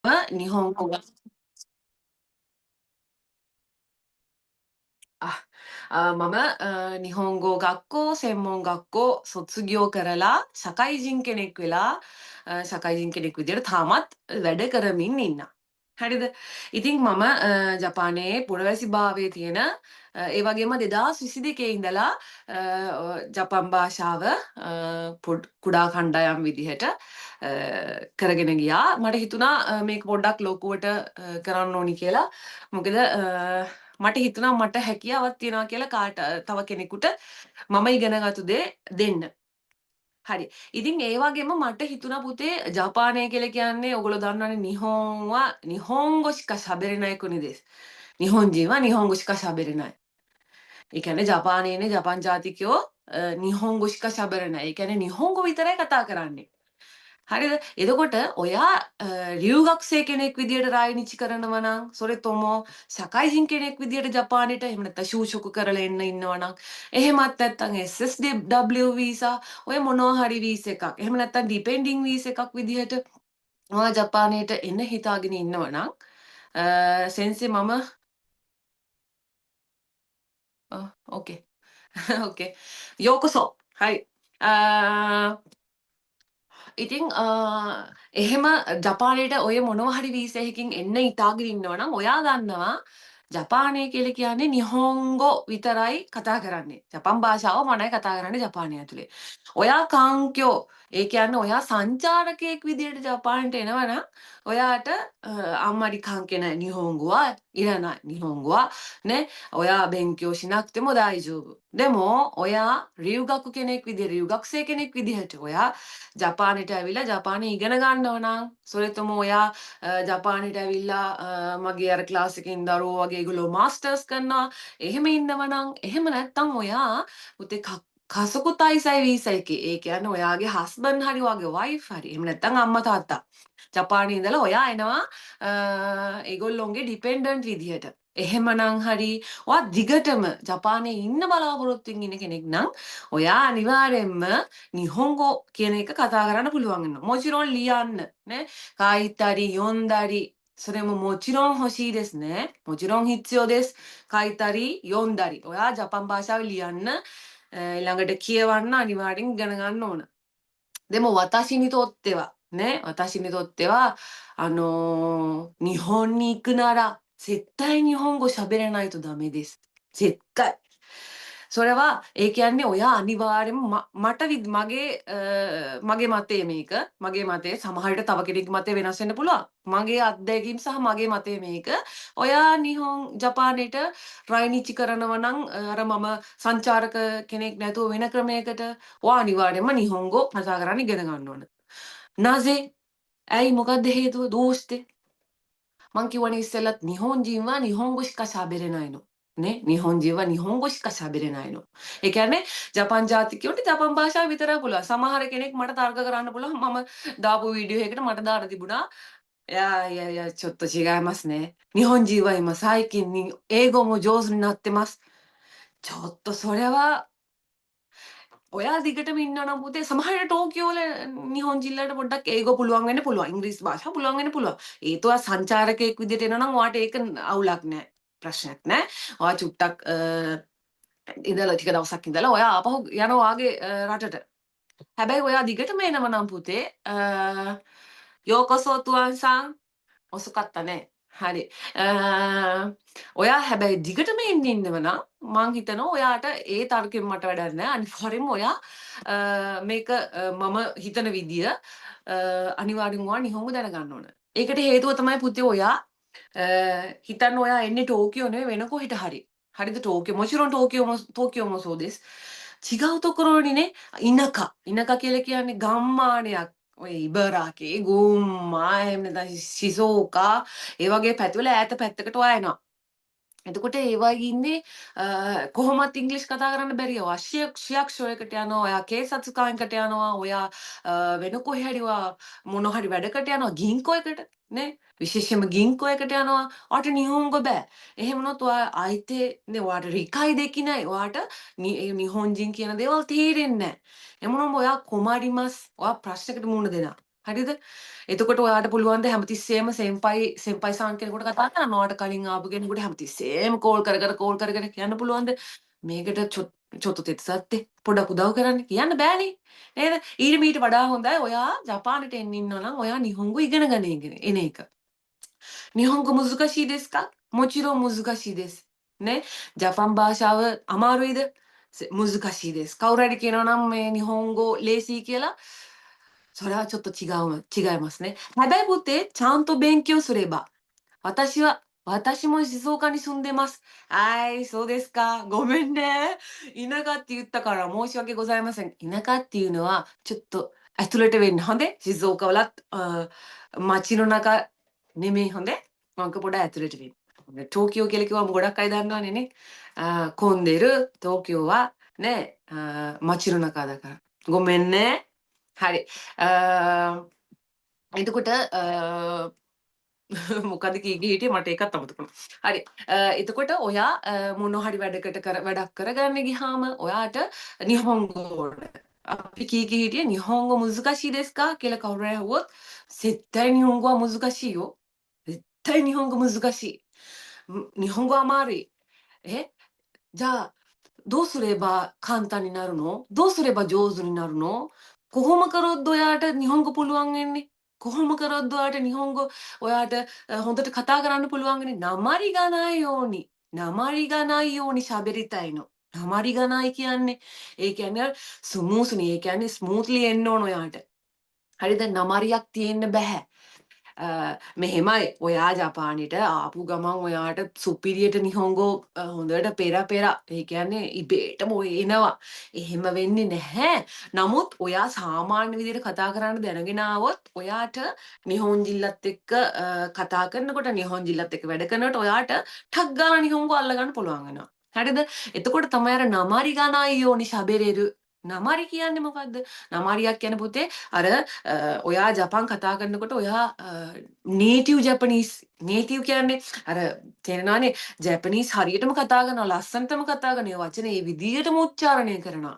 日本語が日本語学校専門学校卒業කරලා සකයිජින් කෙනෙක් වෙලා සකයිජින් කෙනෙක් විදියට තාමත් වැඩ කරමින් ඉන්නා. හරිද? ඉතින් මම ජපානයේ පුරවැසි භාවයේ තියෙන ඒ වගේම 2022 ඉඳලා ජපන් භාෂාව කුඩා කණ්ඩායම් විදිහට කරගෙන ගියා. මට හිතුණා මේක පොඩ්ඩක් ලොකුවට කරන්න ඕනි කියලා. මොකද මට හිතුණා මට හැකියාවක් තියෙනවා කියලා තව කෙනෙකුට මම ඉගෙනගත්තු දේ දෙන්න. හරි. ඉතින් ඒ වගේම මට හිතුණා පුතේ ජපානය කියලා කියන්නේ ඔයගොල්ලෝ දන්නවනේ නිහොන්ගෝ shika shaberenai kuni desu. 日本人は日本語しか喋れない. ඒ කියන්නේ ජපානයේනේ ජපන් ජාතිකයෝ නිහොන්ගෝ shika shaberenai. ඒ කියන්නේ නිහොන්ගෝ විතරයි කතා කරන්නේ. හරිද? එතකොට ඔයා රියුගක්සේ කෙනෙක් විදියට රායනිචි කරනවා නම්, සොරෙතොමෝ සකයිජින් කෙනෙක් විදියට ජපානෙට එහෙම නැත්නම් ශූෂුකු කරලා එන්න ඉන්නවා නම්, එහෙමත් නැත්නම් SSW වීසා ඔය මොනවා හරි වීසා එකක්. එහෙම නැත්නම් ඩිපෙන්ඩින් වීසා එකක් විදියට ඔයා ජපානයට එන්න හිතාගෙන ඉන්නවා නම් සෙන්සි මම ඕකේ. ඕකේ. යෝකසෝ. හරි. ඉතින් එහෙම ජපානයට ඔය මොනවා හරි වීසා එකකින් එන්න හිතාගෙන ඉන්නවා නම් ඔයා දන්නවා ජපානය කියලා කියන්නේ නිහොන්ගෝ විතරයි කතා කරන්නේ. ජපන් භාෂාව මනයි කතා කරන්නේ ජපානය ඇතුලේ. ඔයා කාංක්‍යෝ ඒ කියන්නේ ඔයා සංචාරකයෙක් විදියට ජපානට එනවා නම් ඔයාට අම්මඩි කාංකේ නෑ නිහොන්ගෝは いらない。日本語はね、親勉強しなくても大丈夫。でも親留学කෙනෙක් විදියට留学生කෙනෙක් විදිහට ඔයා ජපානයට ඇවිල්ලා ජපානය ඉගෙන ගන්නවා නම් සොරෙතම ඔයා ජපානයට ඇවිල්ලා මගේ අර ක්ලාස් එකකින් දරුවෝ වගේ ඒගොල්ලෝ මාස්ටර්ස් කරනවා එහෙම ඉන්නවා නම් එහෙම නැත්නම් ඔයා පුතේ කසකුතයිසයි වීසා එකේ ඒ කියන්නේ ඔයාගේ හස්බන්ඩ් හරි ඔයාගේ වයිෆ් හරි එහෙම නැත්නම් අම්මා තාත්තා ජපානයේ ඉඳලා ඔයා එනවා ඒගොල්ලොන්ගේ ඩිපෙන්ඩන්ට් විදිහට එහෙමනම් හරි ඔයා දිගටම ජපානයේ ඉන්න බලාපොරොත්තුෙන් ඉන්න කෙනෙක් නම් ඔයා අනිවාර්යෙන්ම නිහොන්ගෝ කියන එක කතා කරන්න පුළුවන් වෙනවා. මොචිරොන් ලියන්න නේ. කායිතාරි යොන්දාරි それももちろん欲しいですね。もちろん必要です。書いたり読んだり. ඔයා ජපන් භාෂාව ලියන්න ඊළඟට කියවන්න අනිවාර්යෙන් ඉගෙන ගන්න ඕන. でも私にとってはね、私にとっては日本に行くなら絶対日本語喋れないとダメです。絶対。それはඒ කියන්නේ ඔයා අනිවාර්යෙන්ම මට මගේ මතය මේක. මගේ මතය සමහර විට තව කෙනෙක්ගේ මතය වෙනස් වෙන්න පුළුවන්. මගේ අත්දැකීම් සහ මගේ මතය මේක. ඔයා ජපානයට රයිනිච්චි කරනවා නම් අර මම සංචාරක කෙනෙක් නැතුව වෙන ක්‍රමයකට ඔයා අනිවාර්යෙන්ම නිහොන්ගෝ කතා කරන්න ඉගෙන ගන්න ඕන. නසේ ඇයි මොකක්ද හේතුව? දෝස්තේ මං කිව්වනේ ඉස්සෙල්ලත් නිහොන්ජින්වා නිහොන්ගෝ shika shaberenai no. නේ නිහොන්ජින්වා නිහොන්ගෝ shika shaberenai no. ඒ කියන්නේ ජපන් ජාතිකයන්ට ජපන් භාෂාව විතරයි පුළුවන්. සමහර කෙනෙක් මට තර්ක කරන්න පුළුවන් මම දාපු වීඩියෝ එකකට මට දාලා තිබුණා いやいやいや、ちょっと違いますね。日本人は今最近に英語も上手になってます。ちょっとそれは ඔයා දිගටම ඉන්නවා නම් පුතේ සමහර ටෝකියෝ වල නිහොන් ජිල්ලට පොඩ්ඩක් ඒගෝ පුළුවන් වෙන්න පුළුවන්. ඉංග්‍රීසි භාෂාව පුළුවන් වෙන්න පුළුවන්. ඒත් ඔයා සංචාරකයෙක් විදිහට එනවා නම් ඔයාට ඒක අවුලක් නෑ. ප්‍රශ්නයක් නෑ. ඔයා චුට්ටක් ඉඳලා ටික දවසක් ඉඳලා ඔයා ආපහු යනවා ඔයාගේ රටට. හැබැයි ඔයා දිගටම එනවා නම් පුතේ යෝකසෝ තුවන් සාන් ඔසුකත්තා නේ. හරි. ඔයා හැබැයි දිගටම එන්න ඉන්නව නම් මං හිතනවා ඔයාට ඒ තර්කෙන් මට වැඩක් නෑ. අනිවාර්යෙන්ම ඔයා මේක මම හිතන විදිය අනිවාර්යෙන් ඔයා නිහොන්ගෝ දැනගන්න ඕන. ඒකට හේතුව තමයි පුතේ ඔයා හිතන්න ඔයා එන්නේ ටෝකියෝ නෙවෙයි වෙන කොහෙට හරි. හරිද? ටෝකියෝ もちろん東京もそうです。違うところにね、田舎කියලා කියන්නේ ගම්මානයක්. ඔය ඉබරාකි, ගුම්මා, එහෙම නැත්නම් සිසෝකා ඒ වගේ පැතිවල ඈත පැත්තකට ඔයා එනවා. එතකොට ඒ වගේ ඉන්නේ කොහොමත් ඉංග්‍රීසි කතා කරන්න බැරි ඔයා ශියක්ෂෝයකට යනවා, ඔයා කේසත්සුකායකට යනවා, ඔයා වෙන කොහේ හරි ඔයා මොන හරි වැඩකට යනවා, ගින්කෝ එකට නේ විශේෂයෙන්ම ගින්කෝ එකට යනවා. ඔයාට නිහොන්ගෝ බෑ. එහෙම වුණොත් ඔයා ආයිතේ නේ ඔයාට රිකයි දෙකිනයි ඔයාට නිහොන්ජින් කියන දේවල් තේරෙන්නේ නැහැ. එමුනම් ඔයා කොමාරිමස් ඔයා ප්‍රශ්නකට මුහුණ දෙනවා. හරිද? එතකොට ඔයාට පුළුවන් ද හැමතිස්සෙම සෙන්පයි සාන් කෙනෙකුට කතා කරන්න ඔයාට කලින් ආපු කෙනෙකුට හැමතිස්සෙම කෝල් කර කර කියන්න පුළුවන්ද? මේකට චොත්තු තෙත්සත්තේ පොඩක් උදව් කරන්න කියන්න බෑනේ. නේද? ඊට මීට වඩා හොඳයි ඔයා ජපානට එන්න ඉන්නවා නම් ඔයා නිහොන්ගු ඉගෙන ගන්න එන එක. 日本語難しいですかもちろん難しいです。ね。ジャパンバーシャウアマルイで難しいです。カウラリキのナム日本語レーシーキラそれはちょっと違いますね。ハバイブってちゃんと勉強すれば私も静岡に住んでます。はい、そうですか。ごめんね。田舎って言ったから申し訳ございません。田舎っていうのは、ちょっと、あ、トゥレテベンほんで、静岡は街の中、ねめほんで、なんかポダやトゥレテベン。東京系はもうご覧階段のね、混んでる東京はね、街の中だから。ごめんね。はい。එතකොට මොකද කීගේ හිටියේ මට ඒකත් අමතක වුණා. හරි. එතකොට ඔයා මොන හරි වැඩක් කරගන්න ගියාම ඔයාට නිහොන්ගෝ ඕන. අපි කීගේ හිටියේ නිහොන්ගෝ මුසුකාෂී දෙස්කා කියලා කවුරු හරි අහුවොත් 絶対 නිහොන්ගෝ は難しいよ. 絶対 日本語難しい。日本語は甘い。じゃあ、どうすれば簡単になるのどうすれば上手になるのකොහොම කරොත් ඔයාට නිහොන්ග පුළුවන් වෙන්නේ? කොහොම කරොත් ඔයාට නිහොන්ග ඔයාට හොඳට කතා කරන්න පුළුවන් වෙන්නේ? 訛りがないように、訛りがないように喋りたいの. 訛りがないකියන්නේ ඒ කියන්නේ ස්මූස්ලි ඒ කියන්නේ ස්මූත්ලි එන්න ඕන ඔයාට. හරිද? නමරියක් තියෙන්න බෑ. මෙහෙමයි ඔයා ජපානයට ආපු ගමන් ඔයාට සුපිරියට නිහොන්ගෝ හොඳට පෙර ඒ කියන්නේ ඉබේටම ඔය එනවා. එහෙම වෙන්නේ නැහැ. නමුත් ඔයා සාමාන්‍ය විදිහට කතා කරන්න දැනගෙන ආවොත් ඔයාට නිහොන් ජිල්ලත් එක්ක කතා කරනකොට නිහොන් ජිල්ලත් එක්ක වැඩ කරනකොට ඔයාට ටක් ගාලා නිහොන්ගෝ අල්ලගන්න පුළුවන් වෙනවා. හරිද? එතකොට තමයි අර නමරි ගානයි යෝනි ශබෙරෙරු නමරි කියන්නේ මොකද්ද? නමරියක් කියන පුතේ අර ඔයා ජපන් කතා කරනකොට ඔයා නේටිව් ජැපනීස් නේටිව් කියන්නේ අර තේරෙනවනේ ජැපනීස් හරියටම කතා කරනවා ලස්සනටම කතා කරන ඒ වචන ඒ විදිහටම උච්චාරණය කරනවා.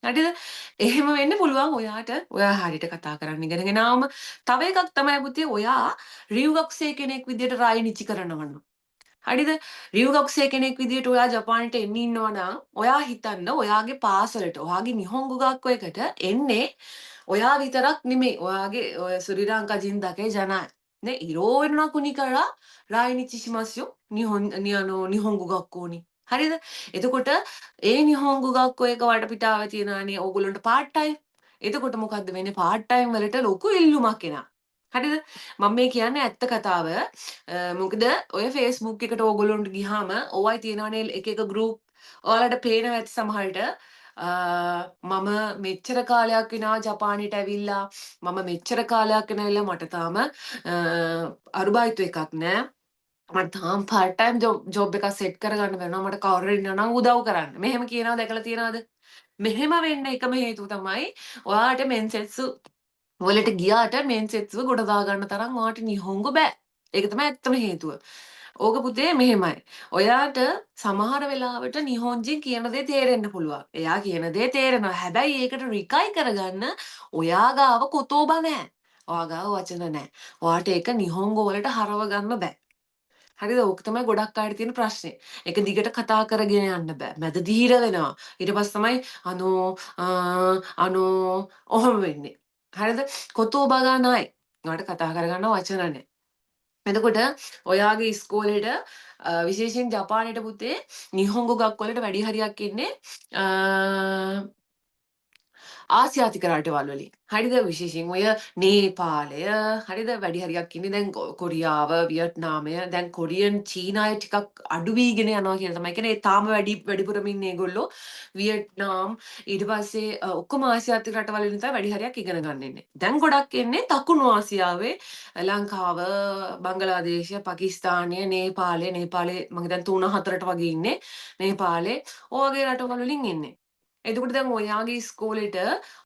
හරිද? එහෙම වෙන්න පුළුවන් ඔයාට ඔයා හරියට කතා කරන්න ඉගෙනගෙන ආවම තව එකක් තමයි පුතේ ඔයා රියුගක්සේ කෙනෙක් විදිහට රායිනිචි කරනවා නම් හරිද? රියුගක්සේ කෙනෙක් විදිහට ඔයා ජපානයට එන්න ඉන්නවා නම් ඔයා හිතන්න ඔයාගේ පාසලට ඔයාගේ නිහොන්ගු ගක්කෝ එකට එන්නේ ඔයා විතරක් නෙමෙයි. ඔයාගේ ඔය ශ්‍රී ලංකා ජින්දාකේ ජනයි. නේ いろいろな国から来日しますよ. නිහොන්ගු ගක්කෝනි. හරිද? එතකොට ඒ නිහොන්ගු ගක්කෝ එක වටපිටාවේ තියෙනවානේ ඕගොල්ලන්ට පාර්ට් ටයිම්. එතකොට මොකද්ද වෙන්නේ? පාර්ට් ටයිම් වලට ලොකු ඉල්ලුමක් එනවා. හරිද? මම මේ කියන්නේ ඇත්ත කතාව. මොකද ඔය Facebook එකට ඕගොල්ලොන්ට ගියාම ඕවයි තියෙනවනේ එක එක group ඔයාලට පේනවා ඇති සමහරට මම මෙච්චර කාලයක් වෙනවා ජපානයට ඇවිල්ලා මම මෙච්චර කාලයක් වෙනවිලා මට තාම අරුබායිතු එකක් නෑ මට තාම part time job එකක් set කරගන්න වෙනවා මට කවුරු හරි ඉන්නවා නම් උදව් කරන්න. මෙහෙම කියනවා දැකලා තියෙනවද? මෙහෙම වෙන්න එකම හේතුව තමයි ඔයාට මෙන්සෙත්සු වලට ගියාට මෙන්සෙත්සුව ගොඩ දාගන්න තරම් ඔයාට නිහොන්ගෝ බෑ. ඒක තමයි ඇත්තම හේතුව. ඕක පුතේ මෙහෙමයි. ඔයාට සමහර වෙලාවට නිහොන්ජින් කියන දේ තේරෙන්න පුළුවන්. එයා කියන දේ තේරෙනවා. හැබැයි ඒකට රිකයි කරගන්න ඔයා ගාව කොතෝබා නැහැ. ඔයා ගාව වචන නැහැ. ඔයාට ඒක නිහොන්ගෝ වලට හරව ගන්න බෑ. හරිද? ඕක තමයි ගොඩක් අයට තියෙන ප්‍රශ්නේ. ඒක දිගට කතා කරගෙන යන්න බෑ. මැදදී හිර වෙනවා. ඊට පස්සේ තමයි අනෝ ඔහොම වෙන්නේ. හරිද? කොතෝබා ගා නැහැ. ඔයාට කතා කරගන්න වචන නැහැ. එතකොට ඔයාගේ ඉස්කෝලේට විශේෂයෙන් ජපානයට පුතේ නිහොන්ගෝ ගක්වලට වැඩි හරියක් ඉන්නේ ආසියාතික රටවල් වලින්. හරිද? විශේෂයෙන් ඔය නේපාලය හරිද? වැඩි හරියක් ඉන්නේ දැන් කොරියාව, වියට්නාමය, දැන් කොරියන් චීන අය ටිකක් අඩු වීගෙන යනවා කියලා තමයි කියන්නේ. තාම වැඩිපුරම ඉන්නේ ඒගොල්ලෝ. වියට්නාම් ඊට පස්සේ ඔක්කොම ආසියාතික රටවල් වලින් තමයි වැඩි හරියක් ඉගෙන ගන්න ඉන්නේ. දැන් ගොඩක් එන්නේ දකුණු ආසියාවේ ලංකාව, බංගලාදේශය, පාකිස්තානය, නේපාලේ මම දැන් 3-4ට වගේ ඉන්නේ. නේපාලේ ඔය වගේ රටවල් වලින් එන්නේ. එතකොට දැන් ඔයාගේ ඉස්කෝලේට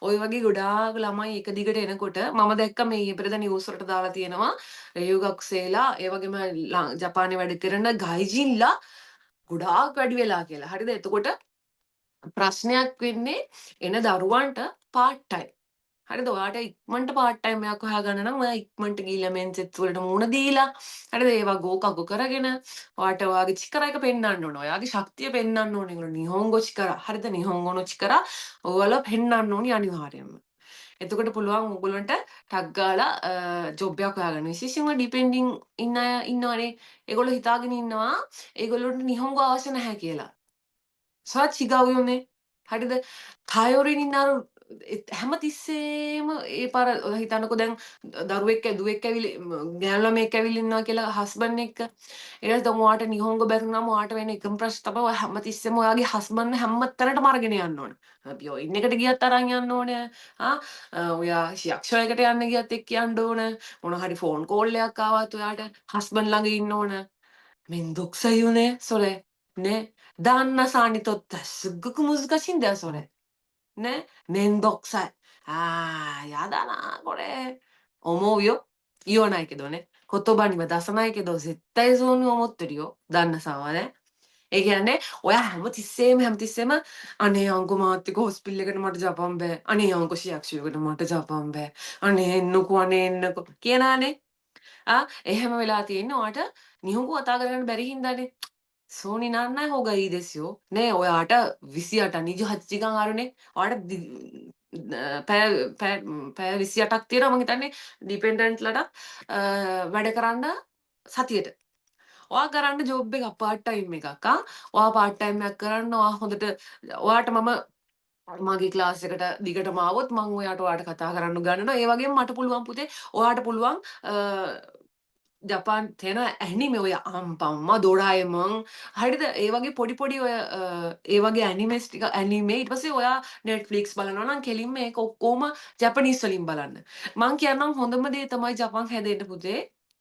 ඔය වගේ ගොඩාක් ළමයි එක දිගට එනකොට මම දැක්ක මේ ඊපෙරද නිවුස් වලට දාලා තියෙනවා රේයුගක්සේලා ඒ වගේම ජපානයේ වැඩ කරන ගයිජින්ලා ගොඩාක් වැඩි වෙලා කියලා. හරිද? එතකොට ප්‍රශ්නයක් වෙන්නේ එන දරුවන්ට පාර්ට් ටයිම්. හරිද? ඔයාට ඉක්මනට පාර්ට් ටයිම් එකක් හොයාගන්න නම් ඔයා ඉක්මනට ගිහිල්ලා මෙන්සෙට්ස් වලට මුහුණ දීලා හරිද? ඒවා ගෝකගු කරගෙන ඔයාට ඔයාගේ චිකරා එක පෙන්වන්න ඕන. ඔයාගේ ශක්තිය පෙන්වන්න ඕනේ. ඒගොල්ලෝ නිහොංගෝ චිකරා. හරිද? නිහොංගෝ no චිකරා ඔයාලා පෙන්වන්න ඕනි අනිවාර්යයෙන්ම. එතකොට පුළුවන් ඕගොල්ලන්ට ටක් ගාලා ජොබ් එකක් හොයාගන්න. විශේෂයෙන්ම ඩිපෙන්ඩින් ඉන්න අය ඉන්නවනේ. ඒගොල්ලෝ හිතාගෙන ඉන්නවා ඒගොල්ලන්ට නිහොංගෝ අවශ්‍ය නැහැ කියලා. それは違うよね. හරිද? තයොරින් හැමතිස්සෙම ඒ පාර හිතන්නකෝ දැන් දරුවෙක් දුවෙක් ඇවිලි ගෑනු ළමයෙක් ඇවිල්ලා ඉන්නවා කියලා හස්බන්ඩ් එක්ක. ඊට පස්සේ දැන් ඔයාට නිහොංග බැරිනම් ඔයාට වෙන එකම ප්‍රශ්න තමයි ඔයා හැමතිස්සෙම ඔයාගේ හස්බන්ඩ් හැම තැනටම අරගෙන යන්න ඕන. අපි ඔය ඉන්න එකට ගියත් අරන් යන්න ඕනේ. ඔයා යක්ෂයකට යන්න ගියත් එක්ක යන්න ඕන. මොන හරි ෆෝන් කෝල් එකක් ආවත් ඔයාට හස්බන්ඩ් ළඟ ඉන්න ඕන. めんどくさいよね、それ。ね。旦那さんにとってはすっごく難しいんだよ、それ。ね。めんどくさい。ああ、やだな、これ。思うよ。言わないけどね。言葉には出さないけど、絶対そうに思ってるよ、旦那さんはね. ඒ කියන්නේ ඔයා හැමතිස්සෙම අනේ අංකෝ මාත් එක්ක හොස්පිටල් එකට මට ජපන් බෑ. අනේ අංකෝ සියක්ෂියකට මට ජපන් බෑ. අනේ එන්නකෝ අනේ එන්නකෝ කියනානේ. එහෙම වෙලා තියෙන්නේ ඔයාට නිහුඟු කතා කරගන්න බැරි හින්දානේ. そうになんない方がいいですよ. නේ ඔයාට 28 28 時間あるね. ඔයාට පැය 28ක් තියෙනවා මං හිතන්නේ ඩිපෙන්ඩන්ට්ලට වැඩ කරන්න සතියට. ඔයා කරන්න ජොබ් එකක් පාර්ට් ටයිම් එකක් ඔයා පාර්ට් ටයිම් එකක් කරන්න ඔයා හොඳට ඔයාට මම මගේ ක්ලාස් එකට දිගටම ආවොත් මම ඔයාට කතා කරන්න උගන්වනවා. ඒ වගේම මට පුළුවන් පුතේ ඔයාට පුළුවන් ජපාන් තියෙන ඇනිමේ ඔය අම්පම්මා ඩොරාඑමොන් හරිද? ඒ වගේ පොඩි පොඩි ඔය ඒ වගේ ඇනිමේස් ටික ඇනිමේ ඊට පස්සේ ඔයා Netflix බලනවා නම් කෙලින්ම ඒක ඔක්කොම ජපනීස් වලින් බලන්න. මං කියන්නම් හොඳම දේ තමයි ජපන් හැදෙන්න පුතේ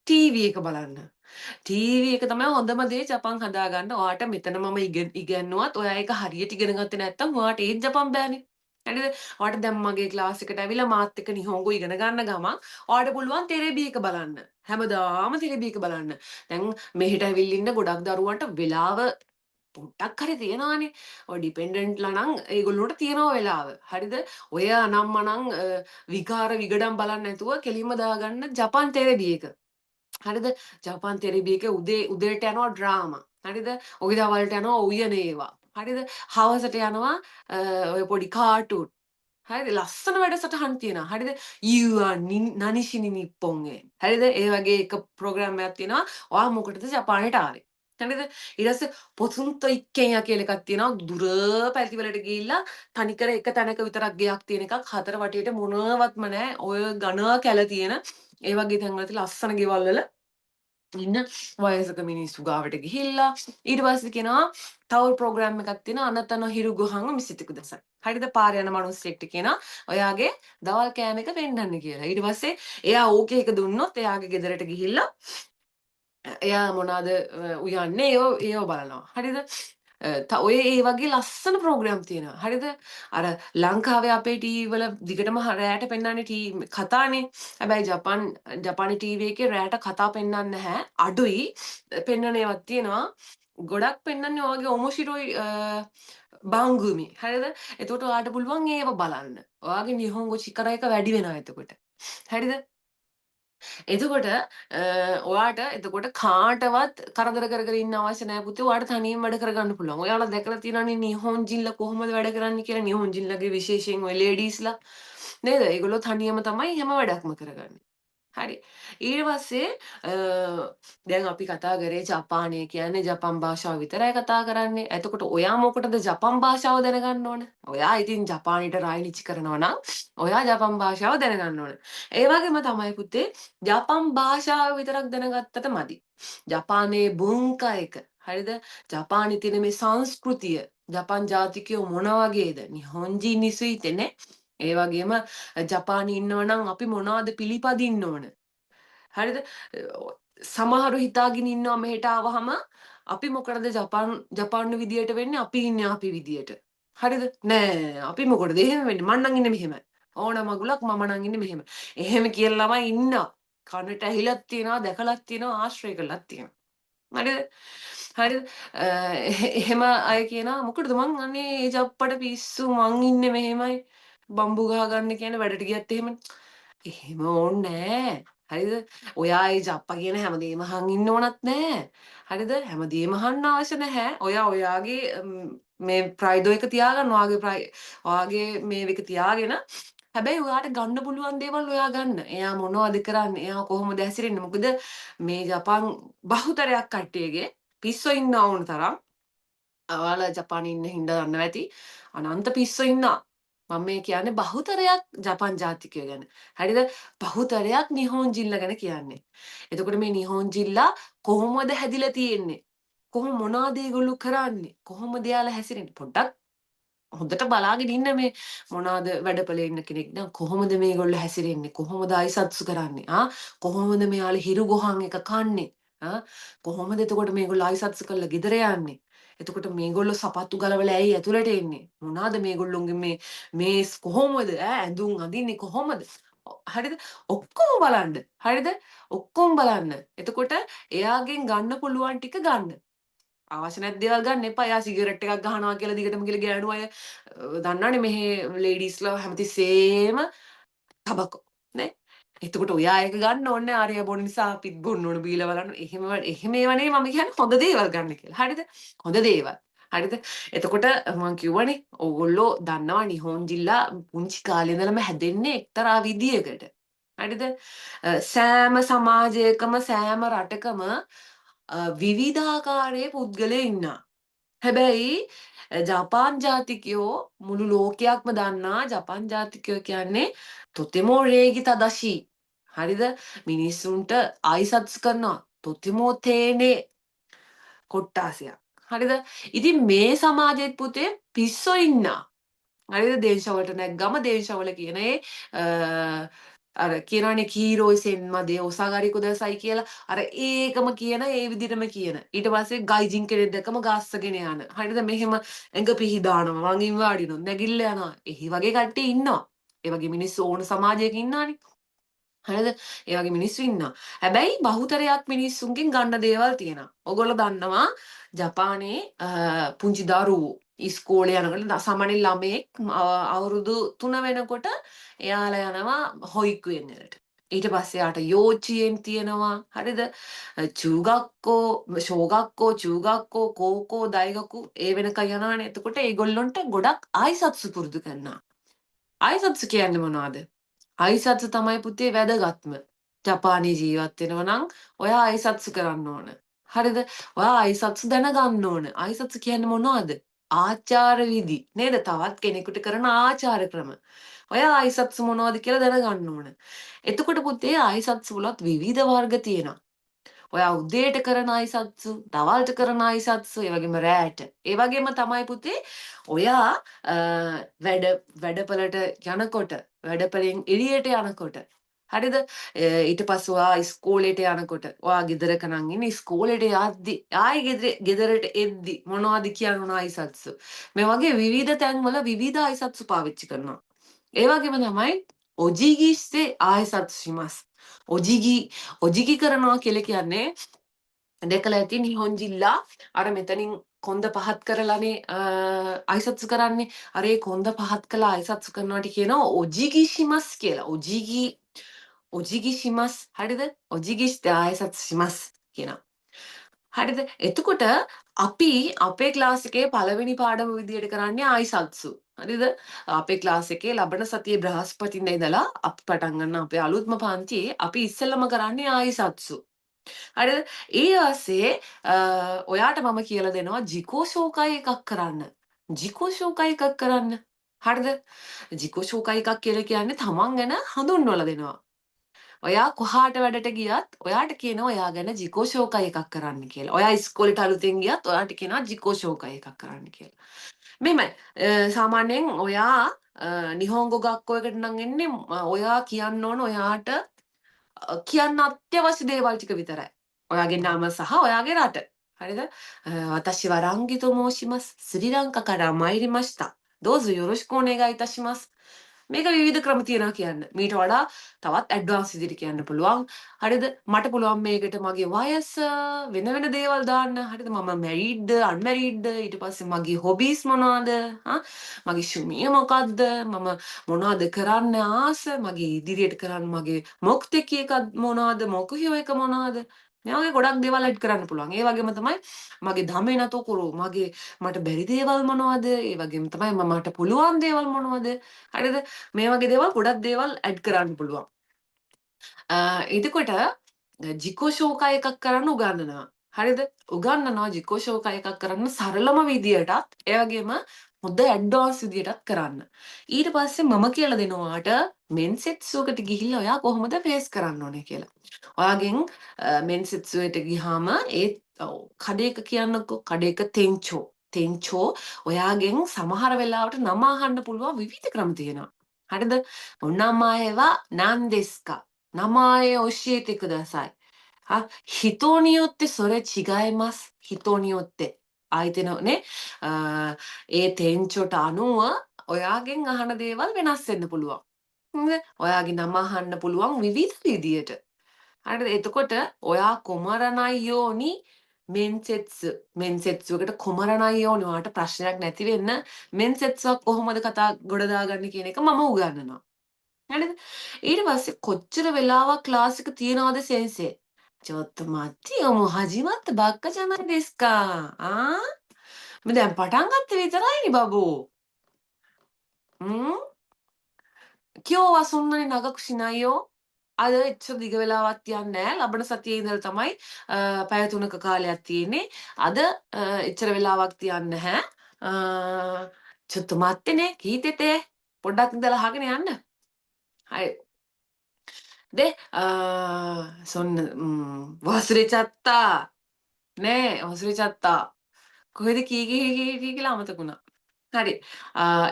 ටීවී එක බලන්න. ටීවී එක තමයි හොඳම දේ ජපන් හදාගන්න. ඔයාට මෙතන මම ඉගැන්නුවත් ඔයා ඒක හරියට ඉගෙන ගත්තේ නැත්නම් ඔයාට ඒත් ජපන් බෑනේ. හරිද? ඔයාට දැන් මගේ ක්ලාස් එකට ඇවිල්ලා මාත් එක්ක නිහොංගෝ ඉගෙන ගන්න ගමන් ඔයාට පුළුවන් තෙරේබි එක බලන්න. හැමදාම තෙරේබි එක බලන්න. දැන් මෙහෙට ඇවිල්ලා ඉන්න ගොඩක් දරුවන්ට වෙලාව පොඩ්ඩක් හරි තියෙනවානේ. ඔය ඩිපෙන්ඩන්ට්ලා නම් ඒගොල්ලොන්ට තියෙනවා වෙලාව. හරිද? ඔය අනම්මනම් විකාර විගඩම් බලන්නේ නැතුව කෙලින්ම දාගන්න ජපන් තෙරේබි එක. හරිද? ජපාන් තෙරේබි එකේ උදේට යනවා ඩ්‍රාමා. හරිද? ඔය දවල්ට යනවා උයන ඒවා. හරිද? හවසට යනවා ඔය පොඩි කාටූන්. හරිද? ලස්සන වැඩසටහන් තියෙනවා. හරිද? You are නනිෂිනි නිප්පොන්ගේ. හරිද? ඒ වගේ එක ප්‍රෝග්‍රෑම් එකක් තියෙනවා. ඔයා මොකටද ජපානයට ආවේ? හරිද? ඊට පස්සේ පොසුන්තෝ ඉක්කෙන්යා කියලා එකක් තියෙනවා. දුර පැතිවලට ගිහිල්ලා තනිකර එක තැනක විතරක් ගෙයක් තියෙන එකක්. හතර වටේට මොනවත්ම නැහැ. ඔය ඝන කැල තියෙන ඒ වගේ තැන්වල ලස්සන ගෙවල් වල ඉන්න වයසක මිනිස්සු ගාවට ගිහිල්ලා ඊට පස්සේ කියනවා තව ප්‍රෝග්‍රෑම් එකක් තියෙනවා අනතන හිරුගොහංග මිසිතිකු දසයි. හරිද? පාර යන මිනිස්සෙක්ට කියනවා ඔයාගේ දවල් කෑම එක පෙන්නන්න කියලා. ඊට පස්සේ එයා ඕකේ එක දුන්නොත් එයාගේ ගෙදරට ගිහිල්ලා එයා මොනවාද උයන්නේ ඒව බලනවා. හරිද? ඔය ඒ වගේ ලස්සන ප්‍රෝග්‍රෑම් තියෙනවා. හරිද? අර ලංකාවේ අපේ ටීවී වල දිගටම රෑට පෙන්නන්නේ කතානේ. හැබැයි ජපානයේ ටීවී එකේ රෑට කතා පෙන්නන්නේ නැහැ. අඩුයි. පෙන්නන ඒවාත් තියෙනවා. ගොඩක් පෙන්නන්නේ ඔයගේ ඔමොෂිරොයි බාංගුමි. හරිද? එතකොට ඔයාට පුළුවන් ඒව බලන්න. ඔයාගේ නිහොංගෝ චිකරා එක වැඩි වෙනවා එතකොට. හරිද? එතකොට ඔයාට එතකොට කාටවත් කරදර කර කර ඉන්න අවශ්‍ය නැහැ පුතේ. ඔයාට තනියෙන් වැඩ කරගන්න පුළුවන්. ඔයාලා දැකලා තියෙනවනේ නිහොන්ජින්ලා කොහොමද වැඩ කරන්නේ කියලා. නිහොන්ජින්ලාගේ විශේෂයෙන් ඔය ලේඩීස්ලා නේද? ඒගොල්ලෝ තනියම තමයි හැම වැඩක්ම කරගන්නේ. හරි. ඊට පස්සේ දැන් අපි කතා කරේ ජපානය කියන්නේ ජපන් භාෂාව විතරයි කතා කරන්නේ. එතකොට ඔයා මොකටද ජපන් භාෂාව දැනගන්න ඕන? ඔයා ඉතින් ජපානයට රායිලිච් කරනවා නම් ඔයා ජපන් භාෂාව දැනගන්න ඕන. ඒ වගේම තමයි පුතේ ජපන් භාෂාව විතරක් දැනගත්තට මදි. ජපානයේ බුන්කා එක හරිද? ජපානයේ තියෙන මේ සංස්කෘතිය ජපන් ජාතිකයෝ මොන වගේද? නිහොන්ජි නිසුයිතෙනේ. ඒ වගේම ජපානයේ ඉන්නව නම් අපි මොනවද පිළිපදින්න ඕන? හරිද? සමහරු හිතාගෙන ඉන්නවා මෙහෙට ආවහම අපි මොකටද ජපාන විදියට වෙන්නේ? අපි ඉන්නේ අපි විදියට. හරිද? නෑ අපි මොකටද එහෙම වෙන්නේ? මං නම් ඉන්නේ මෙහෙම. ඕන මගුලක් මම නම් ඉන්නේ මෙහෙම. එහෙම කියලා ළමයි ඉන්නවා. කනට ඇහිලක් තියෙනවා, දැකලක් තියෙනවා, ආශ්‍රය කළක් තියෙනවා. හරිද? හරිද? එහෙම අය කියනවා මොකටද මං අනේ ජප්පට පිස්සු මං ඉන්නේ මෙහෙමයි. බම්බු ගහගන්න කියන්නේ වැඩට ගියත් එහෙමනේ. එහෙම ඕනේ නෑ. හරිද? ඔයා ඒ ජප්පා කියන හැමදේම අහන් ඉන්න ඕනත් නෑ. හරිද? හැමදේම අහන්න අවශ්‍ය නැහැ. ඔයා ඔයාගේ මේ ප්‍රයිඩෝ එක තියාගන්න. ඔයාගේ මේක තියාගෙන හැබැයි ඔයාට ගන්න පුළුවන් දේවල් ඔයා ගන්න. එයා මොනවද කරන්නේ? එයා කොහොමද හැසිරෙන්නේ? මොකද මේ ජපාන් බහුතරයක් කට්ටියගේ පිස්සෝ ඉන්න ඕන තරම් ඔයාලා ජපානයේ ඉන්න හින්දා දන්නවා ඇති. අනන්ත පිස්සෝ ඉන්නවා. මම මේ කියන්නේ බහුතරයක් ජපන් ජාතිකයෝ ගැන. හරිද? බහුතරයක් නිහෝන්ජිල්ලා ගැන කියන්නේ. එතකොට මේ නිහෝන්ජිල්ලා කොහොමද හැදිලා තියෙන්නේ? මොනවද ඒගොල්ලෝ කරන්නේ? කොහොමද එයාලා හැසිරෙන්නේ? පොඩ්ඩක් හොඳට බලාගෙන ඉන්න මේ මොනවාද වැඩපලේ ඉන්න කෙනෙක් නම් කොහොමද මේගොල්ලෝ හැසිරෙන්නේ? කොහොමද අයිසත්සු කරන්නේ? කොහොමද මෙයාලා හිරු ගොහන් එක කන්නේ? කොහොමද එතකොට මේගොල්ලෝ අයිසත්සු කරලා ගෙදර යන්නේ? එතකොට මේගොල්ලෝ සපත්තු ගලවලා ඇයි ඇතුළට එන්නේ? මොනවාද මේගොල්ලොන්ගේ මේ කොහොමද ඇඳුම් අඳින්නේ කොහොමද? හරිද? ඔක්කොම බලන්න. හරිද? ඔක්කොම බලන්න. එතකොට එයාගෙන් ගන්න පුළුවන් ටික ගන්න. අවශ්‍ය නැති දේවල් ගන්න එපා. එයා සිගරට් එකක් ගහනවා කියලා දිගටම කියලා ගෑනු අය දන්නවනේ මෙහි ලේඩීස්ලා හැමතිස්සෙම තබකෝ නේ. එතකොට ඔයා ඒක ගන්න ඕනේ ආර්ය බොන්න නිසා අපිත් බොන්න ඕන බීලා බලන්න. එහෙම ඒවා නෙවෙයි මම කියන්නේ හොඳ දේවල් ගන්න කියලා. හරිද? හොඳ දේවල්. හරිද? එතකොට මම කිව්වනේ ඕගොල්ලෝ දන්නවා නිහෝන්ජිල්ලා පුංචි කාලේ ඉඳලම හැදෙන්නේ එක්තරා විදියකට. හරිද? සෑම සමාජයකම සෑම රටකම විවිධාකාරයේ පුද්ගලයෝ ඉන්නවා. හැබැයි ජපාන් ජාතිකයෝ මුළු ලෝකයක්ම දන්නා ජපාන් ජාතිකයෝ කියන්නේ තොතෙමෝ රේගි තදශී. හරිද? මිනිස්සුන්ට ආයිසත්ස් කරනවා. තොතෙමෝ තේනේ කොට්ටාසයක්. හරිද? ඉතින් මේ සමාජෙත් පුතේ පිස්සෝ ඉන්නා. හරිද? දේශවලට නැග්ගම දේශවල කියන අර කියනවනේ කීරෝයි සෙන්මදේ ඔසාගාරි කුදසයි කියලා අර ඒකම කියන ඒ විදිහටම කියන. ඊට පස්සේ ගයිජින් කෙනෙක් දැක්කම ගස්සගෙන යන. හරිද? මෙහෙම ඇඟ පිහි දානවා. වංගින් වාඩිනවා. නැගිල්ල යනවා. එහි වගේ කට්ටිය ඉන්නවා. ඒ වගේ මිනිස්සු ඕන සමාජයක ඉන්නවනේ. හරිද? ඒ වගේ මිනිස්සු ඉන්නවා. හැබැයි බහුතරයක් මිනිස්සුන්ගෙන් ගන්න දේවල් තියෙනවා. ඔයගොල්ලෝ දන්නවා ජපානයේ පුංචි දරුවෝ ඉස්කෝලේ යනකොට සාමාන්‍ය ළමයෙක් අවුරුදු 3 වෙනකොට එයාලා යනවා හොයිකුවෙන්නට. ඊට පස්සේ යාට යෝචියෙන් තියෙනවා. හරිද? ෂෝගක්කෝ, චූගක්කෝ, කෝකෝ, දයිගකු ඒ වෙනකන් යනවානේ. එතකොට ඒගොල්ලොන්ට ගොඩක් ආයිසත්සු පුරුදු කරනවා. ආයිසත්සු කියන්නේ මොනවද? ආයිසත්සු තමයි පුතේ වැදගත්ම. ජපානයේ ජීවත් වෙනවා නම් ඔයා ආයිසත්සු කරන්න ඕන. හරිද? ඔයා ආයිසත්සු දැනගන්න ඕන. ආයිසත්සු කියන්නේ මොනවද? ආචාර විදි නේද? තවත් කෙනෙකුට කරන ආචාර ක්‍රම. ඔයා ආයිසත්සු මොනවද කියලා දැනගන්න ඕන. එතකොට පුතේ ආයිසත්සු වලත් විවිධ වර්ග තියෙනවා. ඔයා උදේට කරන අයිසත්සු, දවල්ට කරන අයිසත්සු, ඒ වගේම රෑට. ඒ වගේම තමයි පුතේ ඔයා වැඩපලට යනකොට, වැඩපලෙන් එළියට යනකොට හරිද? ඊට පස්සේ ඔයා ඉස්කෝලේට යනකොට, ඔයා ගෙදරක නම් ඉන්නේ ඉස්කෝලේට යද්දි, ආයි ගෙදරට එද්දි මොනවද කියන අයිසත්සු. මේ වගේ විවිධ තැන්වල විවිධ අයිසත්සු පාවිච්චි කරනවා. ඒ වගේම තමයි ඔජිගිස්සේ ආයිසත්සු shimasu. ඔජිගි කරනවා කියලා කියන්නේ දැකලා ඇති නිහොන්ජිල්ලා අර මෙතනින් කොන්ද පහත් කරලානේ අයිසත්සු කරන්නේ. අර ඒ කොන්ද පහත් කළා අයිසත්සු කරනවාට කියනවා ඔජිගි shimasu කියලා. ඔජිගි shimasu. හරිද? ඔජිගිして ආයිසත්සු shimasu කියනවා. හරිද? එතකොට අපි අපේ ක්ලාස් එකේ පළවෙනි පාඩම විදියට කරන්නේ ආයිසත්සු. හරිද? අපේ ක්ලාස් එකේ ලබන සතියේ බ්‍රහස්පතින්දා ඉඳලා අපි පටන් ගන්න අපේ අලුත්ම පන්තියේ අපි ඉස්සෙල්ලම කරන්නේ ආයිසත්සු. හරිද? ඊට පස්සේ ඔයාට මම කියලා දෙනවා ජිකෝ ෂෝකයි එකක් කරන්න. ජිකෝ ෂෝකයි එකක් කරන්න. හරිද? ජිකෝ ෂෝකයි එකක් කියලා කියන්නේ තමන් ගැන හඳුන්වලා දෙනවා. ඔයා කොහාට වැඩට ගියත් ඔයාට කියනවා ඔයා ගැන ජිකෝ ෂෝකයි එකක් කරන්න කියලා. ඔයා ඉස්කෝලේට අලුතෙන් ගියත් ඔයාට කියනවා ජිකෝ ෂෝකයි එකක් කරන්න කියලා. මෙහෙමයි. සාමාන්‍යයෙන් ඔයා නිහෝංගෝ ගක්කෝ එකට නම් එන්නේ ඔයා කියන්න ඕන ඔයාට කියන්න අත්‍යවශ්‍ය දේවල් ටික විතරයි. ඔයාගේ නම සහ ඔයාගේ රට. හරිද? 私はランギと申します。スリランカから参りました。どうぞよろしくお願いいたします. මේක විවිධ ක්‍රම තියෙනවා කියන්න. මීට වඩා තවත් ඇඩ්වාන්ස් විදිහට කියන්න පුළුවන්. හරිද? මට පුළුවන් මේකට මගේ වයස වෙන වෙන දේවල් දාන්න. හරිද? මම මැරිඩ්ද, අන්මැරිඩ්ද, ඊට පස්සේ මගේ හොබීස් මොනවද? මගේ ශුමිය මොකද්ද? මම මොනවද කරන්න ආස? මගේ ඉදිරියට කරන්න මගේ මොක්තෙකි එක මොනවද? මොකුහියෝ එක මොනවද? මේ වගේ ගොඩක් දේවල් ඇඩ් කරන්න පුළුවන්. ඒ වගේම තමයි මගේ දමේ නතොකුරු මගේ මට බැරි දේවල් මොනවද? ඒ වගේම තමයි මට පුළුවන් දේවල් මොනවද? හරිද? මේ වගේ දේවල් ගොඩක් දේවල් ඇඩ් කරන්න පුළුවන්. එතකොට ජිකෝෂෝකා එකක් කරන්න උගන්වනවා. හරිද? උගන්වනවා ජිකෝෂෝකා එකක් කරන්න සරලම විදියටත් ඒ වගේම හොඳ ඇඩ්වාන්ස් විදියටත් කරන්න. ඊට පස්සේ මම කියලා දෙනවා ඔයාට මෙන්සෙට්සුවකට ගිහිල්ලා ඔයා කොහොමද ෆේස් කරන්න ඕනේ කියලා. ඔයාගෙන් මෙන්සෙට්සුවට ගියාම ඒ කඩේක කියන්නකෝ කඩේක තෙන්චෝ තෙන්චෝ ඔයාගෙන් සමහර වෙලාවට නම අහන්න පුළුවන් විවිධ ක්‍රම තියෙනවා. හරිද? ඔන්නමායවා නන්දෙස්කා 名前を教えてください。人によってそれ違います。人によって。相手のね, ඒ තෙන්චොට අනුව ඔයාගෙන් අහන දේවල් වෙනස් වෙන්න පුළුවන්. ඔයාගේ නම අහන්න පුළුවන් විවිධ විදියට. හරිද? එතකොට ඔයා කොමරණයි යෝනි මෙන්සෙට්සුවකට කොමරණයි යෝනි ඔයාට ප්‍රශ්නයක් නැති වෙන්න මෙන්සෙට්සුවක් කොහොමද කතා ගොඩ දාගන්නේ කියන එක මම උගන්වනවා. හරිද? ඊට පස්සේ කොච්චර වෙලාවක් ක්ලාස් එක තියනවද සෙන්සේ? ちょっと待ってよ、もう始まったばっかじゃないですか。දැන් පටන් ගත්ත විතරයිනේ බබෝ. 今日はそんなに長くしないよ. අද එච්චර දිග වෙලාවක් තියන්නේ නැහැ. ලබන සතියේ ඉඳලා තමයි පැය 3ක කාලයක් තියෙන්නේ. අද එච්චර වෙලාවක් තියන්නේ නැහැ. ちょっと待ってね. 聞いてて. පොඩ්ඩක් ඉඳලා අහගෙන යන්න. හරි. で、忘れちゃった。ねえ、忘れちゃった。කොහෙද කී කියලා අමතක වුණා. හරි.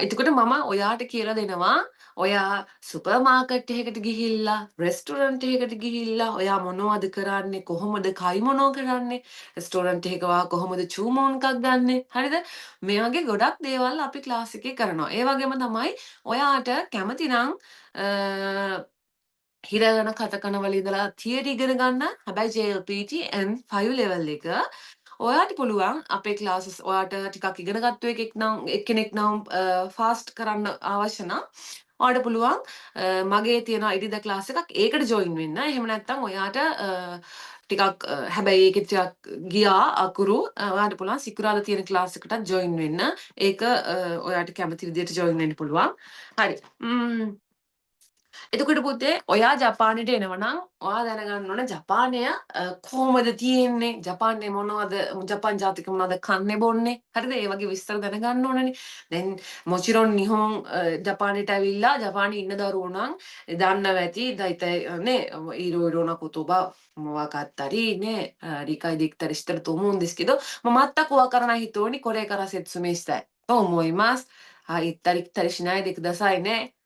එතකොට මම ඔයාට කියලා දෙනවා ඔයා සුපර් මාකට් එකකට ගිහිල්ලා රෙස්ටොරන්ට් එකකට ගිහිල්ලා ඔයා මොනවද කරන්නේ කොහොමද කයිමොනෝ කරන්නේ රෙස්ටොරන්ට් එකක වා කොහොමද චූමෝන් එකක් ගන්නෙ හරිද මේ වගේ ගොඩක් දේවල් අපි ක්ලාස් එකේ කරනවා. ඒ වගේම තමයි ඔයාට කැමති නම් හිරගන කතකන වල ඉඳලා තියරි ඉගෙන ගන්න. හැබැයි JLPT N5 level එක ඔයාට පුළුවන් අපේ ක්ලාසස් ඔයාට ටිකක් ඉගෙන ගත්තු එක්කෙනෙක් නම් ෆාස්ට් කරන්න අවශ්‍ය නම් ඔයාට පුළුවන් මගේ තියෙන ඉරිදා ක්ලාස් එකක් ඒකට ජොයින් වෙන්න. එහෙම නැත්නම් ඔයාට ටිකක් හැබැයි ඒකේ ටිකක් ගියා අකුරු ඔයාට පුළුවන් සිකුරාදා තියෙන ක්ලාස් එකටත් ජොයින් වෙන්න. ඒක ඔයාට කැමති විදිහට ජොයින් වෙන්න පුළුවන්. හරි. එතකොට පුතේ ඔයා ජපානයට එනවනම් ඔයා දැනගන්න ඕන ජපානය කොහොමද තියෙන්නේ ජපානයේ මොනවද ජපාන් ජාතික මොනවද කන්නේ බොන්නේ හරිද ඒ වගේ විස්තර දැනගන්න ඕනනේ දැන් මොචිරොන් නිහොන් ජපානයට ඇවිල්ලා ජපානයේ ඉන්න දරුවෝ නම් දන්නව ඇති දෛතයි නේ いろいろな言葉も分かったりね理解できたりしてると思うんですけど全くわからない人にこれから説明したいと思います。はい、行ったり来たりしないでくださいね。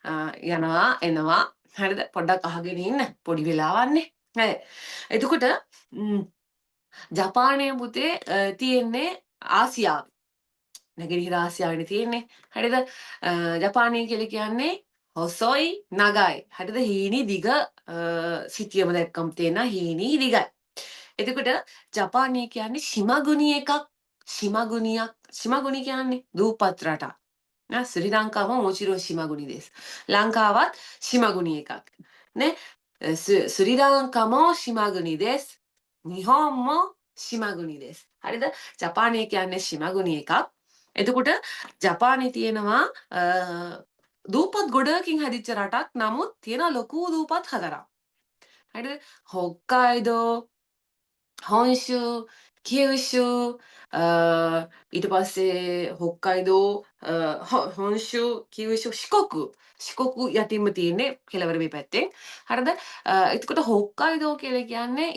යනවා එනවා හරිද පොඩ්ඩක් අහගෙන ඉන්න පොඩි වෙලාවන්නේ හරි එතකොට ජපානය පුතේ තියෙන්නේ ආසියාව නැගෙනහිර ආසියාවනේ තියෙන්නේ හරිද ජපානය කියලා කියන්නේ හොසොයි නගයි හරිද හීනි දිග සිටියම දැක්කම තියෙන හීනි දිගයි එතකොට ජපානය කියන්නේ ශිමගුනි එකක් ශිමගුනියක් ශිමගුනි කියන්නේ දූපත් රටක් ශ්‍රී ලංකාව මොචිරොන් ශිමගුනිです. ලංකාවත් ශිමගුනි එකක්.ね。スリランカも島国です。日本も島国です. හරිද? ජපානය කියන්නේ ශිමගුනි එකක්. එතකොට ජපානයේ තියෙනවා දූපත් ගොඩකින් හැදිච්ච රටක්. නමුත් තියෙන ලොකු දූපත් හතරක්. හරිද? හොක්කායිඩෝ, හොන්ෂු, කියුෂු ඊට පස්සේ හොක්කායිඩෝ හොන්ෂු කියුෂු ශිකොකු යටින්ම තියෙන්නේ කෙළවර මේ පැත්තෙන් හරිද එතකොට හොක්කායිඩෝ කියලා කියන්නේ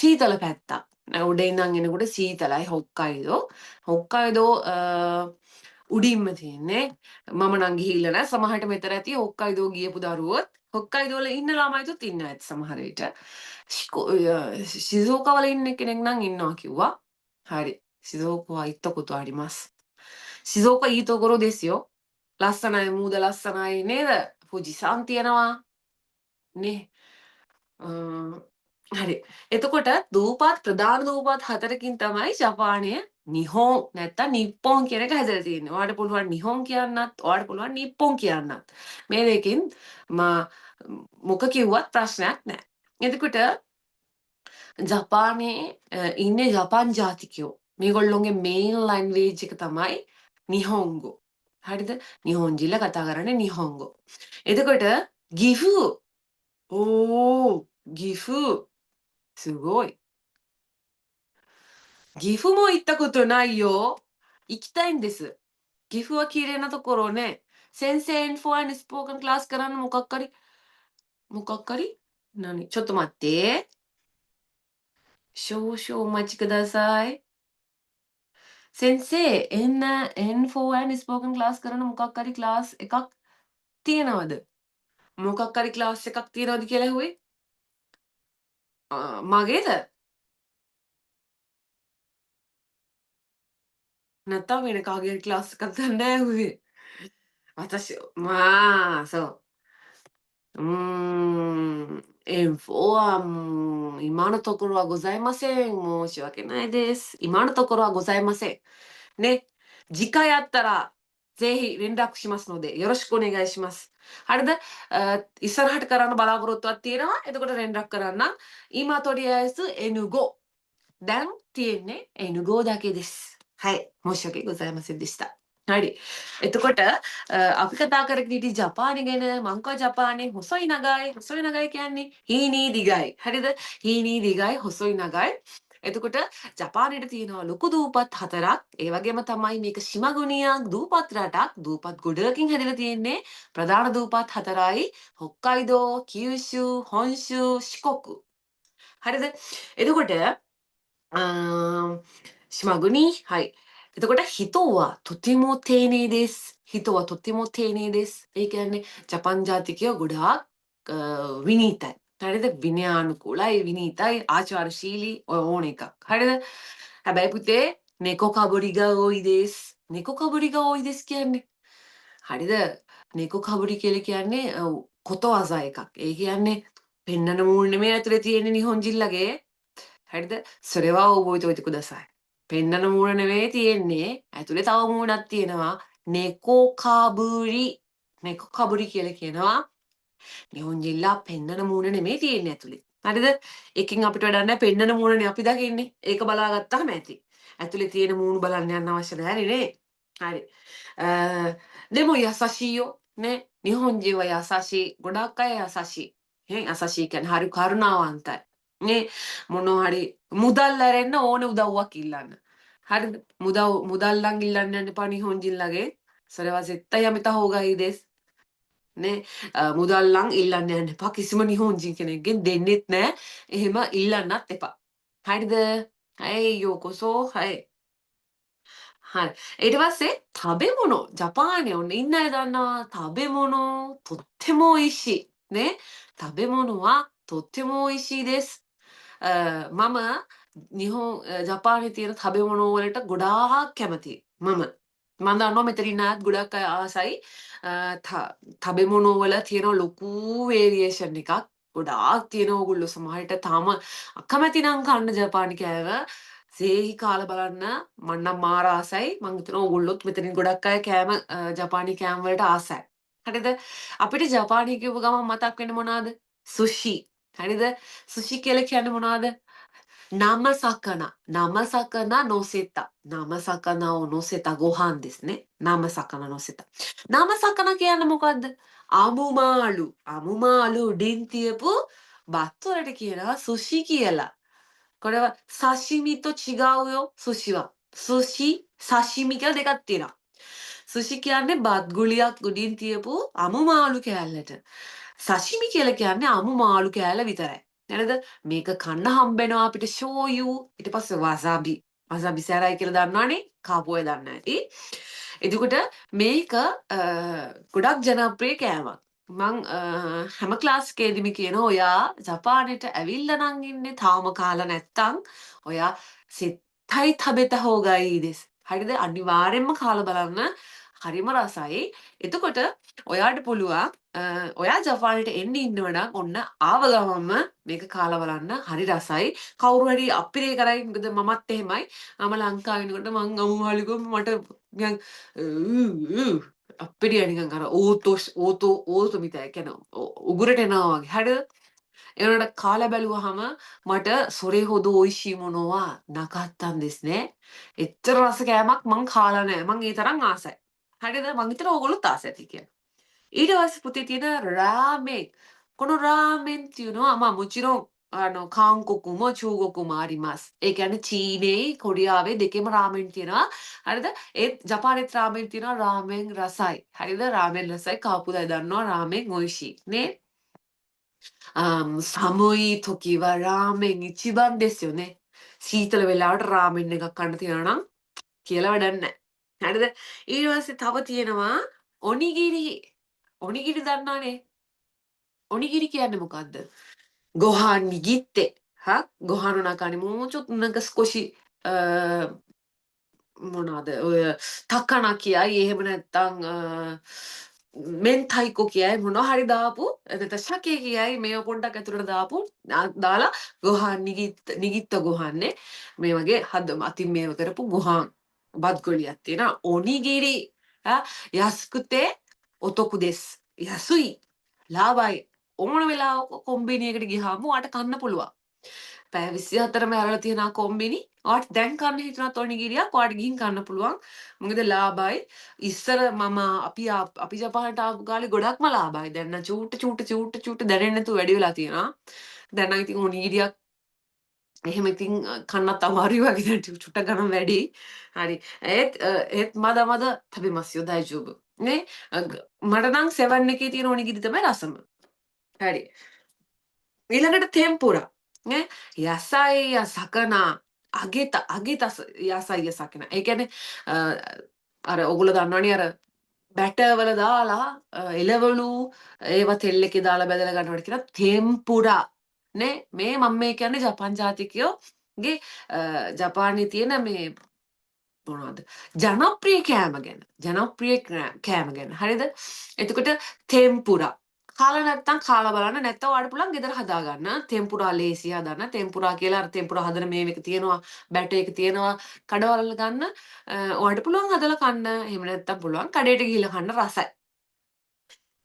සීතල පැත්තක් උඩ ඉඳන් එනකොට සීතලයි හොක්කායිඩෝ උඩින්ම තියෙන්නේ මම නම් ගිහිල්ලා නැහැ සමහරට මෙතන ඇති හොක්කායිඩෝ ගියපු දරුවොත් හොක්කායිඩෝ වල ඉන්න ළමයිතුත් ඉන්නවා ඇති සමහර විට静岡වල ඉන්න කෙනෙක් නම් ඉන්නවා කිව්වා. හරි.静岡は行ったことあります。静岡いいところですよ。ලස්සනයි මූද ලස්සනයි නේද? ෆුජිසන් තියෙනවා නේ. හරි. එතකොට දූපත් ප්‍රධාන දූපත් 4කින් තමයි ජපානය නිහෝන් නැත්තම් නිප්පොන් කියන එක හැදලා තියෙන්නේ. ඔයාලට පුළුවන් නිහෝන් කියන්නත්, ඔයාලට පුළුවන් නිප්පොන් කියන්නත්. මේ දෙකෙන් මොක කිව්වත් ප්‍රශ්නයක් නැහැ. එතකොට ජපානයේ ඉන්නේ ජපාන් ජාතිකයෝ. මේගොල්ලොන්ගේ මේන් ලැන්ග්වේජ් එක තමයි නිහොන්ගෝ. හරිද? නිහොන්ජිලා කතා කරන්නේ නිහොන්ගෝ. එතකොට ගිෆු 岐阜。すごい。岐阜も行ったことないよ。行きたいんです。岐阜は綺麗なところね。先生 info and spoken class からのもかっかり。もかっかり何ちょっと待って。少々お待ちください。先生, info and spoken class කරන මොකක් හරි class එකක් තියෙනවද? මොකක් හරි class එකක් තියෙනවද කියලා ඇහුවේ? මගේද? නැත්තම් වෙන කාගේ class එකක්ද නැහැ ඇහුවේ. まあ、そう。info は今のところはございません。申し訳ないです。今のところはございません。ね。次回あったら、ぜひ連絡しますので、よろしくお願いします。හරිද? ඉස්සරහට කරන්න බලාපොරොත්තුවක් තියෙනවා. එතකොට連絡කරන්න.今とりあえず N5。දැන් තියෙන්නේ N5 だけです。はい。申し訳ございませんでした。හරි. එතකොට අපි කතා කරගෙන ඉති ජපානය ගැන මං කව ජපානයේ හොසොයි නගයි කියන්නේ හීනී දිගයි. හරිද? හීනී දිගයි හොසොයි නගයි. එතකොට ජපානයේ තියෙනවා ලොකු දූපත් 4ක්. ඒ වගේම තමයි මේක ශිමගුනියක් දූපත් රටක්. දූපත් ගොඩකින් හැදිලා තියෙන්නේ. ප්‍රධාන දූපත් 4යි. හොක්කයිඩෝ, කියුෂු, හොන්ෂු, ශිකොකු. හරිද? එතකොට 島国はい。එතකොට 人はとても丁寧です。人はとても丁寧です. ඒ කියන්නේ ජපන් ජාතිකයෝ ගොඩාක් විනීතයි. හරිද? විනයානුකූලයි, විනීතයි, ආචාරශීලී ඔය ඕන එකක්. හරිද? හැබැයි පුතේ 猫かぶりが多いです. 猫かぶりが多いですකියන්නේ. හරිද? 猫かぶりකියලා කියන්නේことわざඑකක්. ඒ කියන්නේ පෙන්නන මූණ නෙමෙයි ඇතුලේ තියෙන්නේ නිහොන්ජිල්ලගේ. හරිද? それは覚えておいてください. පෙන්නන මූණ නෙවෙයි තියෙන්නේ. ඇතුලේ තව මූණක් තියෙනවා. 猫かぶり. 猫かぶりකියලා කියනවා. නිහොන්ජිල්ලා පෙන්නන මූණ නෙමෙයි තියෙන්නේ ඇතුලේ. හරිද? එකකින් අපිට වැඩක් නැහැ. පෙන්නන මූණනේ අපි දකින්නේ. ඒක බලාගත්තාම ඇති. ඇතුලේ තියෙන මූණ බලන්න යන්න අවශ්‍ය නැහැ නේ. හරි. でも優しいよ. නේ. 日本人は優しい. ගොඩක් අය優しい. නේ. 優しい කියන්නේ හරි කරුණාවන්තයි. නේ. මොනවා හරි මුදල් ඇරෙන්න ඕනේ උදව්වක් ඉල්ලන්න. හරිද? මුදල් නම් ඉල්ලන්න යන්න එපා නිහොන්ජින්ලගේ. それは絶対やめた方がいいです. නේ. මුදල් නම් ඉල්ලන්න යන්න එපා. කිසිම නිහොන්ජින් කෙනෙක්ගෙන් දෙන්නෙත් නෑ. එහෙම ඉල්ලන්නත් එපා. හරිද?はい、ようこそ. はい. はい。ඊට පස්සේ 食べ物 ජපානයේ ඔන්න ඉන්න අය දන්නවා 食べ物 とっても美味しい. නේ. 食べ物はとっても美味しいです. මම ජපානයේ තියෙන 食べ物 වලට ගොඩාක් කැමතියි. මම දන්නවා මෙතන ඉන්න අයත් ගොඩක් අය ආසයි. 食べ物 වල තියෙන ලොකු වේරියේෂන් එකක්. ගොඩාක් තියෙනවා ඕගොල්ලෝ සමහරට තාම අකමැති නම් කන්න ජපානි කෑම. සේහි කාලා බලන්න මම නම් මාර ආසයි. මං හිතනවා ඕගොල්ලොත් මෙතනින් ගොඩක් අය කෑම ජපානි කෑම වලට ආසයි. හරිද? අපිට ජපානය කියපු ගමන් මතක් වෙන්නේ මොනවාද? සුෂි. හරිද? සුෂි කියලා කියන්නේ මොනවද? 生魚 乗せた。生魚を乗せたご飯ですね。生魚乗せた. 生魚කියන්නේ මොකද්ද? අමුමාළු. අමුමාළු උඩින් තියපු බත් වලට කියනවා සුෂි කියලා. これは刺身と違うよ、寿司は. 寿司, සාෂිමි කියලා දෙකක් තියෙනවා. සුෂි කියන්නේ බත් ගුලියක් උඩින් තියපු අමු මාළු කෑල්ලට. සාෂිමි කියලා කියන්නේ අමු මාළු කෑල්ල විතරයි. නේද? මේක කන්න හම්බෙනවා අපිට ෂෝයු ඊට පස්සේ වසාබි. වසාබි සැරයි කියලා දන්නවනේ? කාපු අය දන්න ඇති. එතකොට මේක ගොඩක් ජනප්‍රිය කෑමක්. මං හැම ක්ලාස් එකේදීම කියනවා ඔයා ජපානයට ඇවිල්ලා නම් ඉන්නේ තාම කාලා නැත්තම් ඔයා 絶対食べた方がいいです. හරිද? අනිවාර්යෙන්ම කාලා බලන්න. හරිම රසයි. එතකොට ඔයාට පුළුවන් ඔයා ජපානයට එන්න ඉන්නව නම් ඔන්න ආව ගමන්ම මේක කාලා බලන්න. හරි රසයි. කවුරු හරි අප්පිරේ කරයි. මොකද මමත් එහෙමයි. මම ලංකාවේ ඉන්නකොට මං අම්මාලිගොම මට නිකන් අප්පිරිය නිකන් අර ඕතෝ මිතයි. කියන්නේ උගුරට එනවා වගේ. හරිද? ඒ වුණාට කාලා බැලුවහම මට සොරේ හොද ඔයිෂී මොනවා නකාත්තන් දෙස් නේ. එච්චර රස කෑමක් මං කාලා නෑ. මං ඒ තරම් ආසයි. හරිද? මං හිතනවා ඕගොල්ලොත් ආසයි ඇති කියලා. ඊට පස්සේ පුතේ තියෙන රාමෙන්. この රාමෙන් っていうのはまあもちろん韓国も中国もあります。ඒ කියන්නේ චීනයේ කොරියාවේ දෙකේම රාමෙන් තියෙනවා. හරිද? ඒත් ජපානයේ රාමෙන් තියෙනවා රාමෙන් රසයි. හරිද? රාමෙන් රසයි කාපුදා දන්නවා රාමෙන් ඔයිෂී නේ. 寒い時はラーメン一番ですよね. සීතල වෙලාවට රාමෙන් එකක් කන්න තියනවා නම් කියලා වැඩක් නැහැ. හරිද? ඊට පස්සේ තව තියෙනවා ඔනිගිරි. ඔනිගිරි දන්නවනේ. ඔනිගිරි කියන්නේ මොකද්ද? ご飯握って、ご飯の中にもうちょっとなんか少し、මොනවාද ඔය තකනා කියයි එහෙම නැත්නම් මෙන්තයිකෝ කියයි මොනවා හරි දාපු නැත්නම් ශකේ කියයි මේව පොඩ්ඩක් ඇතුළට දාපු දාලා ගොහාන් නිගිත්ත ගොහන්නේ මේ වගේ අතින් මේව කරපු ගොහාන් බත් ගොලියක් තියෙනවා ඔනිගිරි යස්කුතේ ඔතොකු දෙස් යසුයි ලාබයි ඕන වෙලාවක කොම්බිනි එකට ගියාම ඔයාට කන්න පුළුවන් පැය 24ම ඇරලා තියෙනවා කොම්බිනි. ඔයාට දැන් කන්න හිතනත් ඔනිගිරියක් ඔයාට ගිහින් කන්න පුළුවන්. මොකද ලාභයි. ඉස්සර මම අපි ජපානට ආපු කාලේ ගොඩක්ම ලාභයි. දැන් නම් චූට්ට දැනෙන්නේ නැතුව වැඩි වෙලා තියෙනවා. දැන් නම් ඉතින් ඔනිගිරියක් එහෙම ඉතින් කන්නත් අමාරුයි වගේ දැන් චුට්ට ගණන් වැඩි. හරි. ඒත් මද තබිමස්යෝ දායිජෝබු. නේ මට නම් 7 එකේ තියෙන ඔනිගිරි තමයි රසම. හරි. ඊළඟට තෙම්පුරා. නේ යසයි ය සකනා අගෙත යසයි ය සකනා. ඒ කියන්නේ අර ඔයගොල්ලෝ දන්නවනේ අර බැටර් වල දාලා එළවලු ඒවා තෙල් එකේ දාලා බැදලා ගන්නවට කියන තෙම්පුරා. නේ මේ මම මේ කියන්නේ ජපාන් ජාතිකයෝගේ ජපානයේ තියෙන මේ මොනවද ජනප්‍රිය කෑම ගැන ජනප්‍රිය කෑම ගැන හරිද එතකොට තෙම්පුරා කාලා නැත්තම් කාලා බලන්න නැත්තම් ඔයාලට පුළුවන් ගෙදර හදාගන්න තෙම්පුරා ලේසි හදන්න තෙම්පුරා කියලා අර තෙම්පුරා හදන මේ එක තියෙනවා බැටර් එක තියෙනවා කඩවල ගන්න ඔයාලට පුළුවන් හදලා කන්න එහෙම නැත්තම් පුළුවන් කඩේට ගිහිල්ලා කන්න රසයි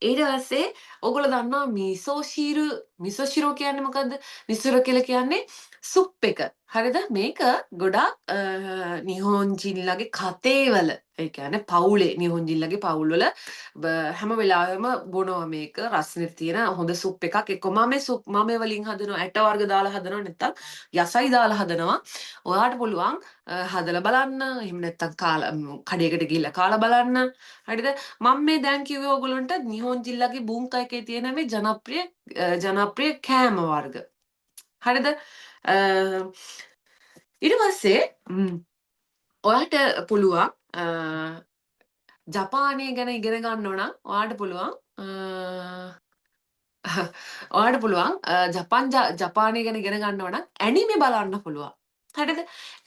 ඊට පස්සේ ඔයගොල්ලෝ දන්නවා මිසෝ කියන්නේ මොකද්ද? මිසෝ කියලා කියන්නේ සුප් එක. හරිද? මේක ගොඩාක් නිහොන්ජින්ලගේ කතේවල ඒ කියන්නේ පවුලේ නිහොන්ජින්ලගේ පවුල්වල හැම වෙලාවෙම බොනවා මේක රස්නේ තියෙන හොඳ සුප් එකක්. එක්ක මම වලින් හදනවා ඇට වර්ග දාලා හදනවා නැත්තම් යසයි දාලා හදනවා. ඔයාට පුළුවන් හදලා බලන්න. එහෙම නැත්තම් කඩේකට ගිහිල්ලා කාලා බලන්න. හරිද? මම මේ දැන් කිව්වේ ඔයගොල්ලන්ට නිහොන්ජිල්ලගේ බුන්කා එකේ තියෙන මේ ජනප්‍රිය කෑම වර්ග. හරිද? ඊට පස්සේ ඔයාට පුළුවන් ජපානය ගැන ඉගෙන ගන්න ඕන නම් ඔයාට පුළුවන් ඔයාට පුළුවන් ජපානය ගැන ඉගෙන ගන්න ඕන නම් ඇනිමේ බලන්න පුළුවන්. හරිද?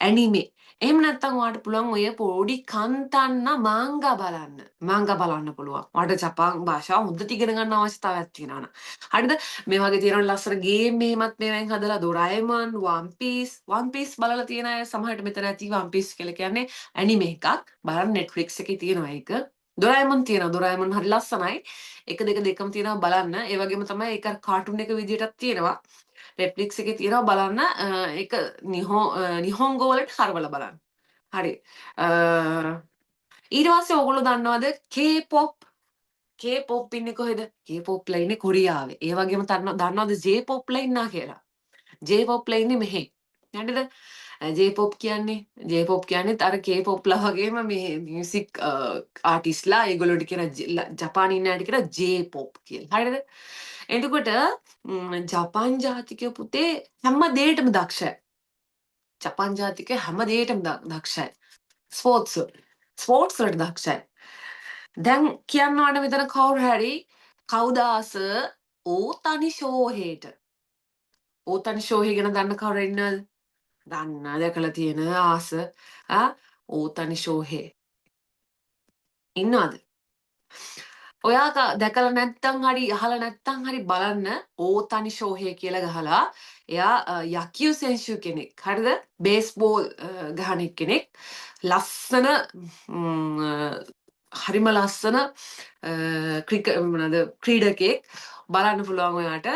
ඇනිමේ. එහෙම නැත්නම් ඔයාට පුළුවන් ඔය පොඩි කන්තන්න මාංගා බලන්න. මාංගා බලන්න පුළුවන්. ඔයාට ජපාන් භාෂාව හොඳට ඉගෙන ගන්න අවශ්‍යතාවයක් තියෙනවා නම්. හරිද? මේ වගේ තියෙන ලස්සන ගේම් මෙහෙමත් මේවෙන් හදලා ඩොරාඑමන්, වන් පීස් බලලා තියෙන අය සමහරට මෙතන ඇති වන් පීස් කියලා කියන්නේ ඇනිමේ එකක්. බලන්න Netflix එකේ තියෙනවා ඒක. ඩොරාඑමන් තියෙනවා. ඩොරාඑමන් හරි ලස්සනයි. 1 2 දෙකම තියෙනවා බලන්න. ඒ වගේම තමයි ඒක කාටුන් එක විදිහටත් තියෙනවා. Netflix එකේ තියෙනවා බලන්න. ඒක නිහොන්ගෝ වලට හරවලා බලන්න. හරි. ඊට පස්සේ ඔයගොල්ලෝ දන්නවද K-pop? K-pop ඉන්නේ කොහෙද? K-pop ලා ඉන්නේ කොරියාවේ. ඒ වගේම දන්නවද J-pop ලා ඉන්නා කියලා? J-pop ලා ඉන්නේ මෙහෙ. හරිද? J-pop කියන්නේ අර K-pop ලා වගේම මේ මියුසික් ආටිස්ට්ලා ඒගොල්ලෝට කියන ජපානයේ ඉන්න අයට කියන J-pop කියලා. හරිද? එතකොට ජපාන් ජාතිකයෝ පුතේ හැම දෙයකටම දක්ෂයි. ජපාන් ජාතිකයෝ හැම දෙයකටම දක්ෂයි. ස්පෝර්ට්ස් වලට දක්ෂයි. දැන් කියන්න ඕන මෙතන කවුරු හරි කවුද ආස ඕතනි ෂෝහේට. ඕතනි ෂෝහේ ගැන දන්න කවුරු ඉන්නවද? දන්න දැකලා තියෙන ආස ඕතනි ෂෝහේ. ඉන්නවද? ඔයා දැකලා නැත්තම් හරි අහලා නැත්තම් හරි බලන්න ඕතනි ෂෝහේ කියලා ගහලා එයා යකියු සෙන්ෂු කෙනෙක්. හරිද? බේස්බෝල් ගහන කෙනෙක්. ලස්සන හරිම ලස්සන මොනවද ක්‍රීඩකයෙක්. බලන්න පුළුවන් ඔයාට.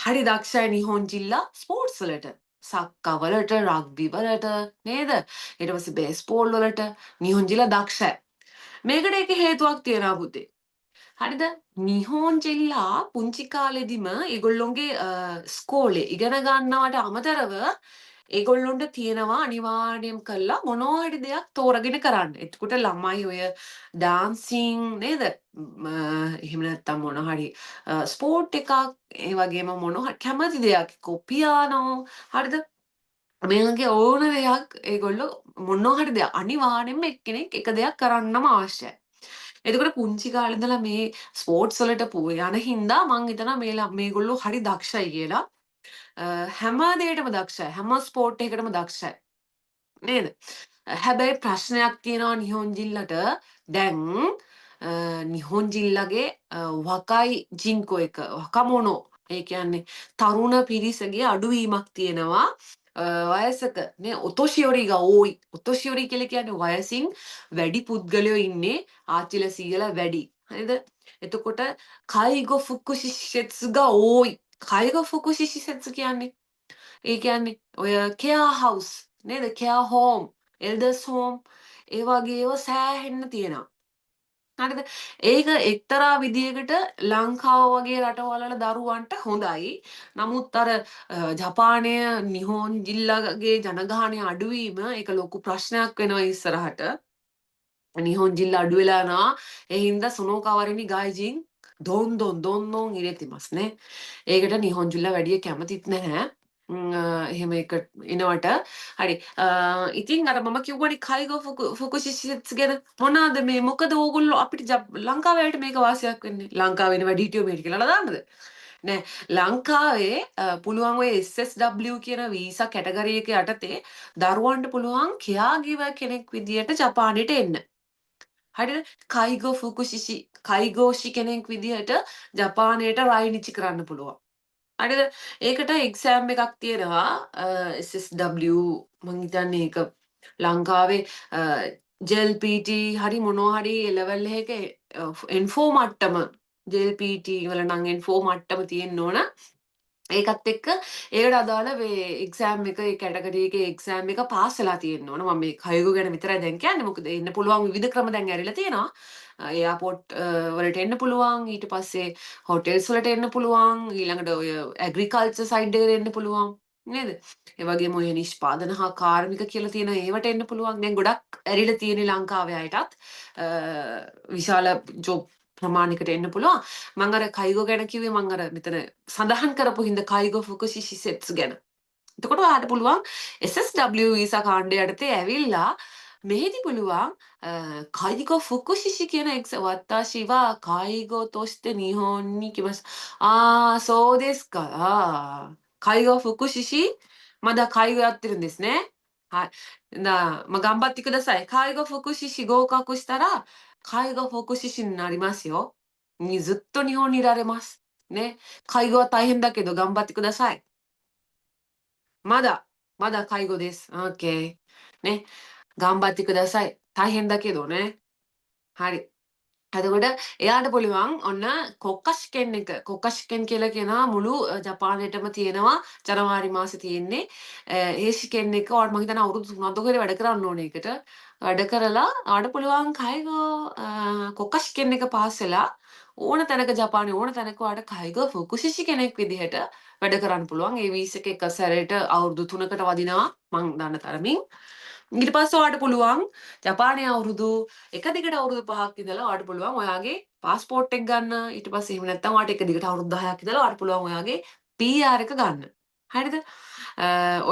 හරි දක්ෂයි නිහොන් ජිල්ලා ස්පෝර්ට්ස් වලට. සක්කා වලට, රග්බි වලට නේද? ඊට පස්සේ බේස්බෝල් වලට නිහොන් ජිල්ලා දක්ෂයි. මේකට එක හේතුවක් තියෙනවා පුතේ. හරිද? නිහෝන් ජිල්ලා පුංචි කාලෙදිම ඒගොල්ලොන්ගේ ස්කෝලේ ඉගෙන ගන්නවට අමතරව ඒගොල්ලොන්ට තියෙනවා අනිවාර්යයෙන් කළා මොනවා හරි දෙයක් තෝරගෙන කරන්න. එතකොට ළමයි ඔය ඩාන්සින් නේද? එහෙම නැත්නම් මොනවා හරි ස්පෝර්ට් එකක් ඒ වගේම මොනවා හරි කැමති දෙයක් පියානෝ හරිද? මේ වගේ ඕන දෙයක් ඒගොල්ලෝ මොනවා හරි දෙයක් අනිවාර්යෙන්ම එක්කෙනෙක් එක දෙයක් කරන්නම අවශ්‍යයි. එතකොට පුංචි කාලේ ඉඳලා මේ ස්පෝර්ට්ස් වලට යන හින්දා මං හිතනවා මේගොල්ලෝ හරි දක්ෂයි කියලා. හැම දෙයකටම දක්ෂයි. හැම ස්පෝර්ට් එකකටම දක්ෂයි. නේද? හැබැයි ප්‍රශ්නයක් තියෙනවා නිහොන් ජිල්ලට. දැන් නිහොන් ජිල්ලගේ වකයි ජින්කෝ එක වකමොනෝ ඒ කියන්නේ තරුණ පිරිසගේ අඩුවීමක් තියෙනවා. වයසක නේ ඔතොෂියොරිගා ඕයි. ඔතොෂියොරි කියලා කියන්නේ වයසින් වැඩි පුද්ගලයෝ ඉන්නේ ආච්චිලා සීයලා වැඩි. හරිද? එතකොට කයිගෝ ෆුකුෂිෂෙත්සුගා ඕයි. කයිගෝ ෆුකුෂිෂෙත්සු කියන්නේ ඒ කියන්නේ ඔය කෙයා හවුස් නේද? කෙයා හෝම්, එල්ඩර්ස් හෝම් ඒ වගේ ඒවා සෑහෙන්න තියෙනවා. හරිද? ඒක එක්තරා විදියකට ලංකාව වගේ රටවල් වල දරුවන්ට හොඳයි. නමුත් අර ජපානය නිහෝන් ජිල්ලාගේ ජනගහනය අඩුවීම ඒක ලොකු ප්‍රශ්නයක් වෙනවා ඉස්සරහට. නිහෝන් ජිල්ලා අඩු වෙලා යනවා. ඒ හින්දා සුනෝකාවරිනි ගායිජින් දොන් ඉරෙතිමස් නේ. ඒකට නිහෝන් ජිල්ලා වැඩිය කැමතිත් නැහැ. එහෙම එක එනවට හරි ඉතින් අර මම කිව්වනේ කයිගෝ ෆුකුෂිෂිත්ස් ගැන මොනවාද මේ මොකද ඕගොල්ලෝ අපිට ලංකාවට මේක වාසියක් වෙන්නේ ලංකාවේ ඉන්න වැඩිහිටියෝ මේක කියලා දාන්නද නෑ ලංකාවේ පුළුවන් ඔය SSW කියන වීසා කැටගරි එක යටතේ දරුවන්ට පුළුවන් කෙයාගිවර් කෙනෙක් විදියට ජපානයට එන්න හරිද කයිගෝෂි කෙනෙක් විදිහට ජපානයට රයිනිචි කරන්න පුළුවන් හරිද? ඒකට එක්සෑම් එකක් තියෙනවා SSW මං හිතන්නේ ඒක ලංකාවේ JLPT හරි මොනවා හරි ලෙවල් එකක N4 මට්ටම JLPT වල නම් N4 මට්ටම තියෙන්න ඕන. ඒකත් එක්ක ඒකට අදාළ එක්සෑම් එක ඒ කැටගරි එකේ එක්සෑම් එක පාස් වෙලා තියෙන්න ඕන. මම මේ කයගෝ ගැන විතරයි දැන් කියන්නේ. මොකද එන්න පුළුවන් විවිධ ක්‍රම දැන් ඇරිලා තියෙනවා. එයාපෝට් වලට එන්න පුළුවන්. ඊට පස්සේ හොටෙල්ස් වලට එන්න පුළුවන්. ඊළඟට ඔය ඇග්‍රිකල්චර් සයිඩ් එකට එන්න පුළුවන්. නේද? ඒ වගේම ඔය නිෂ්පාදන හා කාර්මික කියලා තියෙන ඒවට එන්න පුළුවන්. දැන් ගොඩක් ඇරිලා තියෙන ලංකාවේ අයටත් විශාල ජොබ් ප්‍රමාණයකට එන්න පුළුවන්. මං අර කයිගෝ ගැන කිව්වේ මං අර මෙතන සඳහන් කරපු හින්දා කයිගෝ ෆුකුෂිෂි සෙට්ස් ගැන. එතකොට ඔයාලට පුළුවන් SSW වීසා කාණ්ඩය යටතේ ඇවිල්ලා මෙහෙදි පුළුවන් කයිගෝ ෆුකුෂිෂි කියන වත්තාෂි වා කයිගෝ තොස්තේ නිහොන් කිමස්そうですか介護福祉士まだ介護やってるんですね。はい。頑張ってください。介護福祉士合格したら、介護福祉士になりますよ。ずっと日本にいられます。ね。介護は大変だけど頑張ってください。まだ介護です。OK。ね。頑張ってください。大変だけどね。はい。එතකොට එයාට පුළුවන් ඔන්න කොක්ක ශිකෙන් කියලා කියනවා මුළු ජපානයටම තියෙනවා ජනවාරි මාසේ තියෙන්නේ ඒ ශිකෙන් එක ඔයාලට මම හිතන්නේ අවුරුදු 3ක් විතර වැඩ කරන්න ඕන එකට වැඩ කරලා ඔයාලට පුළුවන් කයිගෝ කොක්ක ශිකෙන් එක පාස් වෙලා ඕන තැනක ජපානයේ ඕන තැනක ඔයාලට කයිගෝ ෆුකුෂිෂි කෙනෙක් විදිහට වැඩ කරන්න පුළුවන් ඒ වීසා එක එක සැරේට අවුරුදු 3කට වදිනවා මං දන්න තරමින් ඊට පස්සේ ඔයාලට පුළුවන් ජපානයේ අවුරුදු එක දිගට අවුරුදු 5ක් ඉඳලා ඔයාලට පුළුවන් ඔයාගේ પાස්පෝර්ට් එක ගන්න. ඊට පස්සේ එහෙම නැත්නම් ඔයාලට එක දිගට අවුරුදු 10ක් ඉඳලා ඔයාලට පුළුවන් ඔයාගේ PR එක ගන්න. හරිද?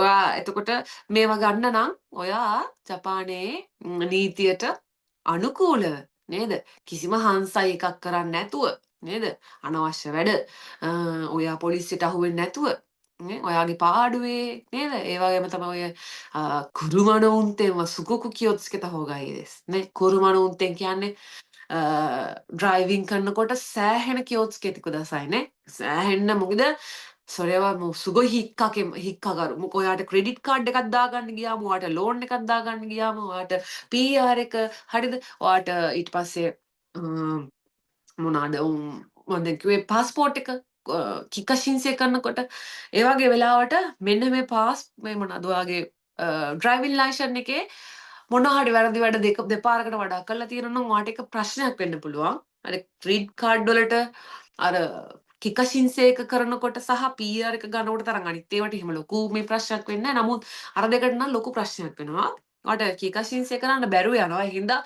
ඔයා එතකොට මේවා ගන්න නම් ඔයා ජපානයේ නීතියට අනුකූලව නේද? කිසිම හංසයි එකක් කරන්නේ නැතුව නේද? අනවශ්‍ය වැඩ ඔයා පොලිසියට අහු වෙන්නේ නැතුව නේ ඔයාගේ පාඩුවේ නේද? ඒ වගේම තමයි ඔය 車の運転はすごく気をつけた方がいいです。ね。車の運転කියන්නේ 드라이빙 කරනකොට සෑහෙන 気をつけてくださいね. සෑහෙන්න මොකද それはもうすごい引っかかる. මොකද ඔයාට ක්‍රෙඩිට් කාඩ් එකක් දාගන්න ගියාම, ඔයාට ලෝන් එකක් දාගන්න ගියාම, ඔයාට PR එක හරිද? ඔයාට ඊට පස්සේ මොනවාද මම දැන් කිව්වේ පාස්පෝර්ට් එක කික්ක申請 කරනකොට ඒ වගේ වෙලාවට මෙන්න මේ මොනවාද ඔයාගේ ඩ්‍රයිවිං ලයිසන් එකේ මොනවා හරි වැරදි වැඩ දෙපාරකට වඩා කරලා තියෙනවා නම් ඔයාට ඒක ප්‍රශ්නයක් වෙන්න පුළුවන්. අර ක්‍රෙඩිට් කාඩ් වලට අර කික්ක申請 කරනකොට සහ PR එක ගන්නකොට තරම් අනිත් ඒවාට එහෙම ලොකු මේ ප්‍රශ්නයක් වෙන්නේ නැහැ. නමුත් අර දෙකට නම් ලොකු ප්‍රශ්නයක් වෙනවා. ඔයාට කික්ක申請 කරන්න බැරුව යනවා. ඒ හින්දා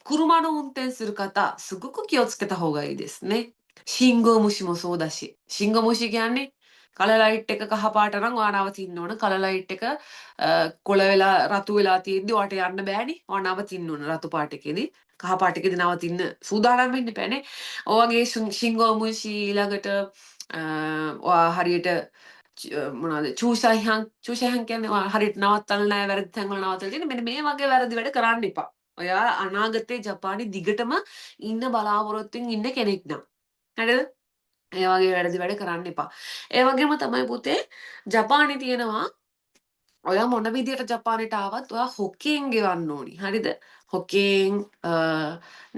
車の運転する方、すごく気をつけた方がいいですね. 信号無視もそうだし、信号無視කියන්නේ කල ලයිට් එක කහ පාට නම් ඔයා නවතින්න ඕන. කල ලයිට් එක කොළ වෙලා රතු වෙලා තියෙද්දි ඔයාට යන්න බෑනේ. ඔයා නවතින්න ඕන රතු පාට එකේදී. කහ පාට එකේදී නවතින්න සූදානම් වෙන්න එපානේ. ඔය වගේ信号無視ඊළඟට ඔයා හරියට මොනවාද චූෂයන් කියන්නේ ඔයා හරියට නවත්තලා නැහැ වැරදි තැන්වල නවත්තලා තියෙන. මෙන්න මේ වගේ වැරදි වැඩ කරන්න එපා. ඔයා අනාගතේ ජපානයේ දිගටම ඉන්න බලාපොරොත්තුෙන් ඉන්න කෙනෙක් නම්. හරිද? ඒ වගේ වැරදි වැඩ කරන්න එපා. ඒ වගේම තමයි පුතේ ජපානයේ තියෙනවා ඔයා මොන විදියට ජපානයට ආවත් ඔයා හොකෙන් ගෙවන්න ඕනි. හරිද? හොකෙන්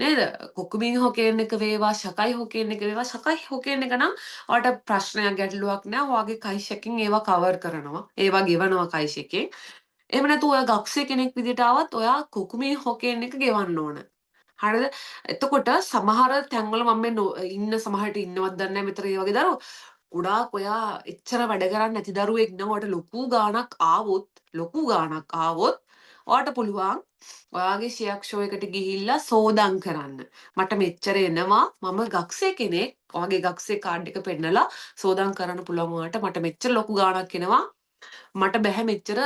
නේද? කොකුමින් හොකෙන් එක වේවා, ශකයි හොකෙන් එක වේවා. ශකයි හොකෙන් එක නම් ඔයාට ප්‍රශ්නයක් ගැටලුවක් නෑ. ඔයාගේ කයිෂ් ඒවා කවර් කරනවා. ඒවා ගෙවනවා කයිෂ් එකෙන්. එහෙම නැතු ඔයා ගක්ෂය කෙනෙක් විදිහට ආවත් ඔයා කොකුමින් හොකෙන් එක ගෙවන්න ඕන. හරිද? එතකොට සමහර තැන්වල මම මේ ඉන්න සමහරට ඉන්නවත් දන්නේ නැහැ මෙතන ඒ වගේ දරුවෝ. ගොඩාක් ඔයා එච්චර වැඩ කරන්නේ නැති දරුවෙක් නම් ඔයාට ලොකු ගාණක් ආවොත් ඔයාට පුළුවන් ඔයාගේ ෂෙයාක්ෂෝ එකට ගිහිල්ලා සෝදම් කරන්න. මට මෙච්චර එනවා මම ගක්ෂය කෙනෙක්. ඔයාගේ ගක්ෂේ කාඩ් එක පෙන්නලා සෝදම් කරන්න පුළුවන් ඔයාට මට මෙච්චර ලොකු ගාණක් එනවා. මට බැහැ මෙච්චර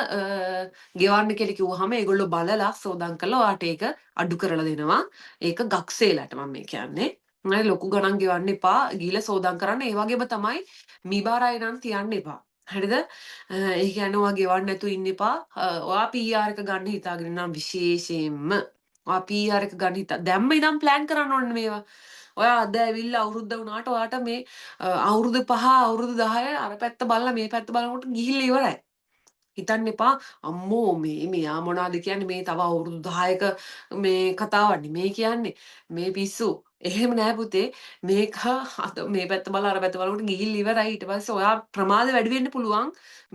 ගෙවන්න කියලා කිව්වහම ඒගොල්ලෝ බලලා සෝදම් කරලා ඔයාට ඒක අඩු කරලා දෙනවා. ඒක ගක්සේලාට මම මේ කියන්නේ. හරි ලොකු ගණන් ගෙවන්න එපා. ගිහලා සෝදම් කරන්න. ඒ වගේම තමයි මිබාරයි නම් තියන්න එපා. හරිද? ඒ කියන්නේ ඔයා ගෙවන්න නැතුව ඉන්න එපා. ඔයා PR එක ගන්න හිතාගෙන නම් විශේෂයෙන්ම ඔයා PR එක ගන්න දැම්ම ඉඳන් ප්ලෑන් කරන්න ඕනේ මේවා. ඔයා අද ඇවිල්ලා අවුරුද්ද වුණාට ඔයාට මේ අවුරුදු 5 අවුරුදු 10 අර පැත්ත බලලා මේ පැත්ත බලනකොට ගිහිල්ලා ඉවරයි. හිතන්න එපා අම්මෝ මේ මෙයා මොනවද කියන්නේ මේ තව අවුරුදු 10ක මේ කතාවක්නේ මේ කියන්නේ මේ පිස්සු එහෙම නෑ පුතේ මේක මේ පැත්ත බලලා අර පැත්ත බලනකොට ගිහිල්ලා ඉවරයි ඊට පස්සේ ඔයා ප්‍රමාද වැඩි වෙන්න පුළුවන්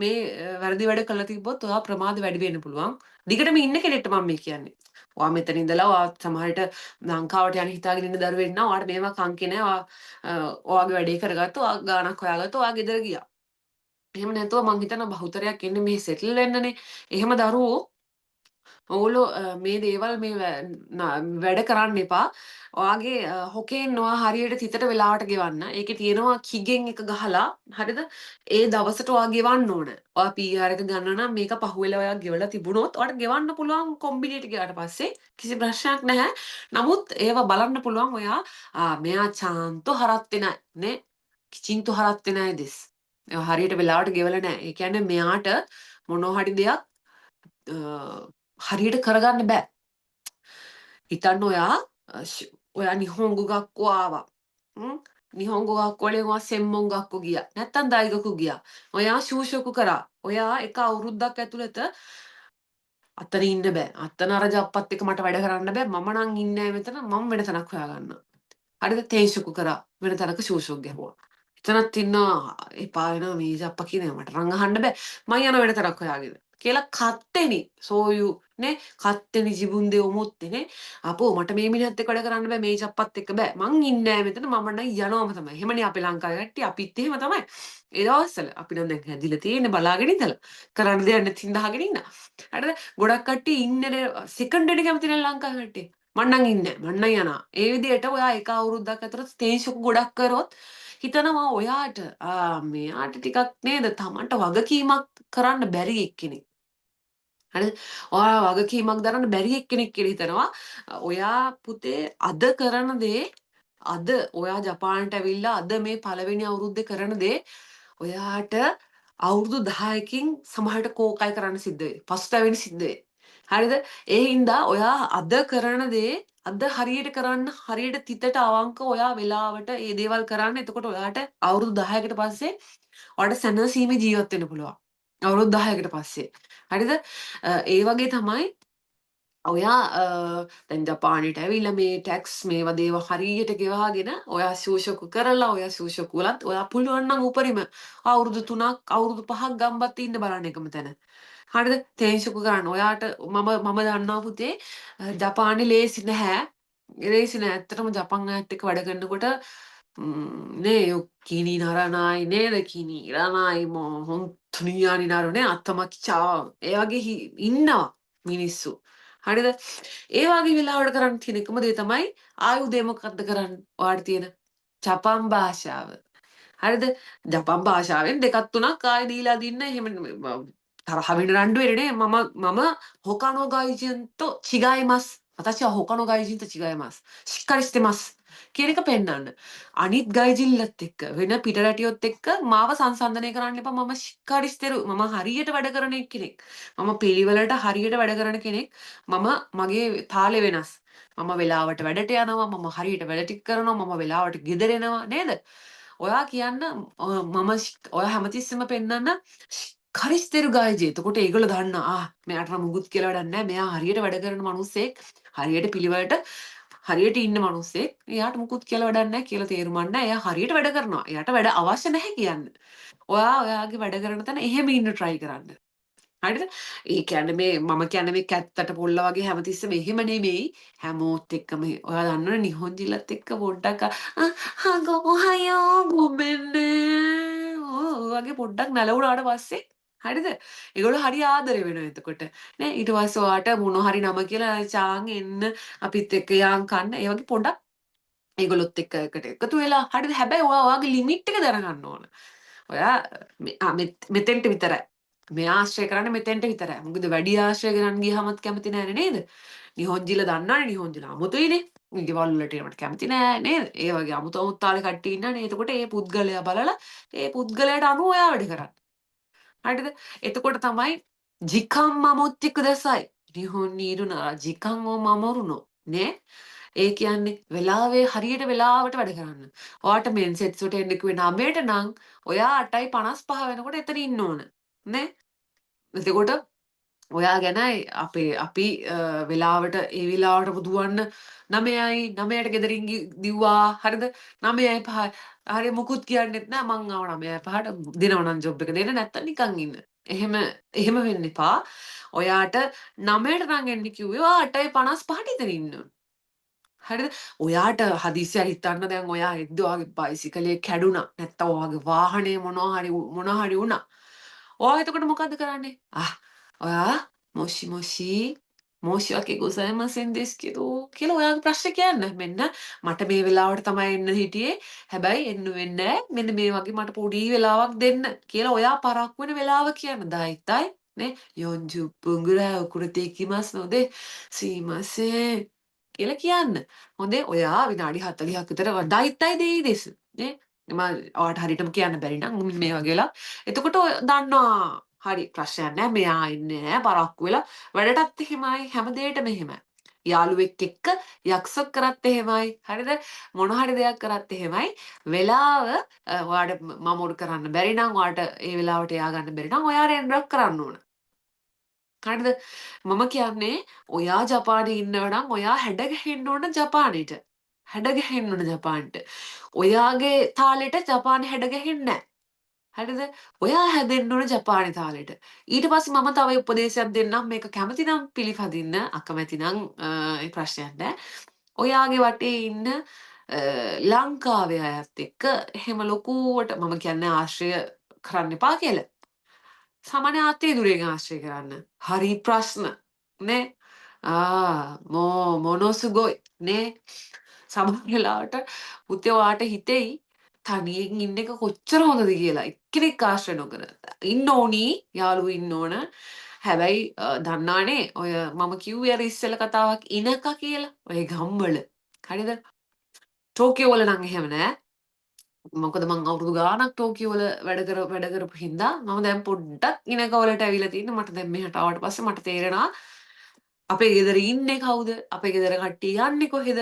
මේ වැරදි වැඩ කළා තිබ්බොත් ඔයා ප්‍රමාද වැඩි වෙන්න පුළුවන් දිගටම ඉන්න කෙනෙක්ට මම මේ කියන්නේ ඔයා මෙතන ඉඳලා ඔයා සමහරට ලංකාවට යන හිතාගෙන ඉන්න දරුවෙක් නම් ඔයාට මේවා කංකේ නෑ ඔයාගේ වැඩේ කරගත්තා ඔයා ගානක් හොයාගත්තා ඔයා ගෙදර ගියා එහෙම නැතුව මං හිතනවා බහුතරයක් එන්නේ මෙහි සෙටල් වෙන්නනේ. එහෙම දරුවෝ ඕගොල්ලෝ මේ දේවල් වැඩ කරන්න එපා. ඔයාගේ හොකෙන් ඔයා හරියට තිතට වෙලාවට ගෙවන්න. ඒකේ තියෙනවා කිගෙන් එක ගහලා හරිද? ඒ දවසට ඔයා ගෙවන්න ඕන. ඔයා PR එක ගන්න නම් මේක පහුවෙලා ඔයා ගෙවලා තිබුණොත් ඔයාට ගෙවන්න පුළුවන් කොම්බිනේට ගියාට පස්සේ කිසි ප්‍රශ්නයක් නැහැ. නමුත් ඒවා බලන්න පුළුවන් ඔයා මෙයා චාන්තෝ හරත්තේ නැහැ නේ. කිචින්තෝ හරත්තේ නැහැ දෙස්. හරියට වෙලාවට ගෙවලා නැහැ. ඒ කියන්නේ මෙයාට මොනවා හරි දෙයක් හරියට කරගන්න බෑ. හිතන්න ඔයා නිහොන්ගු ගක්කෝ ආවා. නිහොන්ගු ගක්කෝ වලින් ඔයා සෙම්මොන් ගක්කෝ ගියා. නැත්තම් දයිගකු ගියා. ඔයා ශූෂකු කරා. ඔයා එක අවුරුද්දක් ඇතුළත අතන ඉන්න බෑ. අතන අර ජප්පත් එක මට වැඩ කරන්න බෑ. මම නම් ඉන්නේ මෙතන. මම වෙන තැනක් හොයාගන්නවා. හරිද? තේෂුකු කරා. වෙන තැනක ශූෂක ගැහුවා. එතනත් ඉන්නවා එපා වෙනවා මේ ජප්පා කියනවා මට රං අහන්න බෑ. මං යන වෙන තැනක් හොයාගෙන. කියලා කත්තෙනි සෝයු නේ කත්තෙනි ජීබුන්දේ ඔමුත්තේ නේ අපෝ මට මේ මිනිහත් එක්ක වැඩ කරන්න බෑ මේ චප්පත් එක්ක බෑ මං ඉන්නේ නැහැ මෙතන මම නම් යනවාම තමයි එහෙමනේ අපේ ලංකාවේ කට්ටිය අපිත් එහෙම තමයි ඒ දවස්වල අපි නම් දැන් හැදිලා තියෙන්නේ බලාගෙන ඉඳලා කරන්න දෙයක් නැති ඉඳහගෙන ඉන්න හරිද ගොඩක් කට්ටිය ඉන්නේ සෙකන්ඩ් එකට කැමති නැහැ ලංකාවේ කට්ටිය මං නම් ඉන්නේ මං නම් යනවා ඒ විදිහට ඔයා එක අවුරුද්දක් ඇතුළත ස්ටේජ් ගොඩක් කරොත් හිතනවා ඔයාට මෙයාට ටිකක් නේද තමන්ට වගකීමක් කරන්න බැරි එක්කෙනෙක් හරිද? ඔයා වගකීමක් දරන්න බැරි එක්කෙනෙක් කියලා හිතනවා. ඔයා පුතේ අද කරන දේ අද ඔයා ජපානට ඇවිල්ලා අද මේ පළවෙනි අවුරුද්දේ කරන දේ ඔයාට අවුරුදු 10කින් සමහරට කෝකයි කරන්න සිද්ධ වෙයි. පසුතැවෙන්න සිද්ධ වෙයි. හරිද? ඒ හින්දා ඔයා අද කරන දේ අද හරියට කරන්න හරියට තිතට අවංක ඔයා වෙලාවට ඒ දේවල් කරන්න. එතකොට ඔයාට අවුරුදු 10කට පස්සේ ඔයාට සැනසීමේ ජීවත් වෙන්න පුළුවන්. අවුරුදු 10කට පස්සේ. හරිද? ඒ වගේ තමයි ඔයා දැන් ජපානයට ඇවිල්ලා මේ ටැක්ස් මේවා දේවල් හරියට ගෙවාගෙන ඔයා ශූෂක කරලා ඔයා ශූෂක වුණත් ඔයා පුළුවන් නම් උපරිම අවුරුදු 3ක් අවුරුදු 5ක් ගම්බත් ඉන්න බලන්න එකම තැන. හරිද? තේන්සුකු කරන්න. ඔයාට මම දන්නවා පුතේ ජපානේ ලේසි නැහැ. ලේසි නෑ. ඇත්තටම ජපන් අයත් එක්ක වැඩ කරනකොට ねえよ気にならないねで気に入らないもう本当に嫌になるね頭きちゃう. ඒ වගේ ඉන්නවා මිනිස්සු. හරිද? ඒ වගේ වෙලාවට කරන්න තියෙන එකම දේ තමයි ආයුධය මොකක්ද කරන්න ඔයාලට තියෙන ජපන් භාෂාව. හරිද? ජපන් භාෂාවෙන් දෙකක් තුනක් ආයෙ දීලා දින්න එහෙම තරහ වෙන්න රණ්ඩු වෙන්නේ මම 他の外人と違います。私は他の外人と違います。しっかりしてます。කියන එක පෙන්නන්න. අනිත් ගයිජිල්ලත් එක්ක වෙන පිටරටියොත් එක්ක මාව සංසන්දනය කරන්න එපා. මම ශික්කාරි ස්ථිරු. මම හරියට වැඩ කරන කෙනෙක්. මම පිළිවෙලට හරියට වැඩ කරන කෙනෙක්. මම මගේ තාලේ වෙනස්. මම වෙලාවට වැඩට යනවා. මම හරියට වැඩ ටික කරනවා. මම වෙලාවට ගෙදර එනවා නේද? ඔයා කියන්න ඔයා හැමතිස්සෙම පෙන්නන්න කරිස්තෙරු ගායජේ. එතකොට ඒගොල්ලෝ දන්නා මෙයාට නම් මුකුත් කියලා වැඩක් නැහැ. මෙයා හරියට වැඩ කරන මිනිස්සෙක්. හරියට පිළිවෙලට හරියට ඉන්න මිනිස්සෙක්. එයාට මුකුත් කියලා වැඩක් නැහැ කියලා තේරුම් ගන්න. එයා හරියට වැඩ කරනවා. එයාට වැඩ අවශ්‍ය නැහැ කියන්න. ඔයා ඔයාගේ වැඩ කරන තැන එහෙම ඉන්න try කරන්න. හරිද? ඒ කියන්නේ මම කියන්නේ මේ කැත්තට පොල්ල වගේ හැමතිස්සෙම එහෙම නෙමෙයි. හැමෝත් එක්කම ඔයා දන්නවනේ නිහොන්ජිලත් එක්ක පොඩ්ඩක් ඔහයෝ ගොමෙන්නේ වගේ පොඩ්ඩක් නැලවුණාට පස්සේ හරිද? ඒගොල්ලෝ හරි ආදරේ වෙනවා එතකොට. නේ ඊට පස්සේ ඔයාට මොන හරි නම කියලා චාන් එන්න අපිත් එක්ක යාන් කන්න. ඒ වගේ පොඩ්ඩක් ඒගොල්ලොත් එක්ක එකට එකතු වෙලා හරිද? හැබැයි ඔයා ඔයාගේ ලිමිට් එක දැනගන්න ඕන. ඔයා මෙතෙන්ට විතරයි. මේ ආශ්‍රය කරන්නේ මෙතෙන්ට විතරයි. මොකද වැඩි ආශ්‍රය කරන් ගියහමත් කැමති නැහැ නේද? නිහොන්ජිල දන්නවනේ නිහොන්ජිල අමුතුයිනේ. ගෙවල් වලට එනවට කැමති නෑ නේද? ඒ වගේ අමුතු අමුත්තාලේ කට්ටිය ඉන්නනේ. එතකොට ඒ පුද්ගලයා බලලා ඒ පුද්ගලයාට අනුව ඔයා වැඩ කරන්න. හරිද? එතකොට තමයි ජිකම් මමොත්ති කුදසයි. නිහොන් නීරුනා ජිකම් ඕ මමරුනෝ නේ? ඒ කියන්නේ වෙලාවේ හරියට වෙලාවට වැඩ කරන්න. ඔයාට මෙන්සෙට්ස් වලට එන්න කිව්වේ 9ට නම් ඔයා 8:55 වෙනකොට එතන ඉන්න ඕන. නේ? එතකොට ඔයා ගැනයි අපි වෙලාවට ඒ වෙලාවට දුවන්න 9යි 9ට ගෙදරින් දිව්වා හරිද 9:05 හරි මුකුත් කියන්නෙත් නෑ මං ආව 9:05ට දෙනව නම් ජොබ් එක දෙන්න නැත්තම් නිකන් ඉන්න. එහෙම වෙන්න එපා. ඔයාට 9ට නම් එන්න කිව්වේ ඔයා 8:55ට ඉතින් ඉන්න ඕන. හරිද? ඔයාට හදිස්සියක් හිතන්න දැන් ඔයා එද්දි ඔයාගේ බයිසිකලේ කැඩුනා. නැත්තම් ඔයාගේ වාහනේ මොනවා හරි වුණා. ඔයා එතකොට මොකද්ද කරන්නේ? ඔයා මොෂි මොෂි 申し訳ございませんですけどකියලා ඔයාගේ ප්‍රශ්නේ කියන්න. මෙන්න මට මේ වෙලාවට තමයි එන්න හිටියේ. හැබැයි එන්න වෙන්නේ නැහැ. මෙන්න මේ වගේ මට පොඩි වෙලාවක් දෙන්න කියලා ඔයා පරක්කු වෙන වෙලාව කියන්න. 다이다이 네 40分ぐらい遅れていきますので、すいませんකියලා කියන්න. හොඳේ ඔයා විනාඩි 40ක් විතර 다이다이でいいです. නේ ඔයාට හරියටම කියන්න බැරි නම් මේ වගේ වෙලා. එතකොට දන්නවා හරි ප්‍රශ්නයක් නෑ මෙයා ඉන්නේ නෑ පරක්කු වෙලා වැඩටත් එහෙමයි හැම දෙයකටම එහෙමයි. යාළුවෙක් එක්ක යක්ෂක් කරත් එහෙමයි. හරිද? මොන හරි දෙයක් කරත් එහෙමයි. වෙලාව ඔයාට මමෝඩ් කරන්න බැරි නම් ඔයාට ඒ වෙලාවට එයා ගන්න බැරි නම් ඔයා රෙන්ඩර් කරන්න ඕන. හරිද? මම කියන්නේ ඔයා ජපානයේ ඉන්නව නම් ඔයා හැඩ ගැහෙන්න ඕන ජපානෙට. හැඩ ගැහෙන්න ඕන ජපානට. ඔයාගේ තාලෙට ජපානේ හැඩ ගැහෙන්නේ නෑ. හරිද? ඔයා හැදෙන්න ඕන ජපානි තාලෙට. ඊට පස්සේ මම තව උපදේශයක් දෙන්නම් මේක කැමති නම් පිළිපදින්න අකමැති නම් ඒ ප්‍රශ්නයක් නෑ. ඔයාගේ වටේ ඉන්න ලංකාවේ අයත් එක්ක එහෙම ලොකුවට මම කියන්නේ ආශ්‍රය කරන්න එපා කියලා. සාමාන්‍ය අතේ ආශ්‍රය කරන්න. හරි ප්‍රශ්න නේ? මොනෝසුගොයි නේ? සමහර වෙලාවට පුතේ ඔයාට හිතෙයි තනියෙන් ඉන්න එක කොච්චර හොඳද කියලා. එක්කෙනෙක් ආශ්‍රය නොකර. ඉන්න ඕනි යාළුවෝ ඉන්න ඕන. හැබැයි දන්නානේ ඔය මම කිව්වේ අර ඉස්සෙල්ල කතාවක් ඉනකා කියලා. ඔය ගම්වල. හරිද? ටෝකියෝ වල නම් එහෙම නෑ. මොකද මං අවුරුදු ගාණක් ටෝකියෝ වල වැඩ කරපු හින්දා මම දැන් පොඩ්ඩක් ඉනකවලට ඇවිල්ලා තියෙන්නේ. මට දැන් මෙහාට ආවට පස්සේ මට තේරෙනවා අපේ ගෙදර ඉන්නේ කවුද? අපේ ගෙදර කට්ටිය යන්නේ කොහෙද?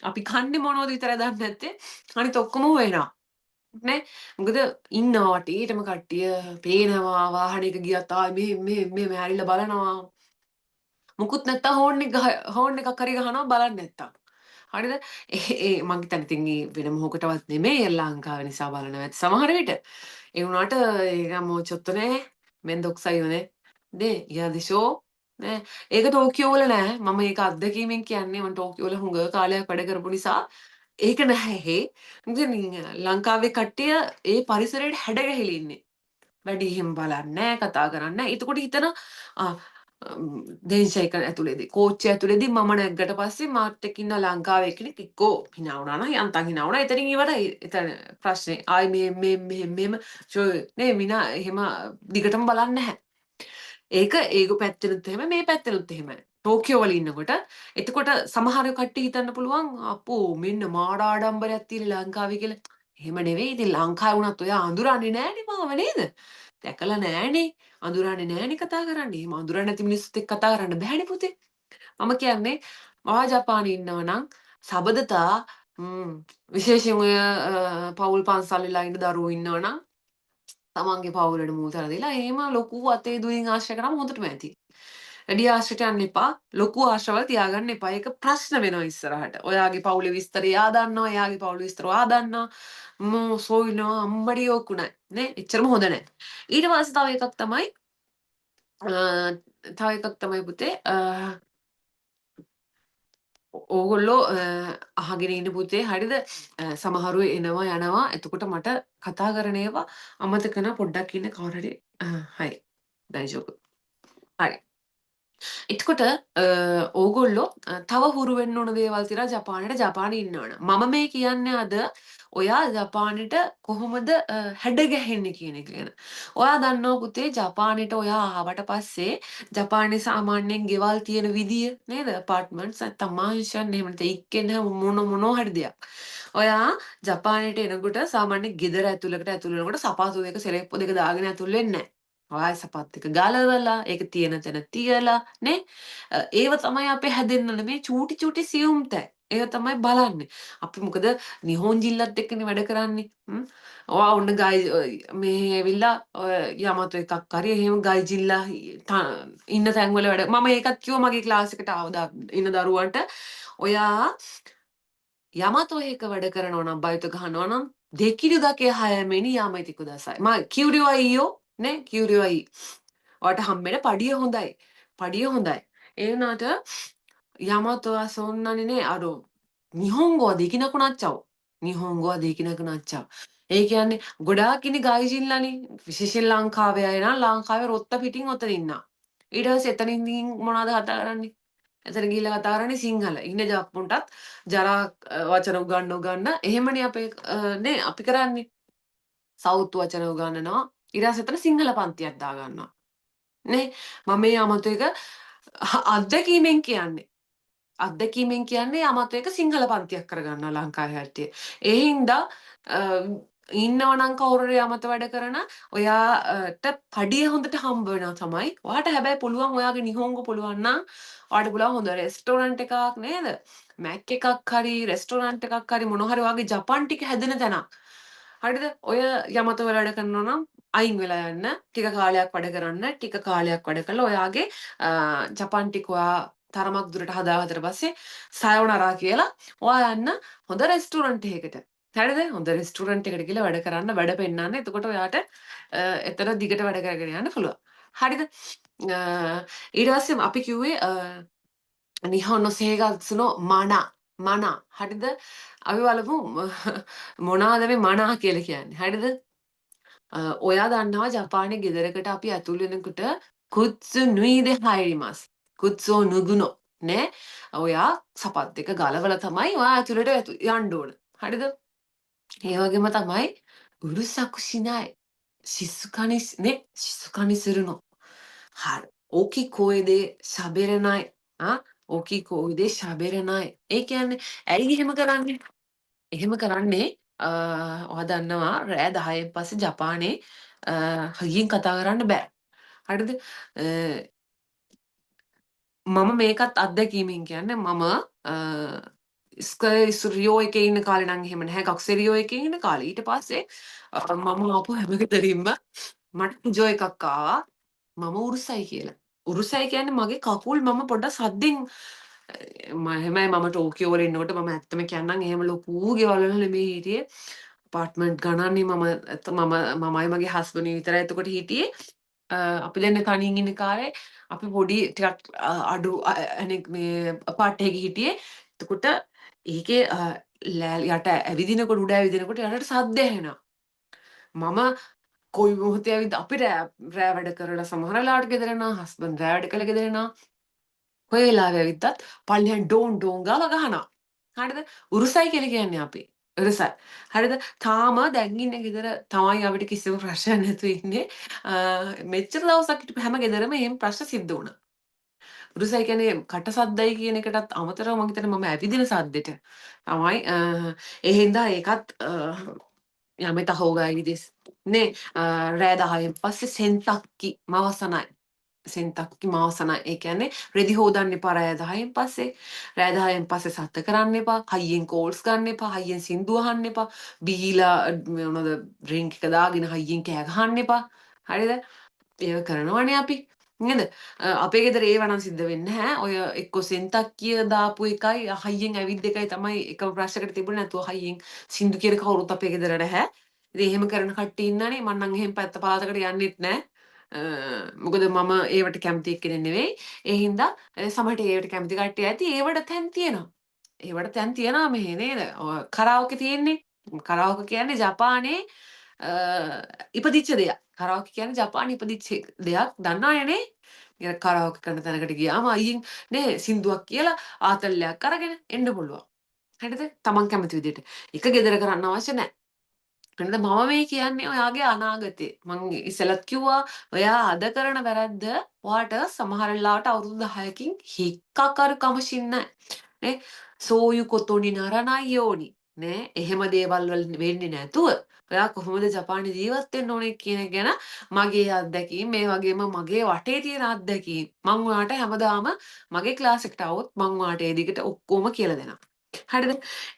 අපි කන්නේ මොනවද විතරයි දන්නේ නැත්තේ. අනිත ඔක්කොම හොයනවා. නේ? මොකද ඉන්නවා වටේටම කට්ටිය පේනවා වාහනයක ගියත් ආයි මෙහෙම ඇරිලා බලනවා. මුකුත් නැත්තම් හෝන් එකක් හරි ගහනවා බලන්න නැත්තම්. හරිද? මං හිතන්නේ ඉතින් වෙන මොහොකටවත් නෙමෙයි ලංකාව නිසා බලනවා ඇති සමහර විට. ඒ වුණාටもうちょっとねめんどくさいよね. නේ嫌でしょ? නේ ඒක ටෝකියෝ වල නෑ. මම ඒක අත්දැකීමෙන් කියන්නේ මම ටෝකියෝ වල හුඟ කාලයක් වැඩ කරපු නිසා ඒක නැහැ. ඉතින් ලංකාවේ කට්ටිය ඒ පරිසරයට හැඩගැහිලා ඉන්නේ. වැඩි එහෙම බලන්නේ නෑ, කතා කරන්නේ නෑ. එතකොට හිතනවා දේශයක ඇතුළේදී කෝච්චිය ඇතුළේදී මම නැග්ගට පස්සේ මාත් එක්ක ඉන්න ලංකාවේ කෙනෙක් එක්කෝ hina වුණා නම් යන්තම් hina වුණා. එතනින් ඉවරයි. එතන ප්‍රශ්නේ. ආයි මෙහෙම නේ මිනා එහෙම දිගටම බලන්නේ නැහැ. ඒක ඒක පැත්තෙනුත් එහෙම මේ පැත්තෙනුත් එහෙමයි. ටෝකියෝ වල ඉන්නකොට එතකොට සමහර කට්ටිය හිතන්න පුළුවන් අපෝ මෙන්න මාඩ ආඩම්බරයක් තියෙන ලංකාවේ කියලා. එහෙම නෙවෙයි. ඉතින් ලංකාවේ වුණත් ඔයා අඳුරන්නේ නෑනේ මාව නේද? දැකලා නෑනේ. අඳුරන්නේ නෑනේ කතා කරන්නේ. එහෙම අඳුරන්නේ නැති මිනිස්සුත් එක්ක කතා කරන්න බෑනේ පුතේ. මම කියන්නේ ඔයා ජපානයේ ඉන්නවා නම් සබඳතා විශේෂයෙන් ඔය පවුල් පන්සල් වෙලා ඉන්න දරුවෝ ඉන්නවා නම් තමන්ගේ පවුලට මූතර දීලා එහෙම ලොකු අතේ දුරින් ආශ්‍රය කරාම හොඳටම ඇති. වැඩි ආශ්‍රිතයන් යන්න එපා. ලොකු ආශ්‍රවල තියාගන්න එපා. ඒක ප්‍රශ්න වෙනවා ඉස්සරහට. ඔයාගේ පවුලේ විස්තර එයා දන්නවා. එයාගේ පවුලේ විස්තර ඔයා දන්නවා. සෝයිනවා අම්මඩි ඕකුණයි. නේ? එච්චරම හොඳ නැහැ. ඊට පස්සේ තව එකක් තමයි පුතේ ඕගොල්ලෝ අහගෙන ඉන්න පුතේ හරිද? සමහරු එනවා යනවා. එතකොට මට කතා කරන ඒවා අමතක කරන පොඩ්ඩක් ඉන්න කවුරු හරි හරි. daijoubu. හරි. එතකොට ඕගොල්ලෝ තව හුරු වෙන්න ඕන දේවල් තියෙනවා ජපානයට ජපානයේ ඉන්නවනම්. මම මේ කියන්නේ අද ඔයා ජපානෙට කොහොමද හැඩගැහෙන්නේ කියන එක ගැන. ඔයා දන්නවා පුතේ ජපානෙට ඔයා ආවට පස්සේ ජපානයේ සාමාන්‍යයෙන් ගෙවල් තියෙන විදිය නේද? අපාර්ට්මන්ට්ස් නැත්නම් මාන්ෂන් එහෙම නැත්නම් ඉක්කෙන මොනවා හරි දෙයක්. ඔයා ජපානයට එනකොට සාමාන්‍ය ගෙදර ඇතුළකට ඇතුල් වෙනකොට සපාතු දෙක සෙරෙප්පු දෙක දාගෙන ඇතුල් වෙන්නේ නැහැ. ආයෙ සපත් එක ගලවලා ඒක තියෙන තැන තියලා නේ ඒව තමයි අපේ හැදෙන්න ඕනේ මේ චූටි චූටි සියුම් තැන් ඒව තමයි බලන්නේ අපි මොකද නිහෝන් ජිල්ලත් එක්කනේ වැඩ කරන්නේ ඔයා ඔන්න ගයි මේ ඇවිල්ලා යමතෝ එකක් හරි එහෙම ගයි ජිල්ලා ඉන්න තැන් වල වැඩ මම ඒකත් කිව්වා මගේ ක්ලාස් එකට ආවදා ඉන්න දරුවන්ට ඔයා යමතෝ එක වැඩ කරනවා නම් බයිත ගහනවා නම් දෙකිරි දකේ 6 මෙනි යාමයිති කුදාසයි මා කියුරියෝ අයියෝ නේ කියුරියෝ අයි ඔයාට හම්බෙන පඩිය හොඳයි පඩිය හොඳයි ඒ වුණාට යමතෝ wa sonna ni ne නිහොන්ගෝはできなくなっちゃう日本語はできなくなっちゃうඒ කියන්නේ ගොඩාක් ඉන්නේ ගයිජිල්ලානේ විශේෂයෙන් ලංකාවේ අය නම් ලංකාවේ රොත්ත පිටින් ඔතන ඉන්නා ඊට පස්සේ එතනින් මොනවද කතා කරන්නේ එතන ගිහිල්ලා කතා කරන්නේ සිංහල ඉන්න ජප්පුන්ටත් ජරා වචන උගන්න එහෙමනේ අපේ නේ අපි කරන්නේ සවුත් වචන උගන්නනවා ඊට පස්සේ එතන සිංහල පන්තියක් දාගන්නවා නේ මම මේ 아무තු එක අත්දැකීමෙන් කියන්නේ අත්දැකීමෙන් කියන්නේ 아무තු එක සිංහල පන්තියක් කරගන්නවා ලංකාවේ හැටිය. ඒ හින්දා ඉන්නවනම් කවුරු හරි 아무තු වැඩ කරන ඔයාට පඩිය හොඳට හම්බ වෙනවා තමයි. ඔයාට හැබැයි පුළුවන් ඔයාගේ නිහොංග පුළුවන් නම් ඔයාට පුළුවන් හොඳ රෙස්ටෝරන්ට් එකක් නේද? මැක් එකක් හරි රෙස්ටෝරන්ට් එකක් හරි මොන හරි ඔයාගේ ජපන් ටික හැදෙන තැනක්. හරිද? ඔය යමතෝ වැඩ කරනවා නම් අයින් වෙලා යන්න ටික කාලයක් වැඩ කරන්න ටික කාලයක් වැඩ කළා ඔයාගේ ජපන් ටික ඔයා තරමක් දුරට හදාගත්තට පස්සේ සයෝනරා කියලා ඔයා යන්න හොඳ රෙස්ටෝරන්ට් එකකට හරිද හොඳ රෙස්ටෝරන්ට් එකකට ගිහලා වැඩ කරන්න වැඩ පෙන්නන්න එතකොට ඔයාට එතන දිගට වැඩ කරගෙන යන්න පුළුවන් හරිද ඊට පස්සේ අපි කිව්වේ නිහොන් සේගත්සුනෝ මන හරිද අපි බලමු මොනවාද මේ මනා කියලා කියන්නේ හරිද ඔයා දන්නවා ජපානයේ ගෙදරකට අපි ඇතුල් වෙනකොට කුත්සු නුයිදේ හයිරිමස් කුත්සෝ නුගුනෝ නේ ඔයා සපත් දෙක ගලවලා තමයි ඔයා ඇතුළට යන්න ඕන හරිද ඒ වගේම තමයි උරුසකු ශිනායි ශිසුකනි නේ ශිසුකනි සුරුනෝ හරි ඕකි කෝයේදේ ශබෙරනයි ඕකි කෝයේදේ ශබෙරනයි ඒ කියන්නේ ඇයි එහෙම කරන්නේ එහෙම කරන්නේ ඔයා දන්නවා රෑ 10න් පස්සේ ජපානයේ හයියෙන් කතා කරන්න බෑ. හරිද? මම මේකත් අත්දැකීමෙන් කියන්නේ මම රියෝ එකේ ඉන්න කාලේ නම් එහෙම නැහැ. කක්සෙරියෝ එකේ ඉන්න කාලේ. ඊට පස්සේ මම ආපු හැම ගෙදරින්ම මට කුජෝ එකක් ආවා. මම උරුසයි කියලා. උරුසයි කියන්නේ මගේ කකුල් මම පොඩ්ඩක් සද්දෙන් එහෙමයි මම ටෝකියෝ වල ඉන්නකොට මම ඇත්තම කියන්නම් එහෙම ලොකු ගෙවල් වල නෙමෙයි හිටියේ. අපාර්ට්මන්ට් ගණන්නේ මමයි මගේ හස්බන්ඩ් විතරයි එතකොට හිටියේ. අපි දෙන්න තනියෙන් ඉන්න කාලේ අපි පොඩි ටිකක් අඩු අනෙක් මේ අපාර්ට් එකක හිටියේ. එතකොට ඒකේ යට ඇවිදිනකොට උඩ ඇවිදිනකොට යටට සද්ද ඇහෙනවා. මම කොයි මොහොතේ ඇවිත් අපි රෑ වැඩ කරලා සමහර වෙලාවට ගෙදර එනවා හස්බන්ඩ් රෑ වැඩ කළා ගෙදර එනවා. කොයි වෙලාවෙ ඇවිත්තත් පල්ලෙහාන් ඩෝන් ගාලා ගහනවා. හරිද? උරුසයි කියලා කියන්නේ අපි. උරුසයි. හරිද? තාම දැන් ඉන්නේ ගෙදර තමයි අපිට කිසිම ප්‍රශ්නයක් නැතුව ඉන්නේ. මෙච්චර දවසක් හිටපු හැම ගෙදරම එහෙම ප්‍රශ්න සිද්ධ වුණා. උරුසයි කියන්නේ කට සද්දයි කියන එකටත් අමතරව මම හිතන්නේ මම ඇවිදින සද්දෙට තමයි ඒ හින්දා ඒකත් යමෙත හොගායි දෙස් නේ රෑ 10න් පස්සේ සෙන්තක්කි මවසනයි සෙන්තක්කි මවසනයි ඒ කියන්නේ රෙදි හොදන්න එපා රෑ 10න් පස්සේ රෑ 10න් පස්සේ සත්ත කරන්න එපා හයියෙන් කෝල්ස් ගන්න එපා හයියෙන් සින්දු අහන්න එපා බීලා මොනවද ඩ්‍රින්ක් එක දාගෙන හයියෙන් කෑ ගහන්න එපා හරිද ඒක කරනවනේ අපි නේද අපේ ගෙදර ඒව නම් සිද්ධ වෙන්නේ නැහැ ඔය එක්ක සෙන්තක්කිය දාපු එකයි හයියෙන් ඇවිත් දෙකයි තමයි එකම ප්‍රශ්නකට තිබුණේ නැතුව හයියෙන් සින්දු කියන කවුරුත් අපේ ගෙදර නැහැ ඉතින් එහෙම කරන කට්ටිය ඉන්නනේ මම නම් එහෙම පැත්ත පළාතකට යන්නෙත් නැහැ මොකද මම ඒවට කැමති එක්කෙනෙක් නෙවෙයි ඒ හින්දා සමහරට ඒවට කැමති කට්ටිය ඇති ඒවට තැන් තියෙනවා ඒවට තැන් තියෙනවා මෙහෙ නේද කරාවුකේ තියෙන්නේ කරාවුක කියන්නේ ජපානයේ ඉපදිච්ච දෙයක් කරාවුකේ කියන්නේ ජපානයේ ඉපදිච්ච දෙයක් දන්නවනේ නේ කරාවුකේ කරන තැනකට ගියාම අයියෙන් නේ සින්දුවක් කියලා ආතල්ලයක් අරගෙන එන්න පුළුවන් හරිද තමන් කැමති විදිහට එක ගෙදර කරන්න අවශ්‍ය නැහැ නේද මම මේ කියන්නේ ඔයාගේ අනාගතේ මං ඉස්සෙල්ලත් කිව්වා ඔයා අද කරන වැරද්ද ඔයාට සමහර වෙලාවට අවුරුදු 10කින් හික්කකරු කමසින්නේ නේ සෝයු කොතෝනි නරනයියෝනි නේ එහෙම දේවල් වල වෙන්නේ නැතුව ඔයා කොහොමද ජපානයේ ජීවත් වෙන්න ඕනේ කියන එක ගැන මගේ අත්දැකීම් මේ වගේම මගේ වටේ තියෙන අත්දැකීම් මම ඔයාට හැමදාම මගේ ක්ලාස් එකට આવොත් මම ඔයාට ඒ දිගට ඔක්කොම කියලා දෙනවා හරිද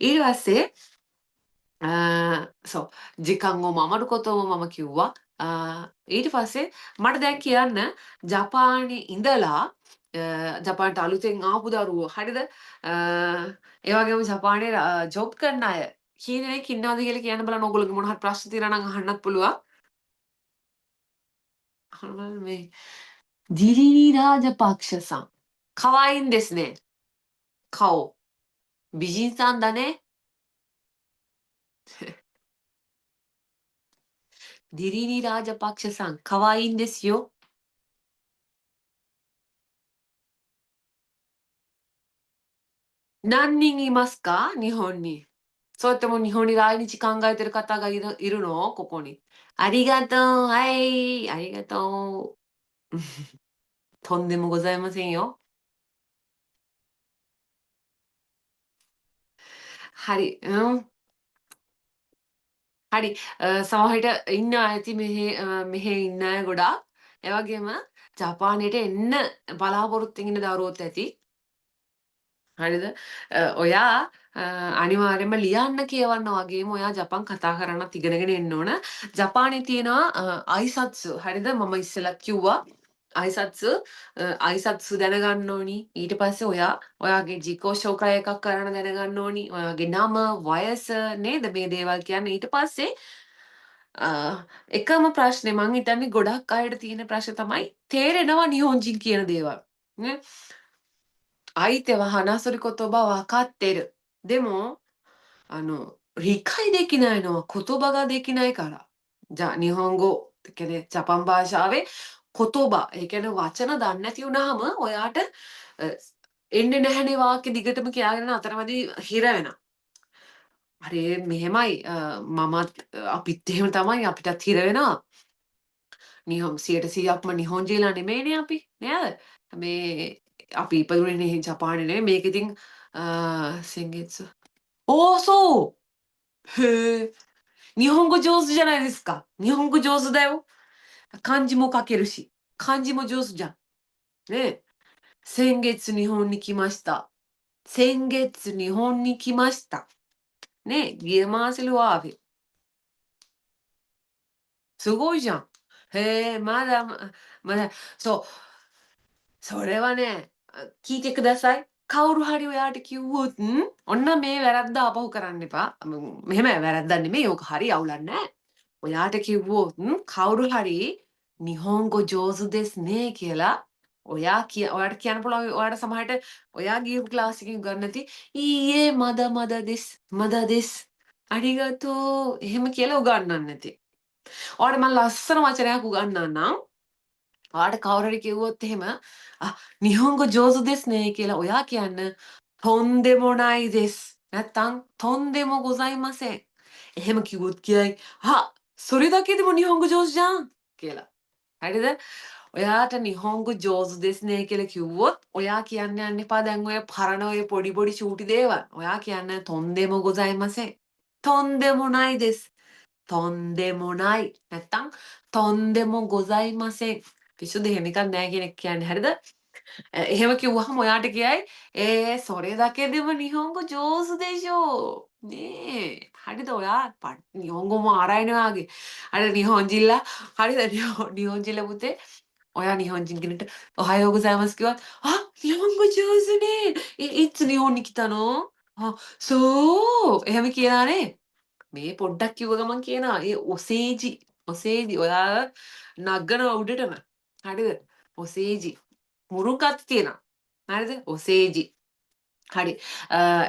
ඊට පස්සේ そう、時間を守ることもමම කිව්වා. ඊට පස්සේ මට දැන් කියන්න ජපානයේ ඉඳලා ජපානට අලුතෙන් ආපු දරුවෝ හරිද? ඒ වගේම ජපානයේ ජොබ් කරන අය කී දෙනෙක් ඉන්නවද කියලා කියන්න බලන්න ඕගොල්ලෝගේ මොන හරි ප්‍රශ්න තියෙනවා නම් අහන්නත් පුළුවන්. අහන්න බලන්න මේ දිරිරි රාජපක්ෂさん 可愛いんですね。顔。美人さんだね。ディリリラージャパクシャさん、可愛いんですよ。何人いますか日本に。それとも日本に来日考えてる方がいるのここに。ありがとう。はい。ありがとう。とんでもございませんよ。හරි. හරි. සමහරවිට ඉන්නවා ඇති මෙහෙ ඉන්න අය ගොඩාක්. ඒ වගේම ජපානයට එන්න බලාපොරොත්තුෙන් ඉන්න දරුවොත් ඇති. හරිද? ඔයා අනිවාර්යයෙන්ම ලියන්න කියවන්න වගේම ඔයා ජපන් කතා කරන්නත් ඉගෙනගෙන එන්න ඕන. ජපානයේ තියෙනවා අයිසත්සු. හරිද? මම ඉස්සෙල්ලා කිව්වා අයිසත්සු අයිසත්සු දැනගන්න ඕනි. ඊට පස්සේ ඔයාගේ ජිකෝ ෂෝකය එකක් කරන්න දැනගන්න ඕනි. ඔයාගේ නම, වයස නේද මේ දේවල් කියන්නේ. ඊට පස්සේ එකම ප්‍රශ්නේ මං හිතන්නේ ගොඩක් අයට තියෙන ප්‍රශ්නේ තමයි තේරෙනවා නිහොන්ජින් කියන දේවල්. නේ? 相手は話せる言葉わかってる。でも、理解できないのは言葉ができないから. 자, නිහොන්ගෝ කියන්නේ ජපන් භාෂාවේ කොතෝබා ඒ කියන්නේ වචන දන්නේ නැති වුනහම ඔයාට එන්නේ නැහැනේ වාක්‍ය දිගටම කියලාගෙන අතරමැදි හිර වෙනවා. හරි මෙහෙමයි මමත් අපිත් එහෙම තමයි අපිටත් හිර වෙනවා. නිහොන් 100%ක්ම නිහොන්ජීලා නෙමෙයිනේ අපි නේද? මේ අපි ඉපදුනේ ජපානයේ නෙමෙයි මේක ඉතින් සෙන්ගෙත්සු. ඕ! そう!へえ。日本語上手じゃないですか。日本語上手だよ。漢字も書けるし。漢字も上手じゃん。ねえ。先月日本に来ました。先月日本に来ました。ねえ、ゲマーセルワーフィ。すごいじゃん。へえ、まだ、そう、それはね、聞いてください. කවුරු හරි ඔයාට කිව්වොත් ඔන්න මේ වැරද්ද ආපහු කරන්න එපා. මෙහෙම වැරද්දක් නෙමෙයි. ඕක හරි අවුලක් නෑ. ඔයාට කිව්වොත් කවුරු හරි නිහොන්ගෝ ජෝසු දෙස් නේ කියලා ඔයාට කියන්න පුළුවන් ඔයාට සමහරට ඔයා ගියපු ක්ලාස් එකකින් උගන්වන්න නැති ඊයේ මද දෙස් මද දෙස් අරිගතෝ එහෙම කියලා උගන්වන්න නැති. ඔයාට මම ලස්සන වචනයක් උගන්වන්නම්. ඔයාට කවුරු හරි කිව්වොත් එහෙම නිහොන්ගෝ ජෝසු දෙස් නේ කියලා ඔයා කියන්න තොන්දෙමෝ නයි දෙස්. නැත්තම් තොන්දෙමෝ ගොසයිමසෙන්. එහෙම කිව්වොත් කියයිそれだけでも日本語上手じゃんකියලා. හරිද? ඔයාට නිහොන්ගෝ ජෝසු දෙස් නේ කියලා කිව්වොත් ඔයා කියන්න යන්න එපා දැන් ඔය පරණ ඔය පොඩි පොඩි චූටි දේවල්. ඔයා කියන්න තොන්දෙමෝ ගොසයිමසෙන්. තොන්දෙමෝ නයි දෙස්. තොන්දෙමෝ නයි. නැත්තම් තොන්දෙමෝ ගොසයිමසෙන්. පිස්සුද එහෙම එකක් නෑ කියන එක කියන්නේ. හරිද? එහෙම කිව්වහම ඔයාට කියයි "それだけでも日本語上手でしょ." නේ. හරිද? ඔයා නිහොන්ගෝ මාරයිනවාගේ. අර නිහොන්ජිල්ලා හරිද? නිහොන්ජිල්ලා පුතේ ඔයා නිහොන්ජින් කෙනෙක්ට "おはようございます" කිව්වත් "日本語上手ね. いつ日本に来たの?" "そう." එහෙම කියනවා නේ. මේ පොඩ්ඩක් කිව්ව ගමන් කියනවා ඔසේජි ඔයා නගනවා උඩටම. හරිද? ඔසේජි. මුරුකත් තියෙනවා. හරිද? ඔසේජි. හරි.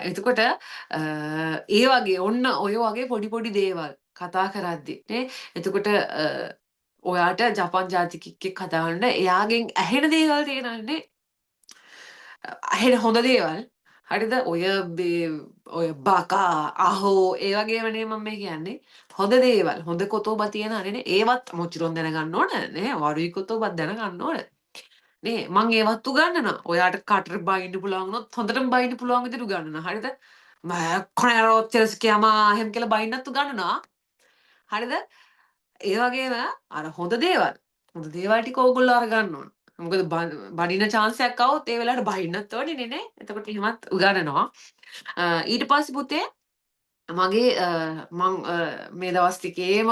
එතකොට ඒ වගේ ඔන්න ඔය වගේ පොඩි පොඩි දේවල් කතා කරද්දි නේ. එතකොට ඔයාට ජපන් ජාතිකයෙක්ගෙක් කතා කරන්න එයාගෙන් ඇහෙන දේවල් තියෙනවානේ. ඇහෙන හොඳ දේවල්. හරිද? ඔය බකා, අහෝ ඒ වගේම නේ මම මේ කියන්නේ. හොඳ දේවල්. හොඳ කොතෝබා තියෙනවානේ. ඒවත් මොචිරොන් දැනගන්න ඕන නේ. වරුයි කොතෝබත් දැනගන්න ඕන. නේ මං ඒවත් උගන්වනවා. ඔයාට කටට බයින්න පුළුවන් වුණොත් හොඳටම බයින්න පුළුවන් විදිහට උගන්වනවා. හරිද? කොනරොච්චරස්කියාමා එහෙම කියලා බයින්නත් උගන්වනවා. හරිද? ඒ වගේම අර හොඳ දේවල්. හොඳ දේවල් ටික ඕගොල්ලෝ අරගන්න ඕන. මොකද බනින chance එකක් આવොත් ඒ වෙලාවට බහින්නත් ඕනේ නේ. එතකොට එහෙමත් උගන්වනවා. ඊට පස්සේ පුතේ මගේ මං මේ දවස් ටිකේම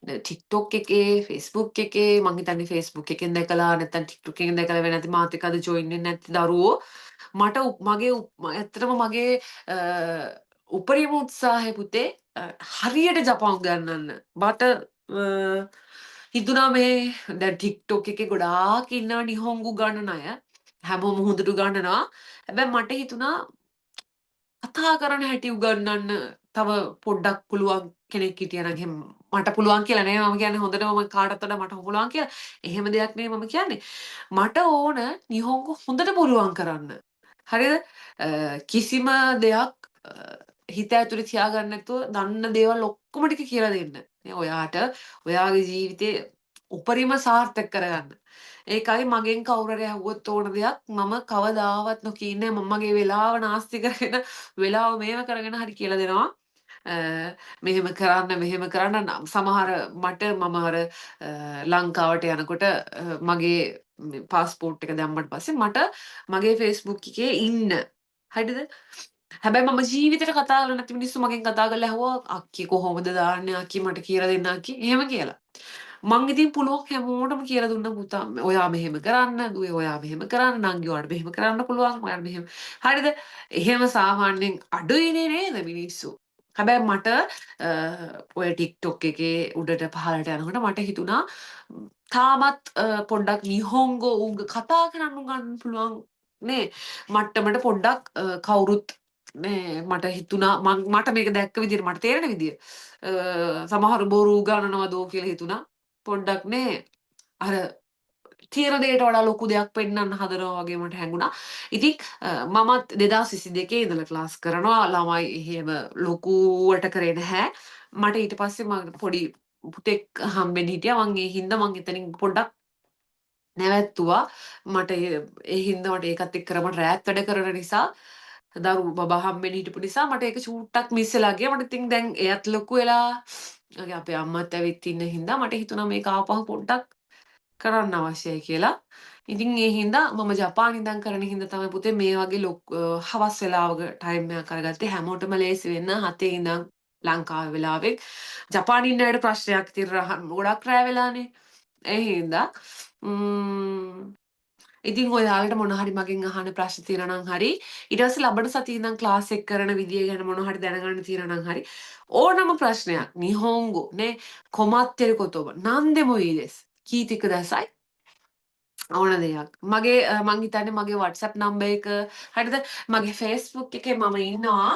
TikTok එකේ Facebook එකේ මං හිතන්නේ Facebook එකෙන් දැකලා නැත්නම් TikTok එකෙන් දැකලා වෙන නැති මාත් එක්ක අද join වෙන්නේ නැති දරුවෝ ඇත්තටම මගේ උපරිම උත්සාහය පුතේ හරියට ජපන් උගන්වන්න. මට හිතුණා මේ දැන් TikTok එකේ ගොඩාක් ඉන්නවා නිහොන්ගු උගන්වන අය. හැමෝම හොඳට උගන්වනවා. හැබැයි මට හිතුණා කතා කරන හැටි උගන්වන්න තව පොඩ්ඩක් පුළුවන් කෙනෙක් හිටියනම් එහෙම මට පුළුවන් කියලා නෙවෙයි මම කියන්නේ හොඳටම මම කාටත් වඩා මට පුළුවන් කියලා. එහෙම දෙයක් නෙවෙයි මම කියන්නේ. මට ඕන නිහොන්ගු හොඳට පුළුවන් කරන්න. හරිද? කිසිම දෙයක් හිත ඇතුලේ තියාගන්න නැතුව දන්න දේවල් ඔක්කොම ටික කියලා දෙන්න. ඔයාට ඔයාගේ ජීවිතේ උපරිම සාර්ථක කරගන්න. ඒකයි මගෙන් කවුරු හරි ඇහුවොත් ඕන දෙයක් මම කවදාවත් නොකියන්නේ නැහැ. මම මගේ වෙලාව නාස්ති කරගෙන වෙලාව මේව කරගෙන හරි කියලා දෙනවා. මෙහෙම කරන්න සමහර මට මම අර ලංකාවට යනකොට මගේ පාස්පෝර්ට් එක දැම්මට පස්සේ මට මගේ Facebook එකේ ඉන්න හරිද? හැබැයි මම ජීවිතේට කතා කරලා නැති මිනිස්සු මගෙන් කතා කරලා ඇහුවා "අක්කී කොහොමද දාන්නේ අක්කී මට කියලා දෙන්න අක්කී" එහෙම කියලා. මං ඉතින් පුළුවන් හැමෝටම කියලා දුන්නා පුතා ඔයා මෙහෙම කරන්න දුවේ ඔයා මෙහෙම කරන්න නංගි ඔයාලට මෙහෙම කරන්න පුළුවන් ඔයාලට මෙහෙම හරිද? එහෙම සාමාන්‍යයෙන් අඩුයිනේ නේද මිනිස්සු. හැබැයි මට ඔය TikTok එකේ උඩට පහළට යනකොට මට හිතුණා තාමත් පොඩ්ඩක් නිහොන්ගෝ කතා කරන්න උගන්වන්න පුළුවන් නේ මට්ටමට පොඩ්ඩක් කවුරුත් මට හිතුණා මට මේක දැක්ක විදිහට මට තේරෙන විදිය සමහර බොරු උගන්වනවදෝ කියලා හිතුණා පොඩ්ඩක් නේ අර තියෙන දෙයට වඩා ලොකු දෙයක් පෙන්වන්න හදනවා වගේ මට හැඟුණා. ඉතින් මමත් 2022 ඉඳලා ක්ලාස් කරනවා ළමයි එහෙම ලොකුවට කරේ නැහැ. මට ඊට පස්සේ මම පොඩි පුතෙක් හම්බෙන්න හිටියා. මං ඒ හින්දා මං එතනින් පොඩ්ඩක් නැවැත්තුවා. මට ඒ හින්දා මට ඒකත් එක්ක මට රෑත් වැඩ කරන නිසා දරු බබා හම්බෙන්න හිටපු නිසා මට ඒක චූට්ටක් මිස් වෙලා ගියා. මට ඉතින් දැන් එයත් ලොකු වෙලා මගේ අපේ අම්මත් ඇවිත් ඉන්න හින්දා මට හිතුණා මේක ආපහු පොඩ්ඩක් කරන්න අවශ්‍යයි කියලා. ඉතින් ඒ හින්දා මම ජපානයේ ඉඳන් කරන හින්දා තමයි පුතේ මේ වගේ හවස් වෙලාවක ටයිම් එකක් අරගත්තේ. හැමෝටම ලේසි වෙන්න 7 ඉඳන් ලංකාවේ වෙලාවෙන්. ජපානයේ ඉන්න අයට ප්‍රශ්නයක් ඉතින් ගොඩක් රෑ වෙලානේ. ඒ හින්දා ඉතින් ඔයාලට මොන හරි මගෙන් අහන්න ප්‍රශ්න තියෙනවා නම් හරි ඊට පස්සේ ලබන සතියේ ඉඳන් ක්ලාස් එක කරන විදිය ගැන මොන හරි දැනගන්න තියෙනවා නම් හරි ඕනම ප්‍රශ්නයක් නිහොංගෝ නේ කොමත්තෙරු කොතොබ නන්දෙමො ඊ දෙස් කීති කුදාසයි ඕන දෙයක් මගේ මං හිතන්නේ මගේ WhatsApp නම්බර් එක හරිද මගේ Facebook එකේ මම ඉන්නවා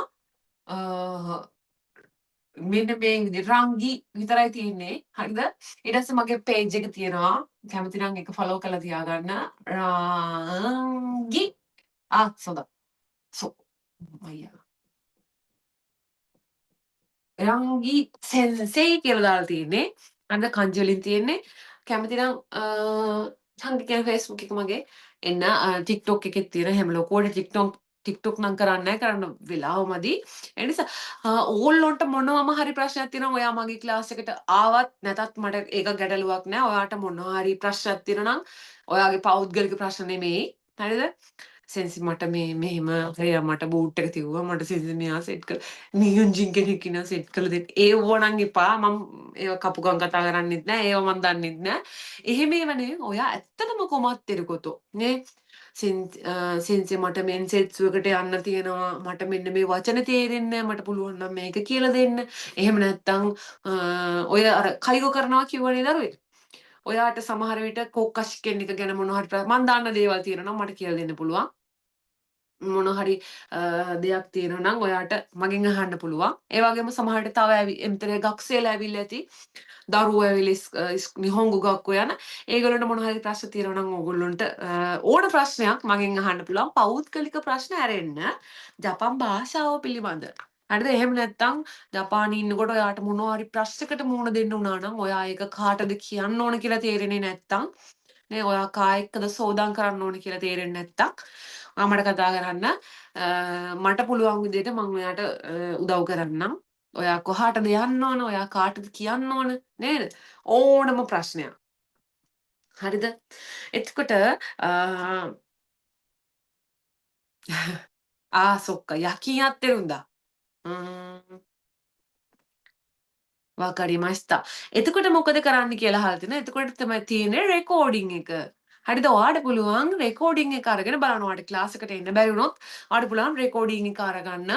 මෙන්න මේ විදිහට රංගි විතරයි තියෙන්නේ හරිද ඊට පස්සේ මගේ page එක තියෙනවා කැමති නම් ඒක follow කරලා තියාගන්න රංගිそうだそうまあいいやරංගි සෙන්සෙයි කියලා දාලා තියෙන්නේ අන්න kanji වලින් තියෙන්නේ කැමති නම් සංගි කියන Facebook එක මගේ එන්න TikTok එකෙත් තියෙන හැම ලොකෝට TikTok නම් කරන්නේ නැහැ කරන්න වෙලාව මදි ඒ නිසා ඕගොල්ලොන්ට මොනවම හරි ප්‍රශ්නයක් තියෙනවා ඔයා මගේ ක්ලාස් එකට ආවත් නැතත් මට ඒක ගැටලුවක් නැහැ ඔයාට මොනවා හරි ප්‍රශ්නයක් තියෙනවා නම් ඔයාගේ පෞද්ගලික ප්‍රශ්න නෙමෙයි හරිද සෙන්සි මට මෙහෙම අයියා මට බූට් එක තිව්වා මට සෙන්සි මෙයා සෙට් කළා නියුන්ජින් කෙනෙක් ඉන්නවා සෙට් කරලා දෙන්න ඒව නම් එපා මම ඒව කපුකම් කතා කරන්නෙත් නෑ ඒව මම දන්නෙත් නෑ එහෙම ඒව නෙවෙයි ඔයා ඇත්තටම කොමත්තෙරුකොතෝ නේ සෙන්සි මට මෙන්සෙට්සු එකට යන්න තියෙනවා මට මෙන්න මේ වචන තේරෙන්නේ නෑ මට පුළුවන් නම් මේක කියලා දෙන්න එහෙම නැත්නම් ඔය අර කයිගෝ කරනවා කිව්වනේ දරුවේ ඔයාට සමහර විට කොක්කෂ් කෙනෙක් ගැන මොනවා හරි මම දන්න දේවල් තියෙනවා නම් මට කියලා දෙන්න පුළුවන් මොන හරි දෙයක් තියෙනවා නම් ඔයාට මගෙන් අහන්න පුළුවන්. ඒ වගේම සමහරට තව එම්තරේ ගක්සේලා ඇවිල්ලා ඇති. දරුවෝ ඇවිල්ලා නිහොංගු ගක්කෝ යන. ඒගොල්ලන්ට මොන හරි ප්‍රශ්න තියෙනවා නම් ඕගොල්ලන්ට ඕන ප්‍රශ්නයක් මගෙන් අහන්න පුළුවන්. පෞද්ගලික ප්‍රශ්න ඇරෙන්න ජපන් භාෂාව පිළිබඳ. හරිද? එහෙම නැත්නම් ජපානයේ ඉන්නකොට ඔයාට මොනවා හරි ප්‍රශ්නයකට මුහුණ දෙන්න වුණා නම් ඔයා ඒක කාටද කියන්න ඕන කියලා තේරෙන්නේ නැත්නම් නේ ඔයා කා එක්කද සෝදම් කරන්න ඕන කියලා තේරෙන්නේ නැත්නම් ඔයා මට කතා කරන්න මට පුළුවන් විදිහට මම ඔයාට උදව් කරන්නම් ඔයා කොහාටද යන්න ඕන ඔයා කාටද කියන්න ඕන නේද ඕනම ප්‍රශ්නයක් හරිද එතකොටそっか夜勤やってるんだうーんわかりました。එතකොට මොකද කරන්න කියලා අහලා තිනවා. එතකොට තමයි තියෙන්නේ රෙකෝඩින් එක. හරිද? ඔයාට පුළුවන් රෙකෝඩින් එක අරගෙන බලන්න. ඔයාට ක්ලාස් එකට එන්න බැරි වුණොත් ඔයාට පුළුවන් රෙකෝඩින් එක අරගන්න.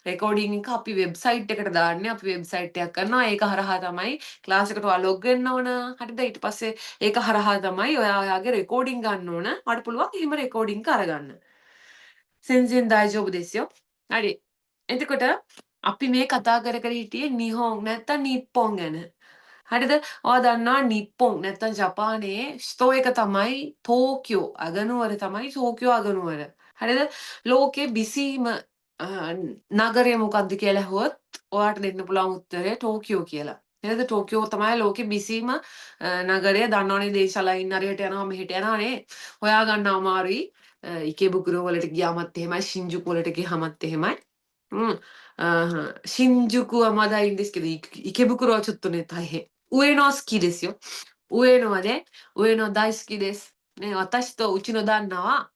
රෙකෝඩින් එක අපි වෙබ්සයිට් එකට දාන්නේ. අපි වෙබ්සයිට් එකක් කරනවා. ඒක හරහා තමයි ක්ලාස් එකට ඔයා ලොග් වෙන්න ඕන. හරිද? ඊට පස්සේ ඒක හරහා තමයි ඔයා ඔයාගේ රෙකෝඩින් ගන්න ඕන. ඔයාට පුළුවන් එහෙම රෙකෝඩින් එක අරගන්න. 全然大丈夫ですよ. හරි. එතකොට අපි මේ කතා කර කර හිටියේ නිහොන් නැත්තම් නිප්පොන් ගැන. හරිද? ඔයා දන්නවා නිප්පොන් නැත්තම් ජපානයේ ෂ්ටෝ එක තමයි ටෝකියෝ. අගනුවර තමයි ටෝකියෝ අගනුවර. හරිද? ලෝකේ බිසීම නගරය මොකක්ද කියලා ඇහුවොත් ඔයාට දෙන්න පුළුවන් උත්තරය ටෝකියෝ කියලා. නේද? ටෝකියෝ තමයි ලෝකේ බිසීම නගරය. දන්නවනේ දේශාලයින් හරියට යනවා මෙහෙට යනවානේ. හොයා ගන්න අමාරුයි. ඉකෙබුකුරෝ වලට ගියාමත් එහෙමයි, ශින්ජුකු වලට ගියාමත් එහෙමයි. うん。新宿はまだいいんですけど、池袋はちょっとね、大変。上野は好きですよ。上野はね、上野大好きです。ね、私とうちの旦那は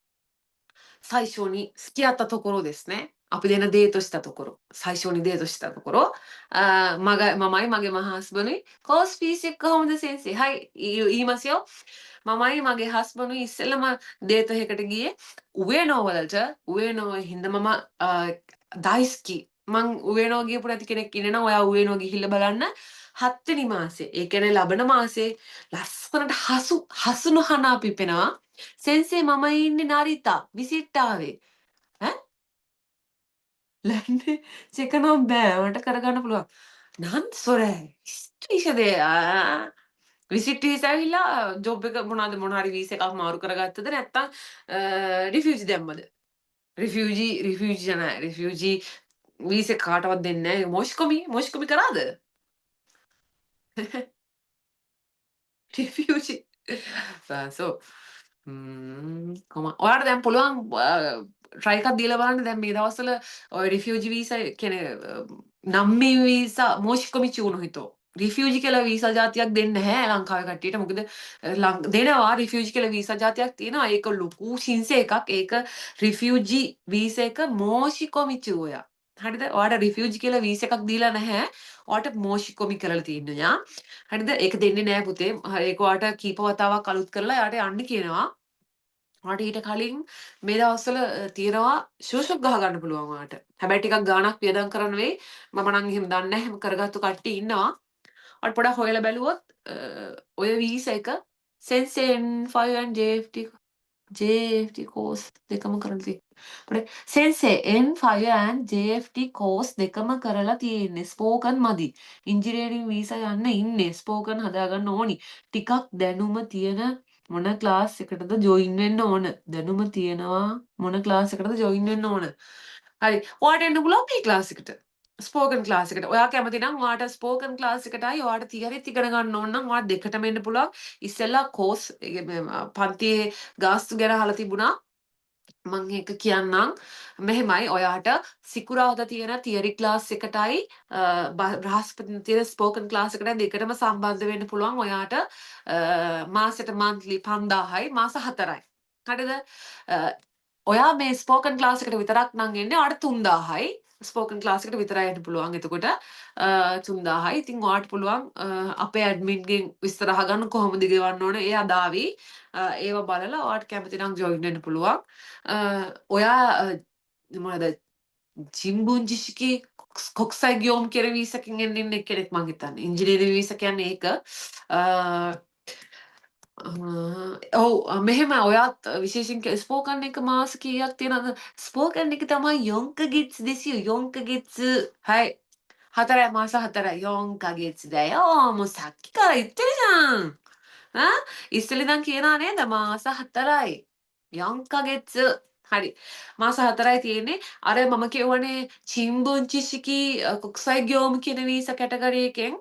最初に付き合ったところですね。アプデのデートしたところ。最初にデートしたところ。ママイハスブに、コースピーシックホームで先生、はい、言いますよ。මමයි මගේ හස්බනුයි ඉස්සෙල්ලම දේත එකකට ගියේ උවේනෝ වලට උවේනෝ හින්දා මම දායිස්කි මං උවේනෝ ගියපු නැති කෙනෙක් ඉන්නවා ඔයා උවේනෝ ගිහිල්ලා බලන්න 7 වෙනි මාසේ ඒ කියන්නේ ලබන මාසේ ලස්සනට හසුණු හනා පිපෙනවා සෙන්සේ මම ඉන්නේ නරිතා විසිට් ආවේ ඈ ලන්නේ චෙක නම් බෑ මට කරගන්න පුළුවන් නන් සොරේ ඉෂ්ටි විසිට් වීසා ඇවිල්ලා ජොබ් එක මොන හරි වීසා එකක් මාරු කරගත්තද නැත්නම් රිෆියුජි දැම්මද? රිෆියුජිじゃない。රිෆියුජි වීසා කාටවත් දෙන්නේ නැහැ. මොෂ්කොමි කරාද? රිෆියුජි.そう. ඔයාට දැන් පුළුවන් try එකක් දීලා බලන්න. දැන් මේ දවස්වල ඔය refugee visa කියන්නේ නම්මි වීසා මොෂිකොමිචි උණු හිතෝ. රිෆියුජි කියලා වීසා જાතියක් දෙන්නේ නැහැ ලංකාවේ කට්ටියට. මොකද දෙනවා රිෆියුජි කියලා වීසා જાතියක් තියෙනවා. ඒක ලොකු සින්සේ එකක්. ඒක රිෆියුජි වීසා එක මොෂිකොමිචුයා. හරිද? ඔයාලට රිෆියුජි කියලා වීසා එකක් දීලා නැහැ. ඔයාලට මොෂිකොමි කරලා තියෙනවා. හරිද? ඒක දෙන්නේ නැහැ පුතේ. ඒක ඔයාලට කීප වතාවක් අලුත් කරලා යාට යන්න කියනවා. ඔයාට ඊට කලින් මේ දවස්වල තියෙනවා ෂූෂුක් ගහ ගන්න පුළුවන් ඔයාට. හැබැයි ටිකක් ගාණක් වියදම් කරන්න වෙයි. මම නම් එහෙම දන්නේ නැහැ. එහෙම කරගත්තු කට්ටිය ඉන්නවා. ඔයාට පොඩක් හොයලා බැලුවොත් ඔය වීසා එක Sense N5 and JFT course දෙකම කරලා තියෙන්නේ. Sense N5 and JFT course දෙකම කරලා තියෙන්නේ. ස්පෝකන් මදි. ඉන්ජිනියරින් වීසා යන්න ඉන්නේ. ස්පෝකන් හදාගන්න ඕනි. ටිකක් දැනුම තියෙන මොන ක්ලාස් එකටද ජොයින් වෙන්න ඕන. දැනුම තියෙනවා මොන ක්ලාස් එකටද ජොයින් වෙන්න ඕන. හරි. ඔයාට එන්න පුළුවන් මේ ක්ලාස් එකට. ස්පෝකන් ක්ලාස් එකට. ඔයා කැමති නම් ඔයාට ස්පෝකන් ක්ලාස් එකටයි ඔයාට තියරිත් ඉගෙන ගන්න ඕන නම් ඔයාට දෙකටම එන්න පුළුවන්. ඉස්සෙල්ලා කෝස් පන්තියේ ගාස්තු ගැන අහලා තිබුණා. මම ඒක කියන්නම්. මෙහෙමයි ඔයාට සිකුරාදා තියෙන තියරි ක්ලාස් එකටයි බ්‍රහස්පතින්දා තියෙන ස්පෝකන් ක්ලාස් එකටයි දෙකටම සම්බන්ධ වෙන්න පුළුවන්. ඔයාට මාසෙට මන්ත්ලි 5000යි මාස 4යි. හරිද? ඔයා මේ ස්පෝකන් ක්ලාස් එකට විතරක් නම් එන්නේ ඔයාට 3000යි. ස්පෝකන් ක්ලාස් එකට විතරයි යන්න පුළුවන්. එතකොට 3000යි. ඉතින් ඔයාට පුළුවන් අපේ ඇඩ්මින්ගෙන් විස්තර අහගන්න කොහොමද ගෙවන්න ඕන ඒ අදාවි. ඒව බලලා ඔයාට කැමති නම් ජොයින් වෙන්න පුළුවන්. ඔයා මොනවද ජිම්බුන්ජිෂිකි කොක්සයි ගියෝම් කියන වීසකින් එන්න කෙනෙක් මං හිතන්නේ. ඉංජිනේරිං වීසා කියන්නේ ඒක. ඔව් මෙහෙම ඔයාත් විශේෂයෙන් ස්පෝකන් එක මාස කීයක් තියෙනවද? ස්පෝකන් එක තමයි 4 ヶ月ですよ. 4 ヶ月. はい。働いマサ働い4ヶ月だよ。もうさっきから言ってるじゃん。ඉස්සෙල්ලා ඉඳන් කියනවා නේද? මාස 4යි. 4 ヶ月. හරි. මාස 4යි තියෙන්නේ. අර මම කියවනේ චිම්බුන්චිෂිකි කොක්සයි ගියෝම් කියන වීසා කැටගරි එකෙන්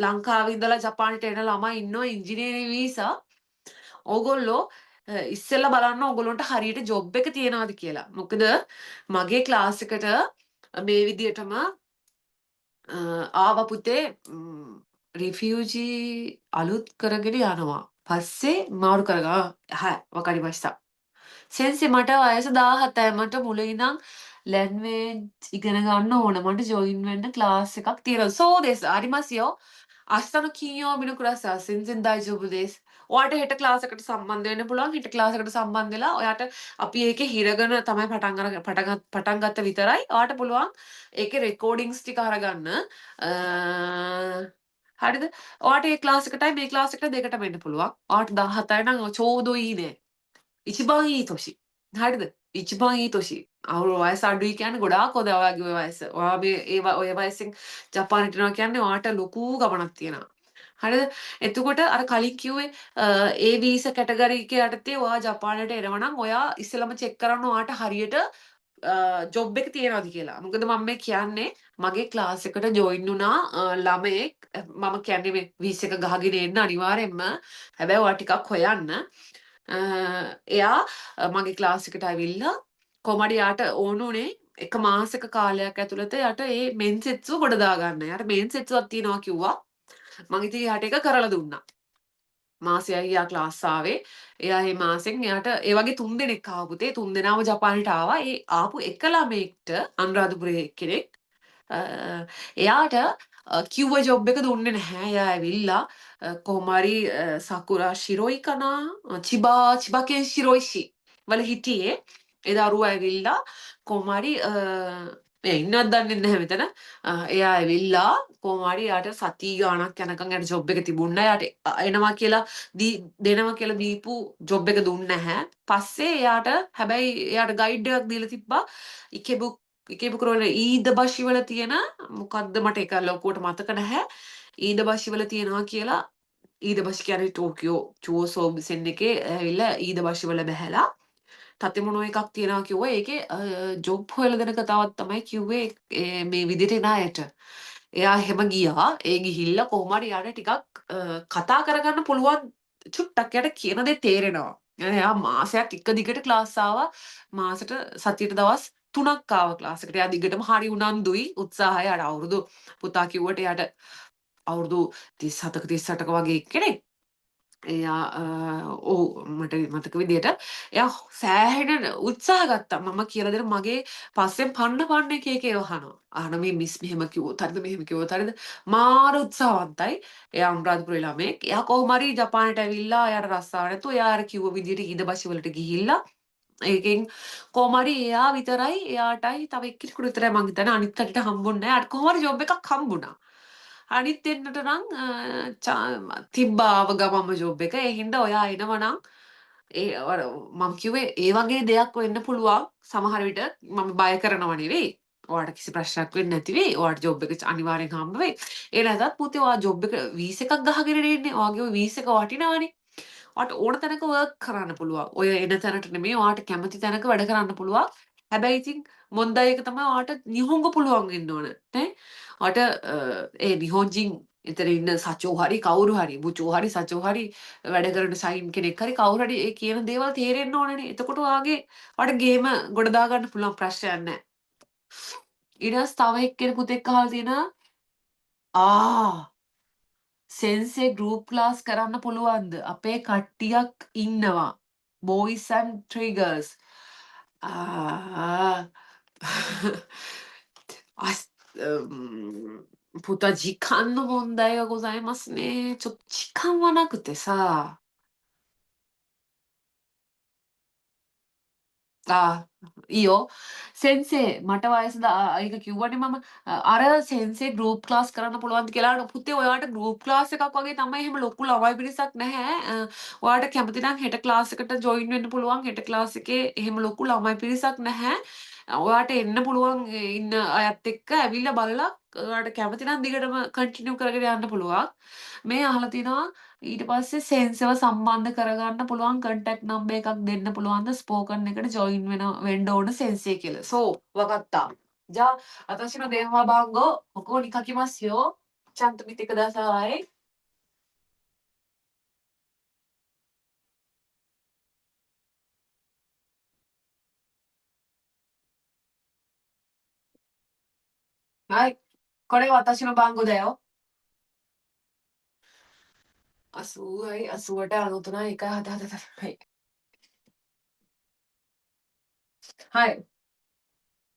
ලංකාවේ ඉඳලා ජපානට එන ළමයි ඉන්නවා ඉංජිනේරිං වීසා. ඕගොල්ලෝ ඉස්සෙල්ලා බලන්න ඕගොල්ලන්ට හරියට ජොබ් එක තියනවාද කියලා. මොකද මගේ ක්ලාස් එකට මේ විදියටම ආව පුතේ රිෆියුජි අලුත් කරගෙන යනවා. පස්සේ මාරු කරගා වකාරිමස්ථා. සෙන්සි මට වයස 17යි. මට මුල ඉඳන් ලැන්ග්වේජ් ඉගෙන ගන්න ඕන. මට ජොයින් වෙන්න ක්ලාස් එකක් තියෙනවා. සෝ දෙස් ආරිමසියෝ 明日の金曜日のクラスは全然大丈夫です。ඔයාට හෙට ක්ලාස් එකට සම්බන්ධ වෙන්න පුළුවන්. හෙට ක්ලාස් එකට සම්බන්ධ වෙලා ඔයාට අපි ඒකේ හිරගෙන තමයි පටන් ගත්ත විතරයි. ඔයාට පුළුවන් ඒකේ රෙකෝඩින්ග්ස් ටික අරගන්න. හරිද? ඔයාට ඒ ක්ලාස් එකටයි මේ ක්ලාස් එකට දෙකටම එන්න පුළුවන්. ඔයාට 17යි නම් චෝදොයි නේ. 一番いい年. හරිද? 一番いい年. වයස අඩුයි කියන්නේ ගොඩාක් හොඳයි ඔයාගේ ඔය වයස. ඔයා මේ ඔය වයසෙන් ජපානට යනවා කියන්නේ ඔයාට ලොකු ගමනක් තියෙනවා. හරිද? එතකොට අර කලින් කිව්වේ ඒ වීසා කැටගරි එක යටතේ ඔයා ජපානයට එනවා නම් ඔයා ඉස්සෙල්ලාම චෙක් කරන්න ඔයාට හරියට ජොබ් එක තියෙනවද කියලා. මොකද මම මේ කියන්නේ මගේ ක්ලාස් එකට ජොයින් වුණා ළමයෙක් මම කියන්නේ මේ වීසා එක ගහගෙන එන්න අනිවාර්යෙන්ම. හැබැයි ඔයා ටිකක් හොයන්න. එයා මගේ ක්ලාස් එකට ඇවිල්ලා කොහමද යාට ඕන උනේ එක මාසයක කාලයක් ඇතුළත යට ඒ මෙන්සෙට්ස්ව ගොඩ දාගන්න. යාට මෙන්සෙට්ස්වක් තියෙනවා කිව්වා. මම ඉතින් යාට ඒක කරලා දුන්නා. මාසෙයි යා ක්ලාස් ආවේ. එයා මේ මාසෙන් එයාට ඒ වගේ 3 දෙනෙක් ආව පුතේ. 3 දෙනාම ජපානට ආවා. ඒ ආපු එක ළමයෙක්ට අනුරාධපුරයේ කෙනෙක් එයාට කිව්ව ජොබ් එක දුන්නේ නැහැ. එයා ඇවිල්ලා කොහොම හරි සකුරා ශිරොයි කනා චිබාකෙන් ශිරොයිෂි වල හිටියේ. ඒ දරුවා ඇවිල්ලා කොහොම හරි එයා ඉන්නවද දන්නේ නැහැ මෙතන. එයා ඇවිල්ලා කොහොම හරි යාට සති ගාණක් යනකම් යාට ජොබ් එක තිබුණා. යාට එනවා කියලා දෙනවා කියලා දීපු ජොබ් එක දුන්නේ නැහැ. පස්සේ එයාට හැබැයි එයාට ගයිඩ් එකක් දීලා තිබ්බා. ඉකෙබුකුරවල ඊදබෂි වල තියෙන මොකද්ද මට ඒක ලොකුවට මතක නැහැ. ඊදබෂි වල තියෙනවා කියලා ඊදබෂි කියන්නේ ටෝකියෝ චුවෝසෝ සෙන් එකේ ඇවිල්ලා ඊදබෂි වල බැහැලා තතිමුණෝ එකක් තියෙනවා කිව්වා. ඒකේ ජොබ් හොයලා දෙන කතාවක් තමයි කිව්වේ මේ විදිහට එන අයට. එයා එහෙම ගියා. ඒ ගිහිල්ලා කොහොම හරි යාට ටිකක් කතා කරගන්න පුළුවන් චුට්ටක් යට කියන දේ තේරෙනවා. එයා මාසයක් එක දිගට ක්ලාස් ආවා. මාසෙට සතියට දවස් 3ක් ආවා ක්ලාස් එකට. එයා දිගටම හරි උනන්දුයි උත්සාහයි අර අවුරුදු පුතා කිව්වට එයාට අවුරුදු 37ක 38ක වගේ කෙනෙක්. එයා ඔව් මට මතක විදියට එයා සෑහෙන උත්සාහ ගත්තා. මම කියලා දෙන මගේ පස්සෙන් පන්න එක එක ඒවා අහනවා. අහන මේ මිස් මෙහෙම කිව්වොත් හරිද මෙහෙම කිව්වොත් හරිද මාර උත්සාහවන්තයි. එයා අනුරාධපුරේ ළමයෙක්. එයා කොහොම හරි ජපානයට ඇවිල්ලා එයාට රස්සාව නැතුව එයා අර කිව්ව විදියට ඊදබසි වලට ගිහිල්ලා ඒකෙන් කොහොම හරි එයා විතරයි එයාටයි තව එක්කෙනෙකුට විතරයි මං හිතන්නේ අනිත් කටට හම්බුන්නේ නැහැ. අර කොහොම හරි ජොබ් එකක් හම්බුණා. අනිත් දෙන්නට නම් තිබ්බාව ගමම ජොබ් එක. ඒ හින්දා ඔයා එනවනම් ඒ අර මම කිව්වේ ඒ වගේ දෙයක් වෙන්න පුළුවන් සමහර විට මම බය කරනව නෙවෙයි. ඔයාට කිසි ප්‍රශ්නයක් වෙන්නේ නැති වෙයි. ඔයාට ජොබ් එක අනිවාර්යෙන් හම්බ වෙයි. ඒ නැතත් පුතේ ඔයා ජොබ් එක වීස් එකක් ගහගෙන ඉන්නේ. ඔයාගේ ওই වීස් එක වටිනවනේ. ඔයාට ඕන තැනක වර්ක් කරන්න පුළුවන්. ඔය එන තැනට නෙමෙයි ඔයාට කැමති තැනක වැඩ කරන්න පුළුවන්. හැබැයි ඉතින් මොන්දයි එක තමයි ඔයාට නිහොංග පුළුවන් වෙන්න ඕන. නේ? ඔයාට ඒ නිහොන්ජින් එතන ඉන්න සචෝ හරි කවුරු හරි බුචෝ හරි සචෝ හරි වැඩ කරන සයින් කෙනෙක් හරි කවුරු හරි ඒ කියන දේවල් තේරෙන්න ඕනනේ. එතකොට ඔයාට ගේම ගොඩ දා ගන්න පුළුවන් ප්‍රශ්නයක් නැහැ. ඊට පස්සේ තව එක්කෙනෙකුත් එක්ක අහලා තියෙනවා සෙන්සේ ගෲප් ක්ලාස් කරන්න පුළුවන්ද? අපේ කට්ටියක් ඉන්නවා. Boys and triggers. ආ. අස් පුතා 時間の問題がございますね。ちょっと時間はなくてさ。ඊයෝ සෙන්සේ මට වයස ඒක කිව්වනේ මම අර සෙන්සේ ගෲප් ක්ලාස් කරන්න පුළුවන්ද කියලා පුතේ ඔයාට ගෲප් ක්ලාස් එකක් වගේ තමයි එහෙම ලොකු ළමයි පිරිසක් නැහැ. ඔයාට කැමති නම් හෙට ක්ලාස් එකට ජොයින් වෙන්න පුළුවන්. හෙට ක්ලාස් එකේ එහෙම ලොකු ළමයි පිරිසක් නැහැ. ඔයාට එන්න පුළුවන් ඉන්න අයත් එක්ක ඇවිල්ලා බලලා ඔයාට කැමති නම් දිගටම කන්ටිනියු කරගෙන යන්න පුළුවන්. මේ අහලා තිනවා ඊට පස්සේ සෙන්සව සම්බන්ධ කරගන්න පුළුවන් කන්ටැක්ට් නම්බර් එකක් දෙන්න පුළුවන්ද ස්පෝකන් එකට ජොයින් වෙන්න ඕන සෙන්සේ කියලා. සෝ වගත්තා. じゃあ、私の電話番号、ここに書きますよ。ちゃんと見てください。はい。これ私の番号だよ。80යි 80ට 93යි 177. はい。はい。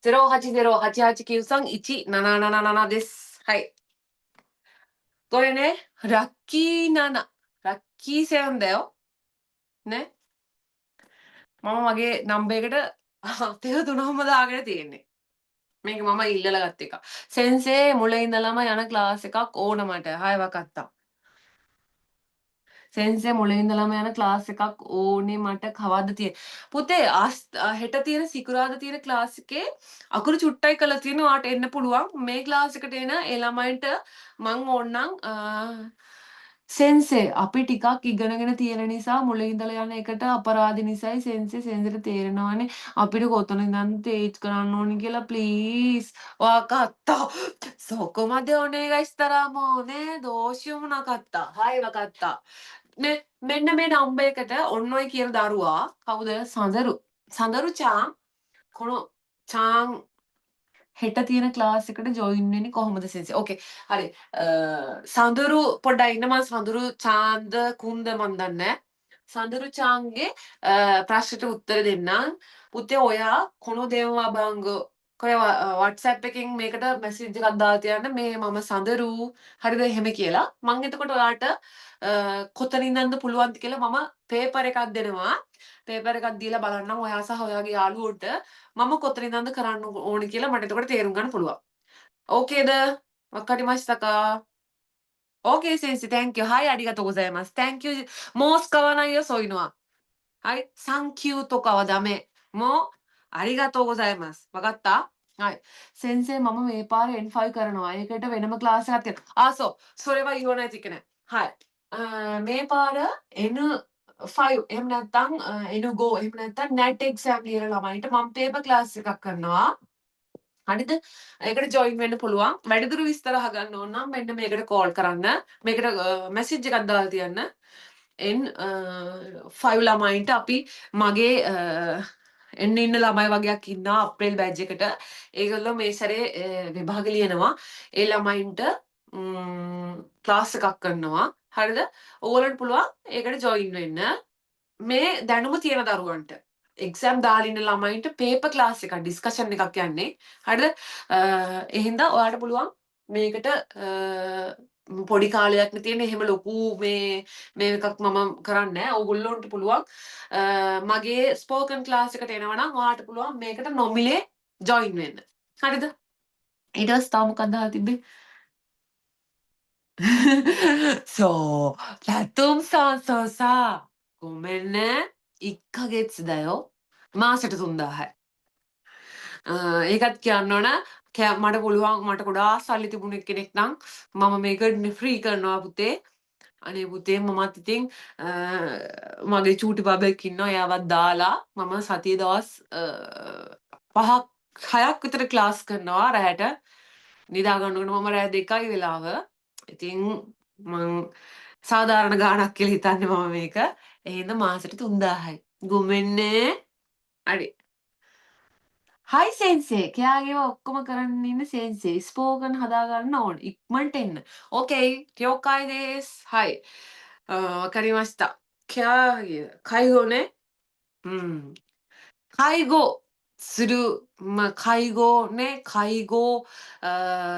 080-8893-1777です。はい。これね、ラッキー7。ラッキー7だよ。ね。මම මගේ නම්බර් එකට තෙල් තුනම දාගෙන තියෙන්නේ. මේක මම ඉල්ලලා ගත්ත එකක්. සෙන්සේ මුල ඉඳලම යන ක්ලාස් එකක් ඕන මට. හය වකත්තා. සෙන්සේ මුල ඉඳලම යන ක්ලාස් එකක් ඕනේ මට කවද්ද තියෙන්නේ. පුතේ හෙට තියෙන සිකුරාදා තියෙන ක්ලාස් එකේ අකුරු චුට්ටයි කරලා තියෙනවා. ඔයාට එන්න පුළුවන්. මේ ක්ලාස් එකට එන ඒ ළමයින්ට මං ඕන්නම් සෙන්සේ අපි ටිකක් ඉගෙනගෙන තියෙන නිසා මුල ඉඳලා යන එකට අපරාධ නිසායි සෙන්සෙට තේරෙනවානේ අපිට කොතන ඉඳන්ද තේජ් කරන්න ඕනි කියලා ප්ලීස්. わかった。そこまでお願いしたらもうね、どうしようもなかった。はい、わかった。මෙන්න මේ නම්බර් එකට ඔන්න ඔය කියන දරුවා කවුද? සඳරු. සඳරු චාන් කොන චාන් හෙට තියෙන ක්ලාස් එකට ජොයින් වෙන්නේ කොහොමද සෙන්සේ? ඕකේ. හරි. සඳරු පොඩ්ඩක් ඉන්න මම සඳරු චාන්ද කුන්ද මන් දන්නේ නැහැ. සඳරු චාන්ගේ ප්‍රශ්නට උත්තර දෙන්නම්. පුතේ ඔයා කොන දේවා බංගෝ කොය WhatsApp එකෙන් මේකට මැසේජ් එකක් දාලා තියන්න මේ මම සඳරු හරිද එහෙම කියලා. මම එතකොට ඔයාට කොතනින්දන්ද පුළුවන්ද කියලා මම පේපර් එකක් දෙනවා. පේපර් එකක් දීලා බලන්නම් ඔයා සහ ඔයාගේ යාළුවෝට මම කොතනින්දන්ද කරන්න ඕනේ කියලා මට එතකොට තේරුම් ගන්න පුළුවන්. ඕකේද? වක්කාරිමාස්තකා? ඕකේ සෙන්සි thank you. はい、ありがとうございます。thank you. もう使わないよ、そういうのは。はい、thank you とかはダメ。もう、ありがとうございます。わかった？はい。先生මම මේ පාර N5 කරනවා. ඒකට වෙනම ක්ලාස් එකක් තියෙනවා.そう。それは言わないといけない。はい。මේ පාර N5 එහෙම නැත්නම් N5 එහෙම නැත්නම් NAT exam ලියන ළමයින්ට මම පේපර් ක්ලාස් එකක් කරනවා. හරිද? ඒකට ජොයින් වෙන්න පුළුවන්. වැඩිදුර විස්තර අහගන්න ඕන නම් මෙන්න මේකට කෝල් කරන්න. මේකට මැසේජ් එකක් දාලා තියන්න. එන් 5 ළමයින්ට අපි මගේ එන්න ඉන්න ළමයි වගේක් ඉන්නවා අප්‍රේල් බැච් එකට. ඒගොල්ලෝ මේ සැරේ විභාග ලියනවා. ඒ ළමයින්ට ක්ලාස් එකක් කරනවා. හරිද? ඕගොල්ලන්ට පුළුවන් ඒකට ජොයින් වෙන්න. මේ දැනුම තියෙන දරුවන්ට. එක්සෑම් දාලා ඉන්න ළමයින්ට පේපර් ක්ලාස් එකක් ඩිස්කෂන් එකක් යන්නේ. හරිද? ඒ හින්දා ඔයාලට පුළුවන් මේකට පොඩි කාලයක් නේ තියෙන්නේ. එහෙම ලොකු මේ එකක් මම කරන්නේ නැහැ. ඕගොල්ලන්ට පුළුවන් මගේ ස්පෝකන් ක්ලාස් එකට එනවා නම් ඔයාලට පුළුවන් මේකට නොමිලේ ජොයින් වෙන්න. හරිද? ඊට පස්සේ තව මොකක්ද අහලා තිබ්බේ? そう、ラトンさんそうさ、ごめんね。1ヶ月だよ. මාසෙට 3000යි. ඒකත් කියන්න ඕන මට පුළුවන් මට ගොඩාක් සල්ලි තිබුණ කෙනෙක් නම් මම මේක ෆ්‍රී කරනවා පුතේ. අනේ පුතේ මමත් ඉතින් මගේ චූටි බබෙක් ඉන්නවා එයාවත් දාලා මම සතිය දවස් 5ක් 6ක් විතර ක්ලාස් කරනවා රැයට. නිදා ගන්නකොට මම රෑ 2යි වෙලාව. ඉතින් මං සාධාරණ ගාණක් කියලා හිතන්නේ මම මේක. එහෙනම් මාසෙට 3000යි. ගොමෙන්නේ. හරි. හයි සෙන්සේ. එයාගේව ඔක්කොම කරන්න ඉන්න සෙන්සේ. ස්පෝකන් හදාගන්න ඕන. ඉක්මනට එන්න. ඕකේ. 了解です。はい。わかりました。介護ね。うん。介護する、介護ね、介護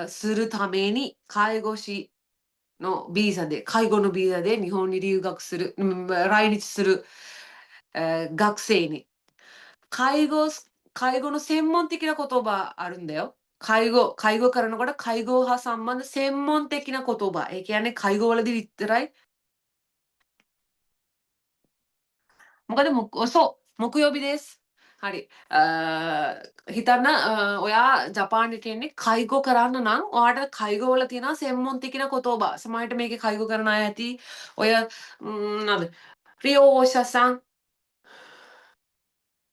するために介護士のビザで、介護のビザで日本に留学する、来日する、学生に。介護の専門的な言葉あるんだよ。介護からのから介護派さんまで専門的な言葉。えきやね、介護වලදී විතරයි මොකද木曜日です。හරි. හිතන්න ඔයා ජපානයට එන්නේ කයිගෝ කරන්න නම් ඔයාට කයිගෝ වල තියෙනවා සෙම්මොන් තිකින කොතෝබා. සමහරවිට මේකේ කයිගෝ කරන අය ඇති. ඔය නේද? රියෝෂසන්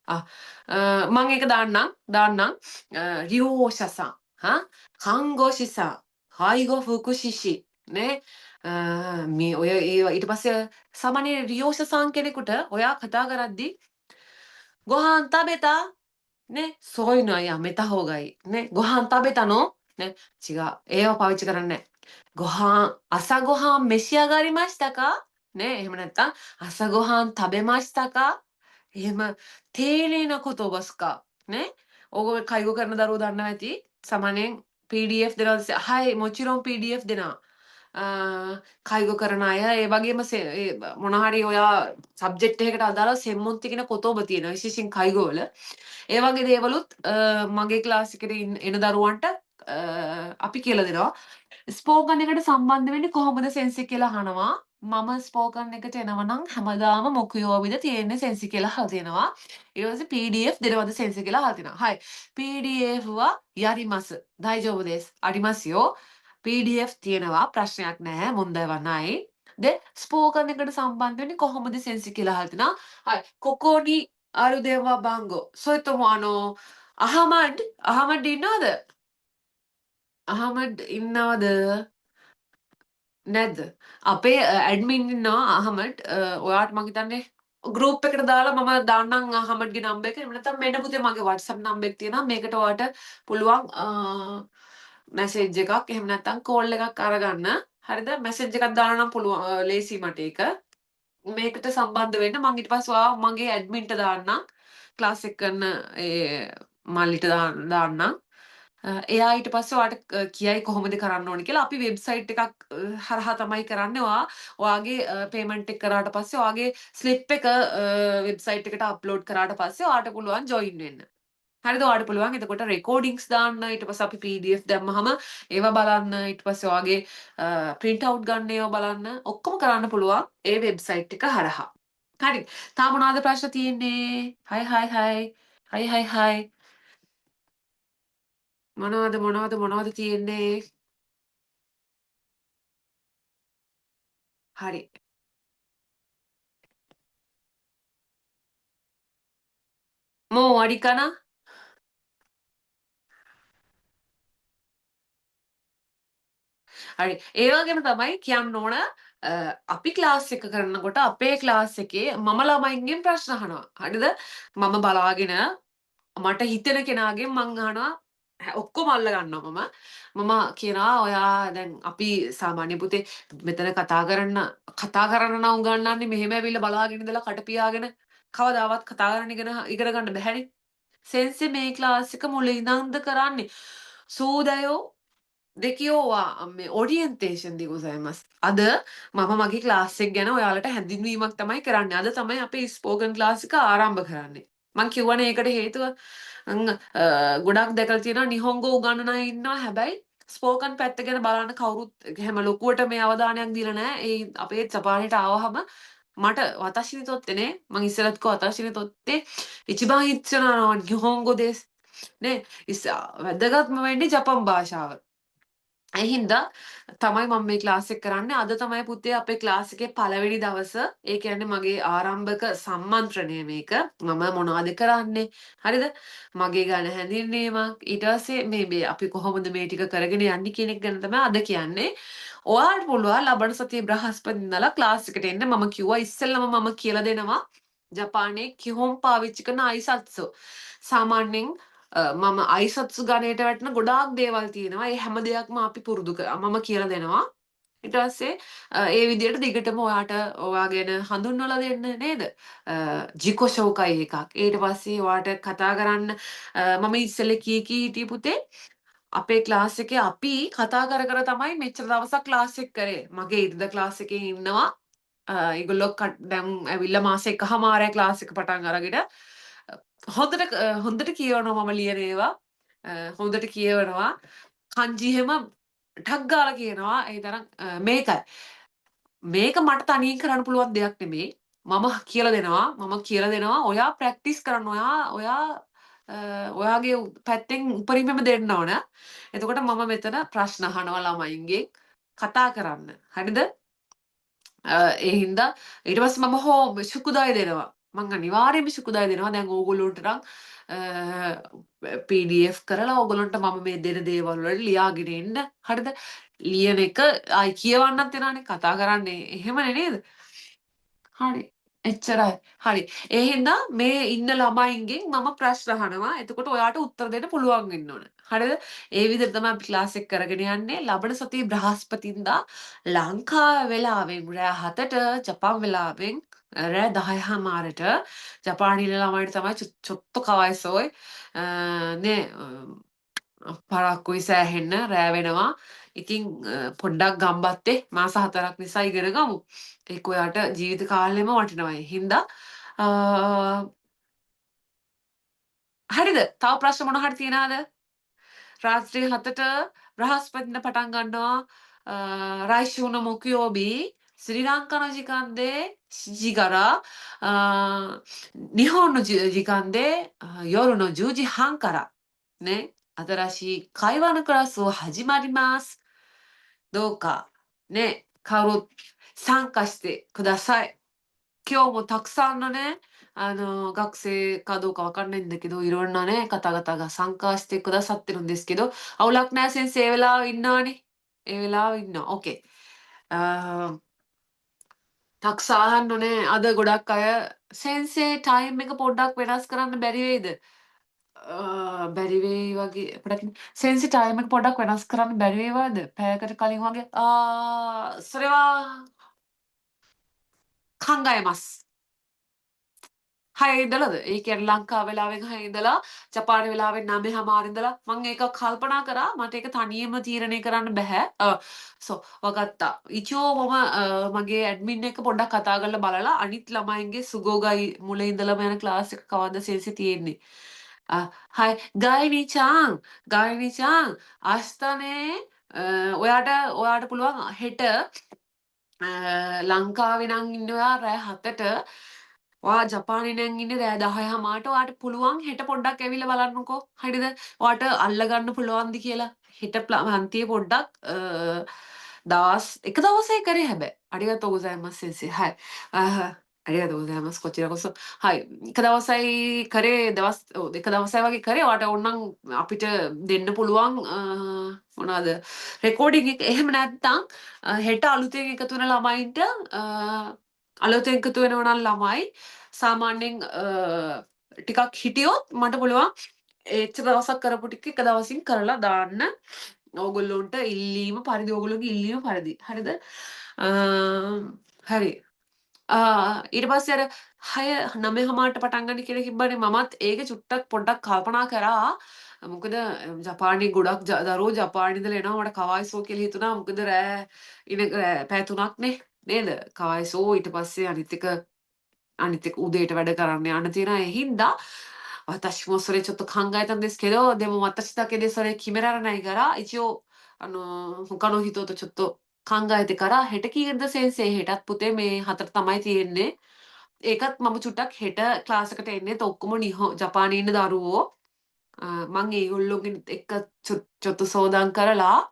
あ、මං ඒක දාන්නම්. 利用者さん、看護師さん、介護福祉士、ね. මේ ඔය ඒවා ඊට පස්සේ සාමාන්‍ය 利用者さん කෙනෙකුට ඔයා කතා කරද්දී ご飯食べたね、そういうのはやめた方がいい。ね、ご飯食べたのね、違う。英語パウチからね。朝ごはん召し上がりましたかね、එහෙම නැත්නම්朝ごはん食べましたか? එහෙම තේරෙන言葉しかね. ඕගොල්ලෝ කයිගෝ කරන දරුවෝ දන්නවා ඇති. සාමාන්‍යයෙන් PDF දෙනවද? හයි මොචිරොන් PDF දෙනවා. කයිගෝ කරන අය ඒ වගේම මොනවා හරි ඔයා සබ්ජෙක්ට් එකකට අදාළව සෙම්මොන්ති කියන කොතෝබ තියෙනවා. විශේෂයෙන් කයිගෝ වල. ඒ වගේ දේවලුත් මගේ ක්ලාස් එකට එන දරුවන්ට අපි කියලා දෙනවා. ස්පෝකන් එකට සම්බන්ධ වෙන්නේ කොහොමද සෙන්සි කියලා අහනවා. මම ස්පෝකන් එකට එනවා නම් හැමදාම මොකයෝවිද තියෙන්නේ සෙන්සි කියලා අහලා දෙනවා. ඊට පස්සේ PDF දෙනවද සෙන්සි කියලා අහලා දෙනවා. හයි. PDF はやります。大丈夫です。ありますよ. PDF තියෙනවා ප්‍රශ්නයක් නැහැ. 問題はない. で、スポーカンඑකට සම්බන්ධ වෙන්නේ කොහොමද සෙන්සි කියලා අහලා දෙනවා. හයි. ここにある電話番号。それともアハマッドඉන්නවද? අහමඩ් ඉන්නවද? නැද්ද? අපේ ඇඩ්මින් ඉන්නවා අහමඩ්. ඔයාට මං හිතන්නේ ගෲප් එකට දාලා මම දාන්නම් අහමඩ්ගේ නම්බර් එක. එහෙම නැත්නම් මෙන්න පුතේ මගේ WhatsApp නම්බර් එක තියෙනවා. මේකට ඔයාට පුළුවන් මැසේජ් එකක් එහෙම නැත්නම් කෝල් එකක් අරගන්න. හරිද? මැසේජ් එකක් දාලා නම් පුළුවන් ලේසි මට ඒක. මේකට සම්බන්ධ වෙන්න මං ඊට පස්සේ ඔයාව මගේ ඇඩ්මින්ට දාන්නම්. ක්ලාස් එක කරන ඒ මල්ලිට දාන්නම්. එයා ඊට පස්සේ ඔයාට කියයි කොහොමද කරන්න ඕනේ කියලා. අපි වෙබ්සයිට් එකක් හරහා තමයි කරන්නේ. ඔයාගේ පේමන්ට් එක කරාට පස්සේ ඔයාගේ ස්ලිප් එක වෙබ්සයිට් එකට අප්ලෝඩ් කරාට පස්සේ ඔයාට පුළුවන් ජොයින් වෙන්න. හරිද? ඔයාට පුළුවන් එතකොට රෙකෝඩින්ග්ස් දාන්න. ඊට පස්සේ අපි PDF දැම්මහම ඒවා බලන්න. ඊට පස්සේ ඔයාගේ print out ගන්න ඒවා බලන්න. ඔක්කොම කරන්න පුළුවන් ඒ වෙබ්සයිට් එක හරහා. හරි. තාම මොනවද ප්‍රශ්න තියෙන්නේ? හයි. මොනවද තියෙන්නේ? හරි. මෝ වඩිකන? හරි. ඒ වගේම තමයි කියන්න ඕන අපි ක්ලාස් එක කරනකොට අපේ ක්ලාස් එකේ මම ළමයින්ගෙන් ප්‍රශ්න අහනවා. හරිද? මම බලාගෙන මට හිතෙන කෙනාගෙන් මං අහනවා ඔක්කොම අල්ල ගන්නවා මම. මම කියනවා ඔයා දැන් අපි සාමාන්‍ය පුතේ මෙතන කතා කරන්න නම් උගන්වන්නේ මෙහෙම ඇවිල්ලා බලාගෙන ඉඳලා කට පියාගෙන කවදාවත් කතා කරන්න ඉගෙන ගන්න බැහැනේ. සෙන්සෙ මේ ක්ලාස් එක මුල ඉඳන්ද කරන්නේ. සූදයෝ で、今日はオリエンテーションでございます. අද මම මගේ ක්ලාස් එක ගැන ඔයාලට හැඳින්වීමක් තමයි කරන්නේ. අද තමයි අපේ ස්පෝකන් ක්ලාස් එක ආරම්භ කරන්නේ. මං කියවනේ ඒකට හේතුව ගොඩක් දැකලා තියෙනවා නිහොංගෝ උගන්වන අය ඉන්නවා. හැබැයි ස්පෝකන් පැත්ත ගැන බලන්න කවුරුත් හැම ලොකුවට මේ අවධානයක් දීලා නැහැ. ඒ අපේ ජපානයට ආවහම මට 私にとってね、මං ඉස්සෙල්ලත් කිව්වා 私にとって一番必要なのは日本語です. නේ වැදගත්ම වෙන්නේ ජපන් භාෂාව. ඒ හින්දා තමයි මම මේ ක්ලාස් එක කරන්නේ. අද තමයි පුතේ අපේ ක්ලාස් එකේ පළවෙනි දවස. ඒ කියන්නේ මගේ ආරම්භක සම්මන්ත්‍රණය මේක. මම මොනවද කරන්නේ? හරිද? මගේ ගැන හැඳින්වීමක්. ඊට පස්සේ මේ අපි කොහොමද මේ ටික කරගෙන යන්නේ කියන එක ගැන තමයි අද කියන්නේ. ඔයාලට පුළුවන් ලබන සතියේ බ්‍රහස්පති ඉඳලා ක්ලාස් එකට එන්න. මම කිව්වා ඉස්සෙල්ලම මම කියලා දෙනවා ජපානයේ කිහොම් පාවිච්චි කරන අයිසත්සු. සාමාන්‍යයෙන් මම අයිසත්සු ගණයට වැටෙන ගොඩාක් දේවල් තියෙනවා. ඒ හැම දෙයක්ම අපි මම කියලා දෙනවා. ඊට පස්සේ ඒ විදිහට දිගටම ඔයාට ඔයා ගැන හඳුන්වලා දෙන්න නේද? ජිකෝ ෂෝකයි එකක්. ඊට පස්සේ ඔයාට කතා කරන්න මම ඉස්සෙල්ලා කී හිටියේ පුතේ අපේ ක්ලාස් එකේ අපි කතා කර තමයි මෙච්චර දවසක් ක්ලාස් එක කරේ. මගේ ඉරිදා ක්ලාස් එකේ ඉන්නවා ඒගොල්ලෝ දැන් ඇවිල්ලා මාස එකහමාරයි ක්ලාස් එක පටන් අරගෙන හොඳට කියවනවා මම ලියන ඒවා. හොඳට කියවනවා. කංජි එහෙම ටක් ගාලා කියනවා. ඒ තරම් මේකයි. මේක මට තනියෙන් කරන්න පුළුවන් දෙයක් නෙමෙයි. මම කියලා දෙනවා. ඔයා ප්‍රැක්ටිස් කරන්න. ඔයාගේ පැත්තෙන් උපරිමම දෙන්න ඕන. එතකොට මම මෙතන ප්‍රශ්න අහනවා ළමයින්ගෙන් කතා කරන්න. හරිද? ඒ හින්දා ඊට පස්සේ මම සුකුදාය දෙනවා. මං අනිවාර්යයෙන්ම සුකුදාය දෙනවා. දැන් ඕගොල්ලොන්ට නම් PDF කරලා ඕගොල්ලන්ට මම මේ දෙන දේවල් වලට ලියාගෙන එන්න. හරිද? ලියන එක ආයි කියවන්නත් වෙනානේ කතා කරන්නේ එහෙමනේ නේද? හරි. එච්චරයි. හරි. ඒ හින්දා මේ ඉන්න ළමයින්ගෙන් මම ප්‍රශ්න අහනවා. එතකොට ඔයාට උත්තර දෙන්න පුළුවන් වෙන්න ඕන. හරිද? ඒ විදිහට තමයි අපි ක්ලාස් එක කරගෙන යන්නේ. ලබන සතියේ බ්‍රහස්පතින්දා ලංකාව වෙලාවෙන් රෑ 7ට ජපන් වෙලාවෙන් රෑ 10:00ට ජපානීය ළමයින්ට තමයි චොත්ත කවයිසෝයි නේ පරක්කුයි සෑහෙන්න රෑ වෙනවා. ඉතින් පොඩ්ඩක් ගම්බත්තේ මාස 4ක් නිසා ඉගෙන ගමු. ඒක ඔයාට ජීවිත කාලෙම වටිනවා. ඒ හින්දා හරිද? තව ප්‍රශ්න මොන හරි තියනවද? රාත්‍රී 7ට බ්‍රහස්පතින්දා පටන් ගන්නවා. 来週の木曜日、スリランカの時間で7時から日本の時間で夜の10時半からね、新しい会話のクラスを始まります。どうかね、参加してください。今日もたくさんのね、学生かどうかわかんないんだけど、いろんなね、方々が参加してくださってるんですけど、අවුලක් නෑ සෙන්සේ ඒ වෙලාව ඉන්නවනේ. ඒ වෙලාව ඉන්නවා. ඕකේ. ටක්සා අහන්න ඕනේ. අද ගොඩක් අය සෙන්සේ ටයිම් එක පොඩ්ඩක් වෙනස් කරන්න බැරි වෙයිද? බැරි වෙයි වගේ අපිට සෙන්සේ ටයිම් එක පොඩ්ඩක් වෙනස් කරන්න බැරි වේවද? පැයකට කලින් වගේ. それは考えます。 6 ඉඳලාද? ඒ කියන්නේ ලංකාව වෙලාවෙන් 6 ඉඳලා ජපාන වෙලාවෙන් 9:00 ඉඳලා මම ඒක කල්පනා කරා මට ඒක තනියම තීරණය කරන්න බෑ. වගත්තා. ඉචෝ මම මගේ ඇඩ්මින් එක පොඩ්ඩක් කතා කරලා බලලා අනිත් ළමයින්ගේ සුගෝගයි මුල ඉඳලම යන ක්ලාස් එක කවද්ද සෙන්සි තියෙන්නේ. はい。ガイニちゃん、明日ね、ඔයාට පුළුවන් හෙට ලංකාවේ නම් ඉන්නවා රෑ 7ට ඔයා ජපානයේ නම් ඉන්නේ රෑ 10:00ට ඔයාට පුළුවන් හෙට පොඩ්ඩක් ඇවිල්ලා බලන්නකෝ. හරිද? ඔයාට අල්ලගන්න පුළුවන්ද කියලා. හෙට පන්තියේ පොඩ්ඩක් එක දවසේ කරේ හැබැයි. ありがとうございます先生. はい.ありがとうございます。こちらこそ. හයි. එක දවසයි කරේ දවස් ඔව් එක දවසයි වගේ කරේ. ඔයාට ඕනනම් අපිට දෙන්න පුළුවන් මොනවාද රෙකෝඩින් එක. එහෙම නැත්නම් හෙට අලුතෙන් එකතු වෙන ළමයින්ට අලුතෙන් එකතු වෙනවා නම් ළමයි සාමාන්‍යයෙන් ටිකක් හිටියොත් මට පුළුවන් එච්චර දවසක් කරපු ටික එක දවසින් කරලා දාන්න. ඕගොල්ලොන්ට ඉල්ලීම පරිදි ඕගොල්ලෝගේ ඉල්ලීම පරිදි. හරිද? හරි. ඊට පස්සේ අර 6 9 හමාරට පටන් ගන්න කියලා කිව්වනේ මමත් ඒක චුට්ටක් පොඩ්ඩක් කල්පනා කරා. මොකද ජපානයේ ගොඩක් දරුවෝ ජපානයේ ඉඳලා එනවා මට කවයිසෝ කියලා හිතුණා. මොකද රෑ පැය 3ක් නේද? කවයිසෝ ඊට පස්සේ අනිත් එක උදේට වැඩ කරන්න යන්න තියෙනවා. ඒ හින්දා 私もそれちょっと考えたんですけど、でも私だけでそれ決められないから、一応他の人とちょっと考えてから、හෙට කීයද සෙන්සේ හෙටත් පුතේ මේ 4ට තමයි තියෙන්නේ. ඒකත් මම චුට්ටක් හෙට ක්ලාස් එකට එන්නෙත් ඔක්කොම ජපානයේ ඉන්න දරුවෝ. මං ඒගොල්ලෝගෙන් එක්ක ちょっと 相談 කරලා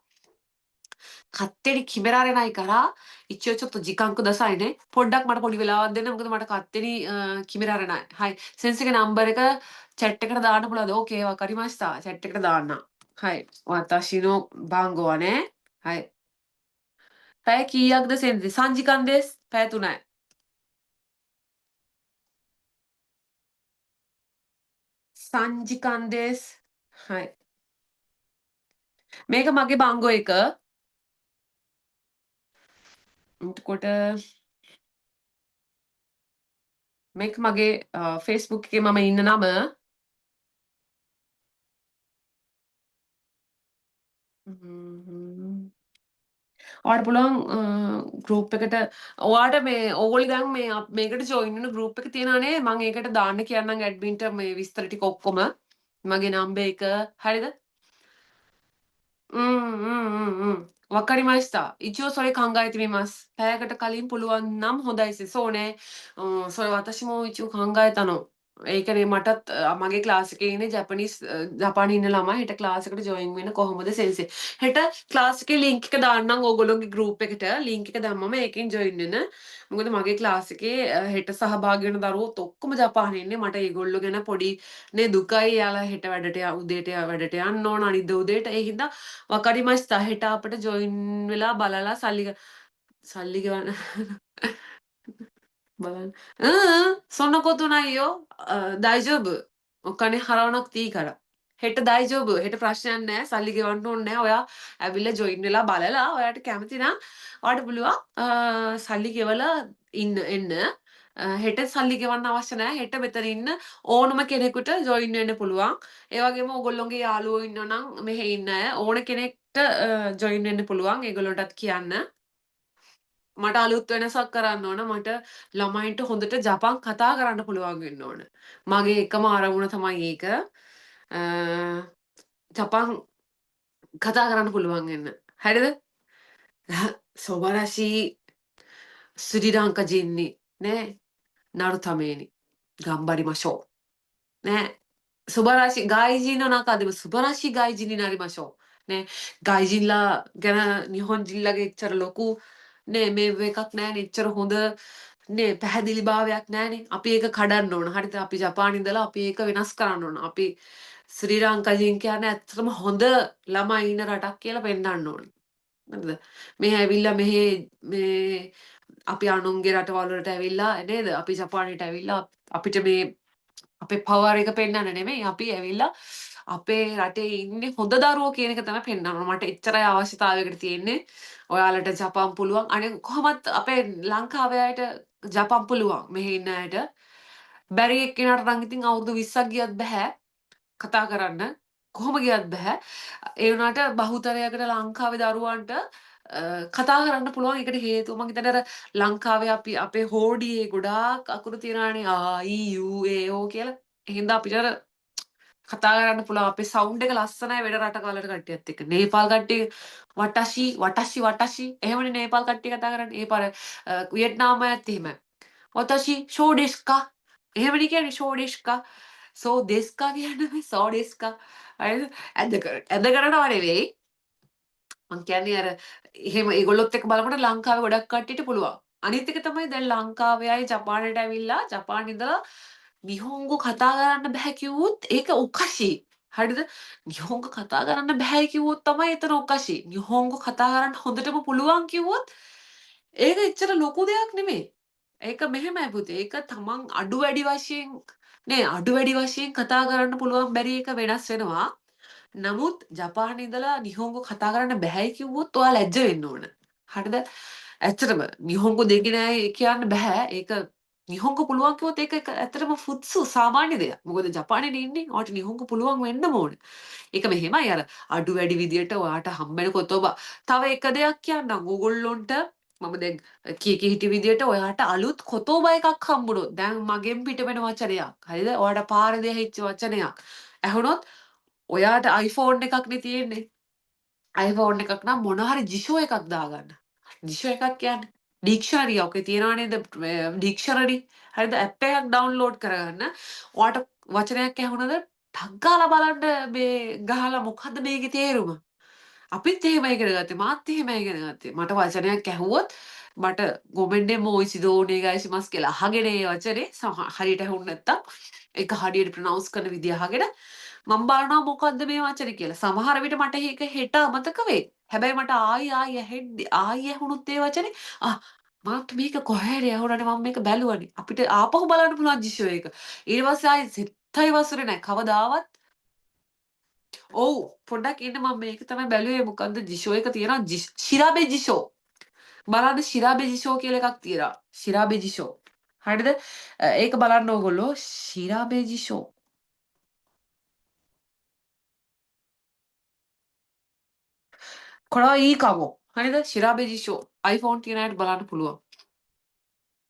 勝手に決められないから、一応ちょっと時間くださいね. පොඩ්ඩක් මට පොඩි වෙලාවක් දෙන්න. මොකද මට 勝手に 決められない. හයි. සෙන්සේගේ නම්බර් එක chat එකට දාන්න පුළුවන්ද? ඕකේ わかりました. chat එකට දාන්න. はい。私の番号はね。はい。පැය කීයක්ද සෙන්සේ? 3 時間です. පැය 3යි. 3 時間です. はい. මේක මගේ බංගෝ එක. එතකොට මේක මගේ Facebook එකේ මම ඉන්න නම. ඔයාට පුළුවන් ගෲප් එකට ඔයාට මේ ඕගොල්ලෝ දැන් මේකට ජොයින් වෙන ගෲප් එක තියෙනවානේ මම ඒකට දාන්න කියන්නම් ඇඩ්මින්ට මේ විස්තර ටික ඔක්කොම මගේ නම්බර් එක හරිද わかりました。一応それ考えてみます。පැයකට කලින් පුළුවන් නම් හොඳයි sis. そうね。それ私も一応考えたの. ඒ කියන්නේ මටත් මගේ ක්ලාස් එකේ ඉන්නේ ජපනිස් ජපානයේ ඉන්න ළමයි හෙට ක්ලාස් එකට ජොයින් වෙන්න කොහොමද සෙන්සේ. හෙට ක්ලාස් එකේ ලින්ක් එක දාන්නම් ඕගොල්ලෝගේ ගෲප් එකට. ලින්ක් එක දැම්මම ඒකෙන් ජොයින් වෙන්න. මොකද මගේ ක්ලාස් එකේ හෙට සහභාගී වෙන දරුවෝත් ඔක්කොම ජපානයේ ඉන්නේ. මට ඒගොල්ලෝ ගැන පොඩි නේ දුකයි. යාලා හෙට උදේට වැඩට යන්න ඕන අනිද්දා උදේට. ඒ හින්දා わかりました. හෙට අපිට ජොයින් වෙලා බලලා සල්ලි ගෙවන්න බලන්න. そんなことないよ. 大丈夫. お金払わなくていいから. හෙට 大丈夫. හෙට ප්‍රශ්නයක් නැහැ. සල්ලි ගෙවන්න ඕනේ නැහැ. ඔයා ඇවිල්ලා ජොයින් වෙලා බලලා ඔයාට කැමති නම් ඔයාට පුළුවන් සල්ලි ගෙවලා එන්න. හෙට සල්ලි ගෙවන්න අවශ්‍ය නැහැ. හෙට මෙතන ඉන්න ඕනම කෙනෙකුට ජොයින් වෙන්න පුළුවන්. ඒ වගේම ඕගොල්ලෝගේ යාළුවෝ ඉන්නවා නම් මෙහෙ ඉන්න අය ඕන කෙනෙක්ට ජොයින් වෙන්න පුළුවන්. ඒගොල්ලන්ටත් කියන්න. මට අලුත් වෙනසක් කරන්න ඕන. මට ළමයින්ට හොඳට ජපන් කතා කරන්න පුළුවන් වෙන්න ඕන. මගේ එකම අරමුණ තමයි ඒක. ජපන් කතා කරන්න පුළුවන් වෙන්න. හරිද? 素晴らしい スリランカ人にね、なるために頑張りましょう。ね。素晴らしい外人の中でも素晴らしい外人になりましょう. 네. 가이진라 ගැන නිහොන්ජිල්ලගේ එච්චර ලොකු නේ මේ එකක් නෑනේ එච්චර හොඳ නේ පැහැදිලිභාවයක් නෑනේ. අපි ඒක කඩන්න ඕන. හරිද? අපි ජපානයේ ඉඳලා අපි ඒක වෙනස් කරන්න ඕන. අපි ශ්‍රී ලංකාවෙන් කියන්නේ ඇත්තටම හොඳ ළමයි ඉන්න රටක් කියලා පෙන්නන්න ඕන. හරිද? මෙහෙ ඇවිල්ලා මේ අපි අනුන්ගේ රටවල් වලට ඇවිල්ලා නේද? අපි ජපානයට ඇවිල්ලා අපිට මේ අපේ පවර් එක පෙන්වන්න නෙමෙයි අපි ඇවිල්ලා අපේ රටේ ඉන්නේ හොඳ දරුවෝ කියන එක තමයි පෙන්වන්න ඕන. මට එච්චරයි අවශ්‍යතාවයකට තියෙන්නේ. ඔයාලට ජපාන් පුළුවන්. අනේ කොහොමත් අපේ ලංකාවේ අයට ජපාන් පුළුවන්. මෙහි ඉන්න අයට. බැරි එක්කෙනාට නම් ඉතින් අවුරුදු 20ක් ගියත් බෑ කතා කරන්න. කොහොම ගියත් බෑ. ඒ වුණාට බහුතරයකට ලංකාවේ දරුවන්ට කතා කරන්න පුළුවන්. ඒකට හේතුව මං හිතන්නේ අර ලංකාවේ අපි අපේ හෝඩියේ ගොඩාක් අකුරු තියෙනවානේ ආ ඊ යූ ඒ ඕ කියලා. ඒ හින්දා අපිට අර කතා කරන්න පුළුවන්. අපේ සවුන්ඩ් එක ලස්සනයි වෙන රටවල් වල කට්ටියත් එක්ක. නේපාල් කට්ටිය වටෂි එහෙමනේ නේපාල් කට්ටිය කතා කරන්නේ. ඒ පාර වියට්නාම් අයත් එහෙමයි. වතෂි ෂෝ ඩෙස් කා එහෙමනේ කියන්නේ ෂෝ ඩෙස් කා. සෝ ඩෙස් කා කියන්නේ සෝ ඩෙස් කා. හරිද? ඇද කරනවා නෙවෙයි. මං කියන්නේ අර එහෙම ඒගොල්ලොත් එක්ක බලනකොට ලංකාවේ ගොඩක් කට්ටියට පුළුවන්. අනිත් එක තමයි දැන් ලංකාවේ අය ජපානයට ඇවිල්ලා ජපානයේ ඉඳලා නිහොන්ගෝ කතා කරන්න බැහැ කිව්වොත් ඒක ඔකෂි. හරිද? නිහොන්ගෝ කතා කරන්න බැහැ කිව්වොත් තමයි එතන ඔකෂි. නිහොන්ගෝ කතා කරන්න හොඳටම පුළුවන් කිව්වොත් ඒක එච්චර ලොකු දෙයක් නෙමෙයි. ඒක මෙහෙමයි පුතේ. ඒක තමන් අඩු වැඩි වශයෙන් අඩු වැඩි වශයෙන් කතා කරන්න පුළුවන් බැරි එක වෙනස් වෙනවා. නමුත් ජපානයේ ඉඳලා නිහොන්ගෝ කතා කරන්න බැහැයි කිව්වොත් ඔයා ලැජ්ජ වෙන්න ඕන. හරිද? ඇත්තටම නිහොන්ගෝ දෙන්නේ නැහැ කියන්න බෑ. ඒක නිහොන්ගෝ පුළුවන් කිව්වොත් ඒක ඇත්තටම ෆුත්සු සාමාන්‍ය දෙයක්. මොකද ජපානයේ ඉන්නේ. ඔයාට නිහොන්ගෝ පුළුවන් වෙන්නම ඕන. ඒක මෙහෙමයි අර අඩු වැඩි විදියට ඔයාට හම්බෙනකොට තව එක දෙයක් කියන්නම් ඕගොල්ලොන්ට මම දැන් කී කී හිටි විදියට ඔයාට අලුත් කොතෝබා එකක් හම්බුනොත් දැන් මගෙන් පිට වෙන වචනයක්. හරිද? ඔයාට පාරේ ඇහිච්ච වචනයක්. ඇහුනොත් ඔයාට iPhone එකක් නේ තියෙන්නේ. iPhone එකක් නම් මොන හරි ජිෂෝ එකක් දාගන්න. ජිෂෝ එකක් කියන්නේ ඩික්ෂනරි ඔකේ තියනවා නේද ඩික්ෂනරි. හරිද? ඇප් එකක් ඩවුන්ලෝඩ් කරගන්න. ඔයාට වචනයක් ඇහුනද ටක් ගාලා බලන්න මේ ගහලා මොකද්ද මේකේ තේරුම? අපිත් එහෙමයි ඉගෙන ගත්තේ. මාත් එහෙමයි ඉගෙන ගත්තේ. මට වචනයක් ඇහුවොත් මට ගොමෙන්ඩේ මොයිසි දෝනේ ගයිසිමස් කියලා අහගෙන ඒ වචනේ හරියට ඇහුන්නේ නැත්තම් ඒක හරියට ප්‍රොනවුන්ස් කරන විදිය අහගෙන මම බලනවා මොකද්ද මේ වචනේ කියලා. සමහර විට මට ඒක හෙට අමතක වෙයි. හැබැයි මට ආයි ආයි ඇහුනොත් ඒ වචනේ මට මේක කොහේද ඇහුණානේ මම මේක බැලුවනේ. අපිට ආපහු බලන්න පුළුවන් ජිෂෝ එක. ඊට පස්සේ ආයි සෙත්තයි වසරේ නැහැ. කවදාවත් ඔව් පොඩ්ඩක් ඉන්න මම මේක තමයි බැලුවේ මොකද්ද ජිෂෝ එක තියෙනවා ශිරාබේ ජිෂෝ. බලන්න ශිරාබේ ජිෂෝ කියලා එකක් තියෙනවා. ශිරාබේ ජිෂෝ. හරිද? ඒක බලන්න ඕගොල්ලෝ ශිරාබේ ජිෂෝ. කොරා ඊ කමෝ. හරිද? ශිරාබේ ජිෂෝ. iPhone තියෙන අයට බලන්න පුළුවන්.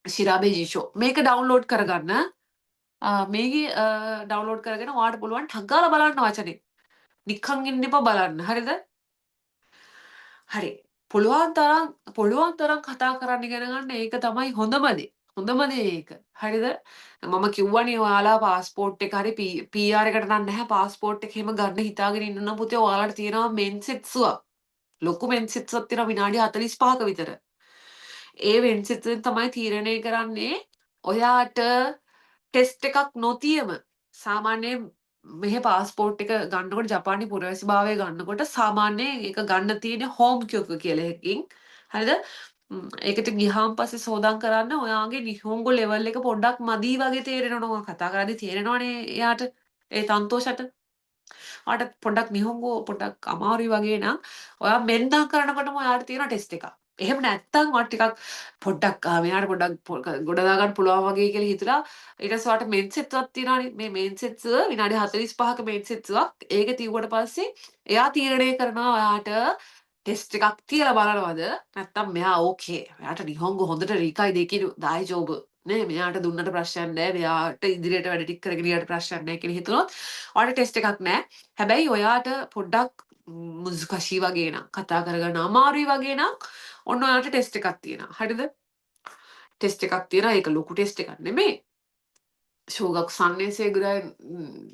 ශිරාබේ ජිෂෝ. මේක ඩවුන්ලෝඩ් කරගන්න. මේකේ ඩවුන්ලෝඩ් කරගෙන ඔයාලට පුළුවන් ටක් ගාලා බලන්න වචනේ. නිකන් ඉන්න එපා බලන්න. හරිද? හරි. පුළුවන් තරම් කතා කරන්න ඉගෙන ගන්න ඒක තමයි හොඳම දේ. හොඳම දේ ඒක. හරිද? මම කිව්වනේ ඔයාලා පාස්පෝර්ට් එක හරි PR එකට නම් නැහැ පාස්පෝර්ට් එක එහෙම ගන්න හිතාගෙන ඉන්න නම් පුතේ ඔයාලට තියෙනවා මෙන්සෙට්සුවක්. ලොකු මෙන්සෙට්සුවක් තියෙනවා විනාඩි 45ක විතර. ඒ මෙන්සෙට්සුවෙන් තමයි තීරණය කරන්නේ ඔයාට ටෙස්ට් එකක් නොතියම සාමාන්‍යයෙන් මෙහෙ පාස්පෝර්ට් එක ගන්නකොට ජපානයේ පුරවැසිභාවය ගන්නකොට සාමාන්‍යයෙන් ඒක ගන්න තියෙන්නේ හෝම් කියොක කියලා එකකින්. හරිද? ඒකට ගියාන් පස්සේ සෝදම් කරන්න ඔයාගේ නිහොන්ගෝ ලෙවල් එක පොඩ්ඩක් මදි වගේ තේරෙනවා. කතා කරද්දි තේරෙනවනේ එයාට ඒ තන්තෝෂට. ඔයාට පොඩ්ඩක් නිහොන්ගෝ පොඩ්ඩක් අමාරුයි වගේ නම් ඔයා මෙන්දම් කරනකොටම ඔයාට තියෙන ටෙස්ට් එකක්. එහෙම නැත්තම් ඔයාට ටිකක් පොඩ්ඩක් මෙයාට පොඩ්ඩක් ගොඩ දාගන්න පුළුවන් වගේ කියලා හිතලා ඊට පස්සේ ඔයාට මෙන් සෙට්ස් තියෙනවානේ. මේ මෙන් සෙට්ස් විනාඩි 45ක මෙන් සෙට්ස්ක් ඒක තියුවට පස්සේ එයා තීරණය කරනවා ඔයාට ටෙස්ට් එකක් තියලා බලනවද නැත්තම් මෙයා ඕකේ. මෙයාට නිහොන්ගෝ හොඳට රීකයි දෙකිනු දායිජෝබ. නේ මෙයාට දුන්නට ප්‍රශ්නයක් නැහැ. මෙයාට ඉදිරියට වැඩ ටික කරගෙන ගියාට ප්‍රශ්නයක් නැහැ කියලා හිතනොත් ඔයාට ටෙස්ට් එකක් නැහැ. හැබැයි ඔයාට පොඩ්ඩක් මුස්කෂී වගේ නම් කතා කරගන්න අමාරුයි වගේ නම් ඔන්න ඔයාට ටෙස්ට් එකක් තියෙනවා. හරිද? ටෙස්ට් එකක් තියෙනවා. ඒක ලොකු ටෙස්ට් එකක් නෙමෙයි. 小学3年生ぐらい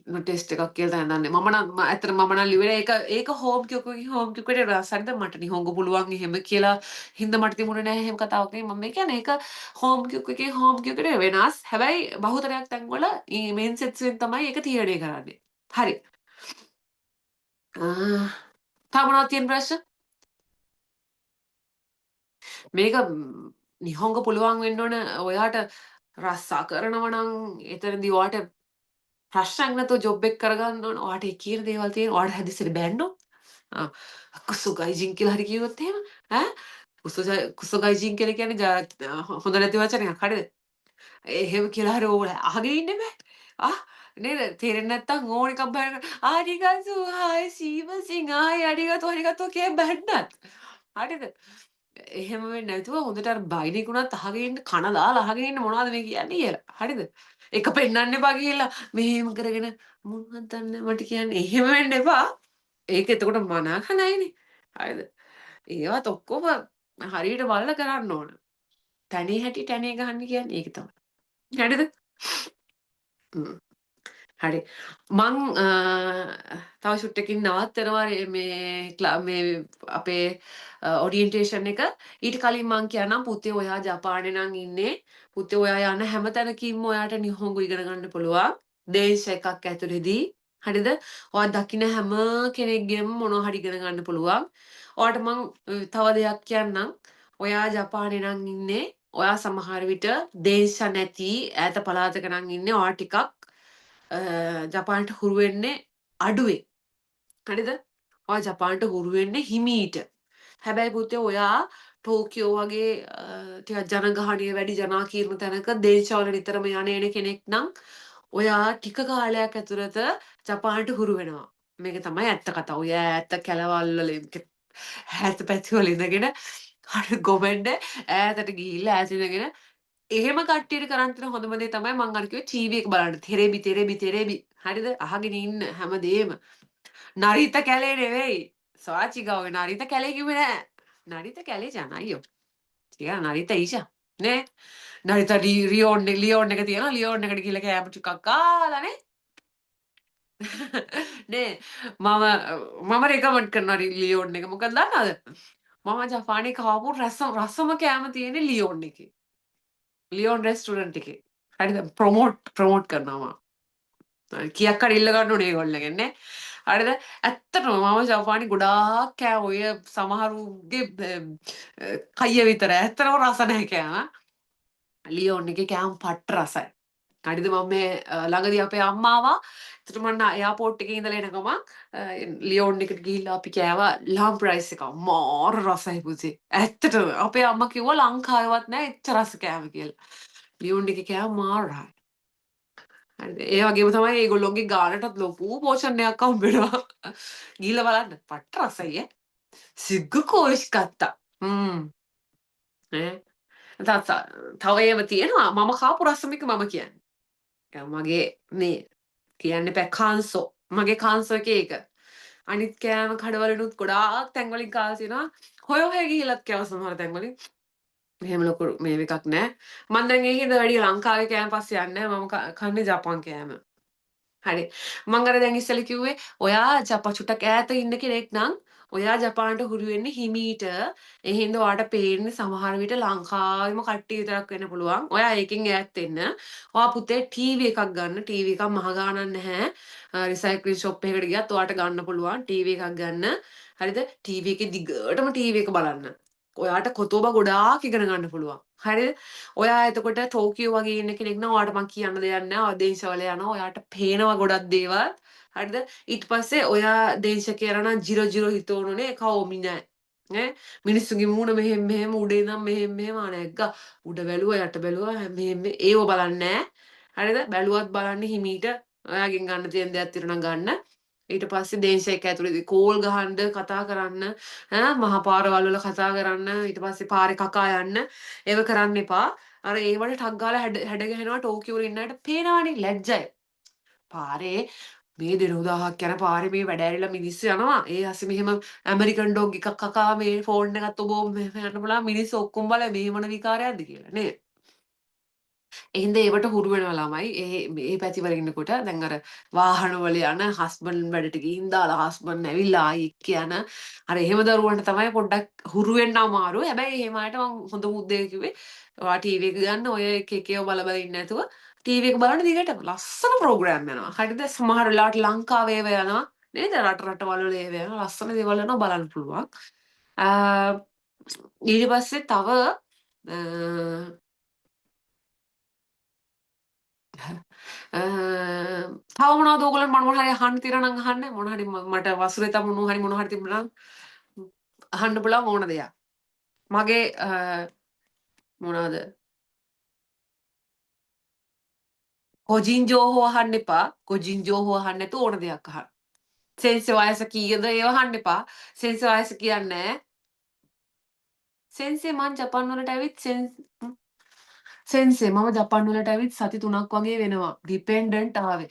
のテストඑකක් කියලා තමයි දන්නේ. ඇත්තට මම නම් ලිව්වේ ඒක හෝම් කියෝකගේ හෝම් කියෝකට රසරිද මට නිහොංග පුළුවන් එහෙම කියලා හින්දා මට තිබුණේ නැහැ එහෙම කතාවක් නෙමෙයි. මම කියන්නේ ඒක හෝම් කියෝකගේ හෝම් කියෝකට වෙනස්. හැබැයි බහුතරයක් තැන්වල මේන් සෙට්ස් වෙන් තමයි ඒක තීරණය කරන්නේ. හරි. තව මොනවද තියෙන ප්‍රශ්න? මේක නිහොංග පුළුවන් වෙන්න ඕන ඔයාට රස්සා කරනවා නම් එතනදී ඔයාට ප්‍රශ්නයක් නැතුව ජොබ් එක කරගන්න ඕන. ඔයාට ඒ කියන දේවල් තියෙන. ඔයාට හැදිස්සෙට බැන්නොත් කුසුගයිජින් කියලා හරි කිව්වොත් එහෙම ඈ කුසුගයිජින් කියලා කියන්නේ හොඳ නැති වචනයක්. හරිද? එහෙම කියලා හරි ඕන අහගෙන ඉන්න බෑ. නේද? තේරෙන්නේ නැත්තම් ඕන එකක් බයන ආරිගාතු හායි සීමසින් ආයි අරිගාතු අරිගාතු කිය බැන්නත්. හරිද? එහෙම වෙන්නේ නැතුව හොඳට අර බයිනිකුණත් අහගෙන ඉන්න කන දාලා අහගෙන ඉන්න මොනවද මේ කියන්නේ කියලා. හරිද? එක පෙන්නන්න එපා ගිහිල්ලා මෙහෙම කරගෙන මොනවද දන්නේ මට කියන්නේ එහෙම වෙන්න එපා. ඒක එතකොට මනාක නැයිනේ. හරිද? ඒවත් ඔක්කොම හරියට බලලා කරන්න ඕන. තනේ හැටි තනේ ගහන්න කියන්නේ ඒක තමයි. හරිද? හ්ම්. හරි. මං තව චුට්ටකින් නවත්තනවා මේ අපේ ඔරියන්ටේෂන් එක. ඊට කලින් මං කියන්නම් පුතේ ඔයා ජපානේ නම් ඉන්නේ. පුතේ ඔයා යන හැම තැනකින්ම ඔයාට නිහොන්ගු ඉගෙන ගන්න පුළුවන්. දේශ එකක් ඇතුළේදී. හරිද? ඔයා දකින හැම කෙනෙක්ගෙම මොනවා හරි ඉගෙන ගන්න පුළුවන්. ඔයාට මං තව දෙයක් කියන්නම්. ඔයා ජපානේ නම් ඉන්නේ. ඔයා සමහර විට දේශ නැති ඈත පළාතක නම් ඉන්නේ. ඔයා ටිකක් ජපානට හුරු වෙන්නේ අඩුවෙන්. හරිද? ඔයා ජපානට හුරු වෙන්නේ හිමීට. හැබැයි පුතේ ඔයා ටෝකියෝ වගේ ටිකක් ජනගහනය වැඩි ජනාකීර්ණ තැනක දේශවල නිතරම යන එන කෙනෙක් නම් ඔයා ටික කාලයක් ඇතුළත ජපානට හුරු වෙනවා. මේක තමයි ඇත්ත කතාව. ඔය ඈත කැලවල් වල ඈත පැති වල ඉඳගෙන අර ගොබෙන්ඩ ඈතට ගිහිල්ලා ඈත ඉඳගෙන එහෙම කට්ටියට කරන් තියෙන හොඳම දේ තමයි මං අර කිව්වේ ටීවී එක බලන්න. තෙරේබි තෙරේබි තෙරේබි. හරිද? අහගෙන ඉන්න හැමදේම. නරිත කැලේ නෙවෙයි. ස්වාචිගාවේ නරිත කැලේ කිව්වේ නෑ. නරිත කැලේ ජන අයියෝ. ටික නරිත ඊෂා. නේ? නරිත ලියෝන් එක තියෙනවා. ලියෝන් එකට ගිහලා කෑම ටිකක් කාලානේ. නේ මම රෙකමන්ඩ් කරනවා ලියෝන් එක. මොකද දන්නවද? මම ජපානයේ කාපු රසම කෑම තියෙන්නේ ලියෝන් එකේ. ලියෝන් රෙස්ටෝරන්ට් එකේ. හරිද? ප්‍රොමෝට් කරනවා මම. කීයක් හරි ඉල්ල ගන්න ඕනේ ඒගොල්ලන්ගෙන් නේ. හරිද? ඇත්තටම මම ජපානයේ ගොඩාක් කෑවා. ඔය සමහරුගේ කයිය විතර. ඇත්තටම රස නැහැ කෑම. ලියෝන් එකේ කෑම පට්ට රසයි. හරිද? මම මේ ළඟදී අපේ අම්මා ආවා. එතකොට මම එයාපෝට් එකේ ඉඳලා එන ගමන් ලියෝන් එකට ගිහිල්ලා අපි කෑවා ලාම් රයිස් එක. මාර රසයි පුතේ. ඇත්තටම අපේ අම්මා කිව්වා ලංකාවේවත් නැහැ එච්චර රස කෑම කියලා. ලියෝන් එකේ කෑම මාර රහයි. හරිද? ඒ වගේම තමයි ඒගොල්ලොන්ගේ ගානටත් ලොකු පෝෂණයක් හම්බ වෙනවා. ගිහිල්ලා බලන්න. පට්ට රසයි ඈ. සිග්ගු කොයිස්කත්තා. ඈ. තව ඒව තියෙනවා. මම කාපු රසමික මම කියන්නේ. මගේ මේ කියන්න එපා කාන්සෝ. මගේ කාන්සෝ එකේ ඒක. අනිත් කෑම කඩවලිනුත් ගොඩාක් තැන්වලින් කාලා තියෙනවා. හොය හොය ගිහිල්ලත් කෑවා සමහර තැන්වලින්. එහෙම ලොකු මේ එකක් නෑ. මම දැන් ඒ හින්දා වැඩි ලංකාවේ කෑම පස්සේ යන්නේ නෑ. මම කන්නේ ජපාන් කෑම. හරි. මං අර දැන් ඉස්සෙල්ලා කිව්වේ ඔයා චුට්ටක් ඈත ඉන්න කෙනෙක් නම් ඔයා ජපානට හුරු වෙන්නේ හිමීට. ඒ හින්දා ඔයාට පේන්නේ සමහර විට ලංකාවෙම කට්ටිය විතරක් වෙන්න පුළුවන්. ඔයා ඒකෙන් ඈත් වෙන්න. ඔයා පුතේ ටීවී එකක් ගන්න. ටීවී එකක් මහ ගාණක් නැහැ. රිසයිකල් ෂොප් එකකට ගියත් ඔයාට ගන්න පුළුවන් ටීවී එකක් ගන්න. හරිද? ටීවී එකේ දිගටම ටීවී එක බලන්න. ඔයාට කොතෝබා ගොඩාක් ඉගෙන ගන්න පුළුවන්. හරිද? ඔයා එතකොට ටෝකියෝ වගේ ඉන්න කෙනෙක් නම් ඔයාට මං කියන්න දෙයක් නැහැ. ඔය දේශවල යනවා. ඔයාට පේනවා ගොඩක් දේවල්. හරිද? ඊට පස්සේ ඔයා දේශකේ යනවා නම් ජිරෝ හිතෝනුනේ කවුමි නෑ. ඈ මිනිස්සුගේ මූණ මෙහෙම උඩේ ඉඳන් මෙහෙම නැග්ගා. උඩ බැලුවා යට බැලුවා මෙහෙම ඒව බලන්නේ නෑ. හරිද? බැලුවත් බලන්නේ හිමීට ඔයාගෙන් ගන්න තියෙන දේවල් තියෙනවා නම් ගන්න. ඊට පස්සේ දේශයක ඇතුළේදී කෝල් ගහන්න කතා කරන්න මහා පාරවල් වල කතා කරන්න ඊට පස්සේ පාරේ කකා යන්න ඒව කරන්න එපා අර ඒවට ටක් ගාලා හැඩ ගැහෙනවා ටෝකියෝ වල ඉන්න අයට පේනවනේ ලැජ්ජයි පාරේ මේ 2000ක් යන පාරේ මේ වැඩ ඇරිලා මිනිස්සු යනවා ඒ ASCII මෙහෙම ඇමරිකන් ඩොග් එකක් කකා මේ ෆෝන් එකත් ඔබ මෙහෙම යන්න බලලා මිනිස්සු ඔක්කොම බලලා මේ මොන විකාරයක්ද කියලා නේද එහෙනම් ඒවට හුරු වෙනවා ළමයි. මේ පැතිවල ඉන්නකොට දැන් අර වාහනවල යන හස්බන්ඩ් වැඩට ගිහින් දාලා හස්බන්ඩ් ඇවිල්ලා ආයි එක්ක යන අර එහෙම දරුවන්ට තමයි පොඩ්ඩක් හුරු වෙන්න අමාරු. හැබැයි එහෙම අයට මම හොඳ මුද්දේ කිව්වේ ඔයා ටීවී එක ගන්න ඔය එක එකව බල බල ඉන්නේ නැතුව ටීවී එක බලන්න දිගටම ලස්සන ප්‍රෝග්‍රෑම් යනවා. හරිද? සමහර වෙලාවට ලංකාවේ ඒව යනවා. නේද? රටවල් වල ඒව යනවා. ලස්සන දේවල් යනවා බලන්න පුළුවන්. ඊට පස්සේ තව තව මොනවද ඕගොල්ලන් මට මොනවා හරි අහන්න තියෙනවා නම් අහන්න මොනවා හරි මට වසුරේ තම මොනවා හරි තිබුණා නම් අහන්න පුළුවන් ඕන දෙයක්. මගේ මොනවද කොජින් ජෝහෝ අහන්න එපා. කොජින් ජෝහෝ අහන්න නැතුව ඕන දෙයක් අහන්න. සෙන්සෙ වයස කීයද ඒව අහන්න එපා. සෙන්සෙ වයස කියන්නේ සෙන්සෙ මං ජපාන් වලට ඇවිත් සෙන්සේ මම ජපාන් වලට ඇවිත් සති 3ක් වගේ වෙනවා. ඩිපෙන්ඩන්ට් ආවේ.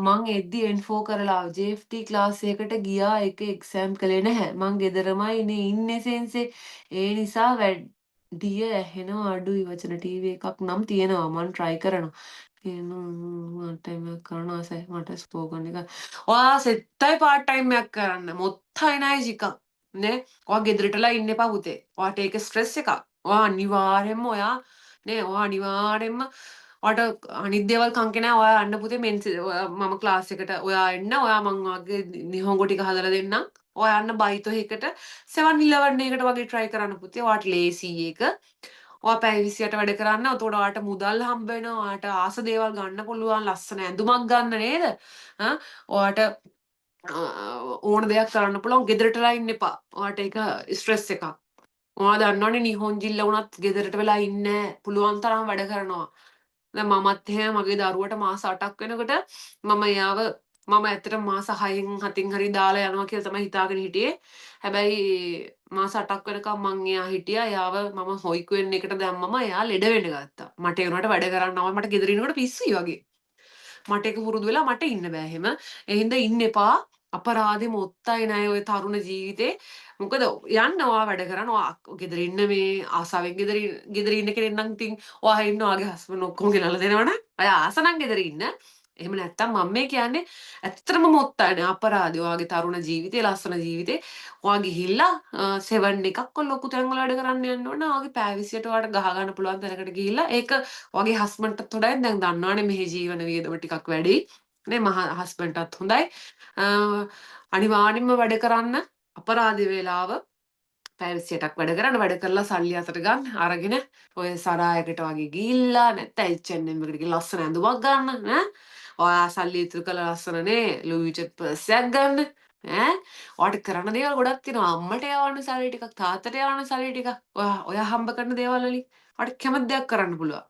මං එද්දි N4 කරලා ආවේ. JFT ක්ලාස් එකකට ගියා ඒක එක්සෑම් කළේ නැහැ. මං ගෙදරමයි ඉන්නේ සෙන්සේ. ඒ නිසා වැඩිය ඇහෙනවා අඩුයි වචන ටීවී එකක් නම් තියෙනවා. මං try කරනවා. part time එකක් කරන්න ආසයි මට ස්පෝකන් එක. ඔයා සෙත්තයි part time එකක් කරන්න. මොත්තයි නයි චිකන්. නේ? ඔයා ගෙදරටලා ඉන්න එපා පුතේ. ඔයාට ඒක ස්ට්‍රෙස් එකක්. ඔයා අනිවාර්යෙන්ම ඔයා නේ ඔයා අනිවාර්යෙන්ම ඔයාට අනිත් දේවල් කංකේ නෑ. ඔයා යන්න පුතේ මම ක්ලාස් එකට ඔයා එන්න. ඔයා මං ඔයාගේ නිහොංගෝ ටික හදලා දෙන්නම්. ඔයා යන්න බයිතෝ එකට 7-11 එකට වගේ try කරන්න පුතේ. ඔයාට ලේසි ඒක. ඔයා පැය 28 වැඩ කරන්න. එතකොට ඔයාට මුදල් හම්බ වෙනවා. ඔයාට ආස දේවල් ගන්න පුළුවන්. ලස්සන ඇඳුමක් ගන්න නේද? ඔයාට ඕන දෙයක් කරන්න පුළුවන්. ගෙදරටලා ඉන්න එපා. ඔයාට ඒක ස්ට්‍රෙස් එකක්. ඔයා දන්නවනේ නිහොන්ජිල්ල වුණත් ගෙදරට වෙලා ඉන්නේ නැහැ. පුළුවන් තරම් වැඩ කරනවා. දැන් මමත් එහෙම මගේ දරුවට මාස 8ක් වෙනකොට මම එයාව මම ඇත්තට මාස 6න් 7න් හරි දාලා යනවා කියලා තමයි හිතාගෙන හිටියේ. හැබැයි මාස 8ක් වෙනකම් මං එයා හිටියා. එයාව මම හොයිකුවෙන් එකට දැම්මම එයා ලෙඩ වෙන්න ගත්තා. මට ඒ වුණාට වැඩ කරන්න ආව මට ගෙදර ඉන්නකොට පිස්සුයි වගේ. මට ඒක පුරුදු වෙලා මට ඉන්න බෑ එහෙම. ඒ හින්දා ඉන්න එපා. අපරාධෙ මොත්තයි නෑ ඔය තරුණ ජීවිතේ. මොකද යන්න ඔයා වැඩ කරන්න. ඔයා ගෙදර ඉන්න මේ ආසාවෙන් ගෙදර ඉන්න කෙනෙක් නම් ඉතින් ඔයා ඉන්න ඔයාගේ හස්බන්ඩ් ඔක්කොම ගෙනල්ලා දෙනවනේ. ඔයා ආස නම් ගෙදර ඉන්න. එහෙම නැත්තම් මම මේ කියන්නේ ඇත්තටම මොත්තයි නෑ අපරාධෙ ඔයාගේ තරුණ ජීවිතේ ලස්සන ජීවිතේ. ඔයා ගිහිල්ලා 7 එකක් ලොකු තැන්වල වැඩ කරන්න යන්න ඕන. ඔයාගේ පෑ 28ට ඔයාට ගහ ගන්න පුළුවන් තැනකට ගිහිල්ලා ඒක ඔයාගේ හස්බන්ඩ්ටත් හොඳයි. දැන් දන්නවනේ මෙහි ජීවන වියදම ටිකක් වැඩි. නේ හස්බන්ඩ්ටත් හොඳයි. අනිවාර්යෙන්ම වැඩ කරන්න අපරාධ වේලාව පැය 28ක් වැඩ කරන්න වැඩ කරලා සල්ලි අතට ගන්න අරගෙන ඔය සරායකට වගේ ගිහිල්ලා නැත්නම් H&M එකට ගිහින් ලස්සන ඇඳුමක් ගන්න ඈ ඔයා සල්ලි ඉතුරු කරලා ලස්සන නේ ලුයි විටන් පර්ස් එකක් ගන්න ඈ ඔයාට කරන්න දේවල් ගොඩක් තියෙනවා අම්මට යවන්න සල්ලි ටිකක් තාත්තට යවන්න සල්ලි ටිකක් ඔයා හම්බ කරන දේවල් වලින් ඔයාට කැමති දෙයක් කරන්න පුළුවන්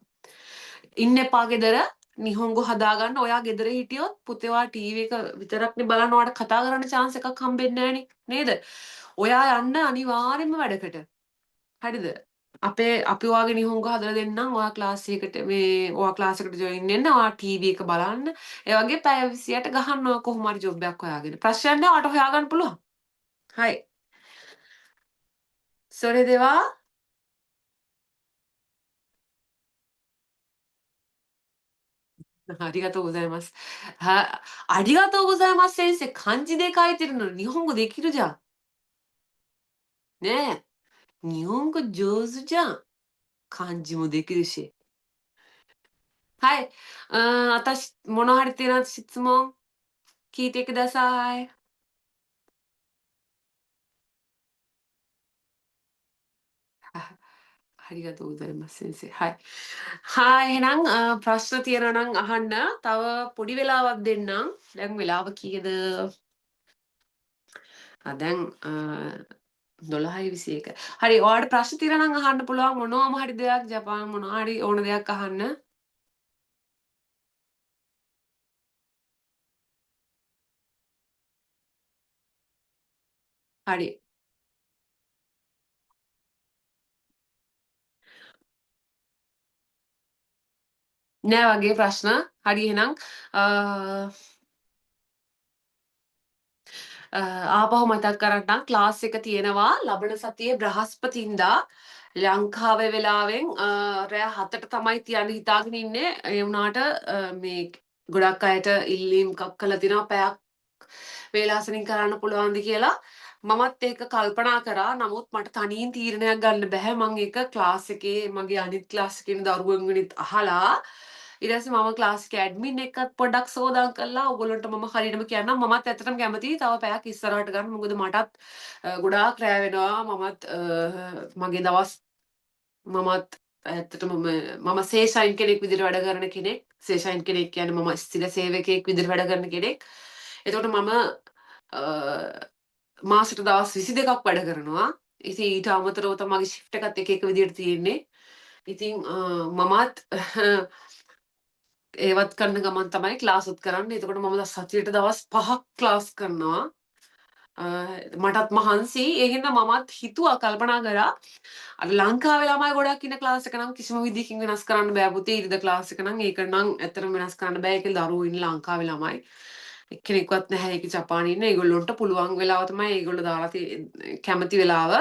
ඉන්න එපා ගෙදර නිහොංගෝ හදාගන්න ඔයා ගෙදර හිටියොත් පුතේ ඔයා ටීවී එක විතරක්නේ බලන්න ඔයාට කතා කරන්න chance එකක් හම්බෙන්නේ නෑනේ නේද ඔයා යන්න අනිවාර්යෙන්ම වැඩකට. හරිද? අපි ඔයාගේ නිහුම්ක හදලා දෙන්නම්. ඔයා ක්ලාස් එකකට ඔයා ක්ලාස් එකට ජොයින් වෙන්න. ඔයා ටීවී එක බලන්න. ඒ වගේ පැය 28 ගහන්න ඔයා කොහොම හරි ජොබ් එකක් හොයාගෙන. ප්‍රශ්නයක් නෑ ඔයාට හොයාගන්න පුළුවන්. හයි. それでは ありがとうございます。ありがとうございます先生。漢字で書いてるのに日本語できるじゃん。ねえ。日本語上手じゃん。漢字もできるし。はい。物張りてな質問聞いてください。あありがとうございます先生. හයි. හායි එහෙනම් ප්‍රශ්න තියෙනවා නම් අහන්න. තව පොඩි වෙලාවක් දෙන්නම්. දැන් වෙලාව කීයද? දැන් 12:21. හරි ඔයාලට ප්‍රශ්න තියෙනවා නම් අහන්න පුළුවන් මොනවාම හරි දෙයක් ජපාන් මොනවා හරි ඕන දෙයක් අහන්න. හරි. නෑ වගේ ප්‍රශ්න. හරි එහෙනම් ආපහු මතක් කරන්නම් ක්ලාස් එක තියෙනවා ලබන සතියේ බ්‍රහස්පතින්දා ලංකාවේ වෙලාවෙන් රෑ 7ට තමයි තියන්න හිතාගෙන ඉන්නේ. ඒ වුණාට මේ ගොඩක් අයට ඉල්ලීම් කළා තිනවා පැයක් වේලාසනින් කරන්න පුළුවන්ද කියලා. මමත් ඒක කල්පනා කරා. නමුත් මට තනියෙන් තීරණයක් ගන්න බෑ. මම ඒක ක්ලාස් එකේ මගේ අනිත් ක්ලාස් එකේ ඉන්න දරුවන්ගෙනුත් අහලා ඊට පස්සේ මම ක්ලාස් එකේ ඇඩ්මින් එක්කත් පොඩ්ඩක් සෝදාම් කරලා ඕගොල්ලන්ට මම හරියටම කියන්නම්. මමත් ඇත්තටම කැමතියි තව පැයක් ඉස්සරහට ගන්න. මොකද මටත් ගොඩාක් රෑ වෙනවා. මගේ දවස් මමත් ඇත්තටම මම සේෂයින් කෙනෙක් විදිහට වැඩ කරන කෙනෙක්. සේෂයින් කෙනෙක් කියන්නේ මම ස්ථිර සේවකයෙක් විදිහට වැඩ කරන කෙනෙක්. එතකොට මම මාසෙට දවස් 22ක් වැඩ කරනවා. ඉතින් ඊට අමතරව තමයි මගේ shift එකත් එක එක විදිහට තියෙන්නේ. ඉතින් මමත් ඒවත් කරන ගමන් තමයි ක්ලාස්ත් කරන්නේ. එතකොට මම සතියට දවස් 5ක් ක්ලාස් කරනවා. මටත් මහන්සි. ඒ හින්දා මමත් හිතුවා කල්පනා කරා අර ලංකාවේ ළමයි ගොඩක් ඉන්න ක්ලාස් එක නම් කිසිම විදිහකින් වෙනස් කරන්න බෑ පුතේ. ඉරිදා ක්ලාස් එක නම් ඒක නම් ඇත්තටම වෙනස් කරන්න බෑ. ඒකේ දරුවෝ ඉන්න ලංකාවේ ළමයි. එක්කෙනෙක්වත් නැහැ ඒක ජපානයේ ඉන්න. ඒගොල්ලොන්ට පුළුවන් වෙලාව තමයි ඒගොල්ලෝ දාලා කැමති වෙලාව.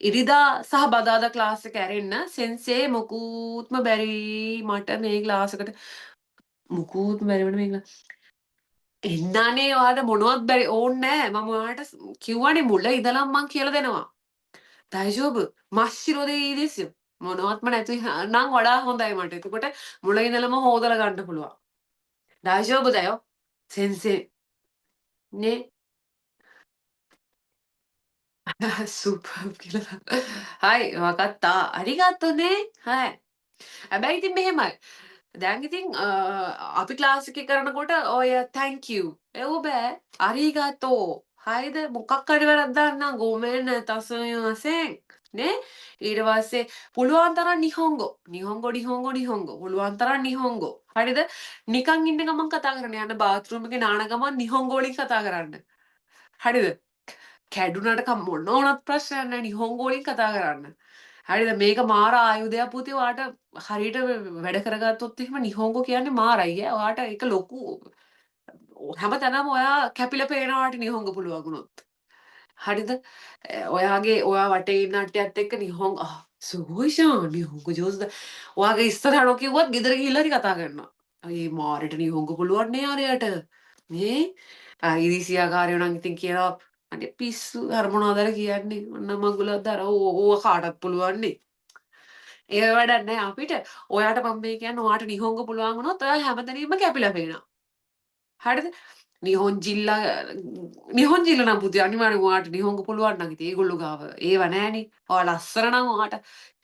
ඉරිදා සහ බදාදා ක්ලාස් එක ඇරෙන්න සෙන්සේ මොකුත්ම බැරි මට මේ ක්ලාස් එකට මුකුත් බැරි වුණ මේක. එන්නනේ ඔයාලට මොනවත් බැරි ඕනේ නෑ. මම ඔයාලට කිව්වනේ මුල ඉඳලම මං කියලා දෙනවා. 大丈夫. 真っ白でいいですよ. මොනවත්ම නැති නම් වඩා හොඳයි මට. එතකොට මුල ඉඳලම හොදලා ගන්න පුළුවන්. 大丈夫だよ. 先生. ね。සුපර් කියලා. හයි වගත්තා. ありがとね. はい. හැබැයි ඉතින් මෙහෙමයි. දැන් ඉතින් අපි ක්ලාස් එකේ කරනකොට ඔය thank you එව්ව බෑ. ありがとう. හරිද? මොකක් හරි වැරද්දක් නම් ごめんなさいません. නේ? ඊට පස්සේ පුළුවන් තරම් නිහොංගෝ. නිහොංගෝ. පුළුවන් තරම් නිහොංගෝ. හරිද? නිකන් ඉන්න ගමන් කතා කරන්න යන්න බාත් รู එකේ නාන ගමන් නිහොංගෝ වලින් කතා කරන්න. හරිද? කැඩුනට මොන වුණත් ප්‍රශ්නයක් නැහැ නිහොංගෝ වලින් කතා කරන්න. හරිද? මේක මාර ආයුධයක් පුතේ ඔයාට හරියට වැඩ කරගත්තොත් එහෙම නිහොංගෝ කියන්නේ මාරයි ඈ. ඔයාට ඒක ලොකු හැමතැනම ඔයා කැපිලා පේනවා ඔයාට නිහොංගෝ පුළුවන් වුණොත්. හරිද? ඔයා වටේ ඉන්න අට්ටියත් එක්ක නිහොං すごいじゃん日本語上手だ. ඔයාගේ ඉස්සරහට කිව්වත් ගෙදර ගිහිල්ලා හරි කතා කරනවා. අයි මාරට නිහොංගෝ පුළුවන් නේ යාරයට. නේ? ඉරිසියාකාරයෝ නම් ඉතින් කියනවා අනේ පිස්සු අර මොනවද අර කියන්නේ ඔන්න මගුලක්ද අර ඕව කාටත් පුළුවන් නේ. ඒ වැඩක් නෑ අපිට. ඔයාට මම මේ කියන්නේ ඔයාට නිහොංගෝ පුළුවන් වුණොත් ඔයා හැමතැනම කැපිලා පේනවා. හරිද? නිහොන්ජිල්ලා නිහොන්ජිල්ල නම් පුතේ අනිවාර්යෙන් ඔයාට නිහොංගෝ පුළුවන් නම් ඉතින් ඒගොල්ලෝ ගාව ඒව නෑනේ. ඔයා ලස්සන නම් ඔයාට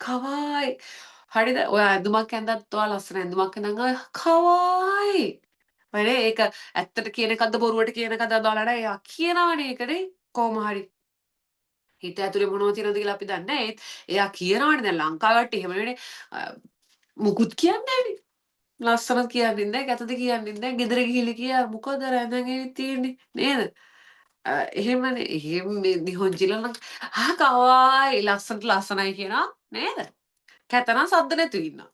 කවායි. හරිද? ඔයා ඇඳුමක් ඇඳත් ඔයා ලස්සන ඇඳුමක් ඇඳන් ඔය කවායි. හරි ඒක ඇත්තට කියන එකක්ද බොරුවට කියන එකක්ද දාලා එයා කියනවනේ ඒකනේ කොහොම හරි. හිත ඇතුලේ මොනවද තියෙනවද කියලා අපි දන්නේ නැහැ. ඒත් එයා කියනවනේ දැන් ලංකාවට එහෙම නෙවෙයි. මුකුත් කියන්නේ නැහැනේ. ලස්සනත් කියන්නේ නැහැ, ගැතද කියන්නේ නැහැ. ගෙදර ගිහිල්ලා කියා මොකද අර ඇඳන් ඇවිත් තියෙන්නේ නේද? එහෙමනේ. එහෙම මේ නිහොන්ජිලා නම් කවායි ලස්සනට ලස්සනයි කියනවා නේද? කැතනම් සද්ද නැතුව ඉන්නවා.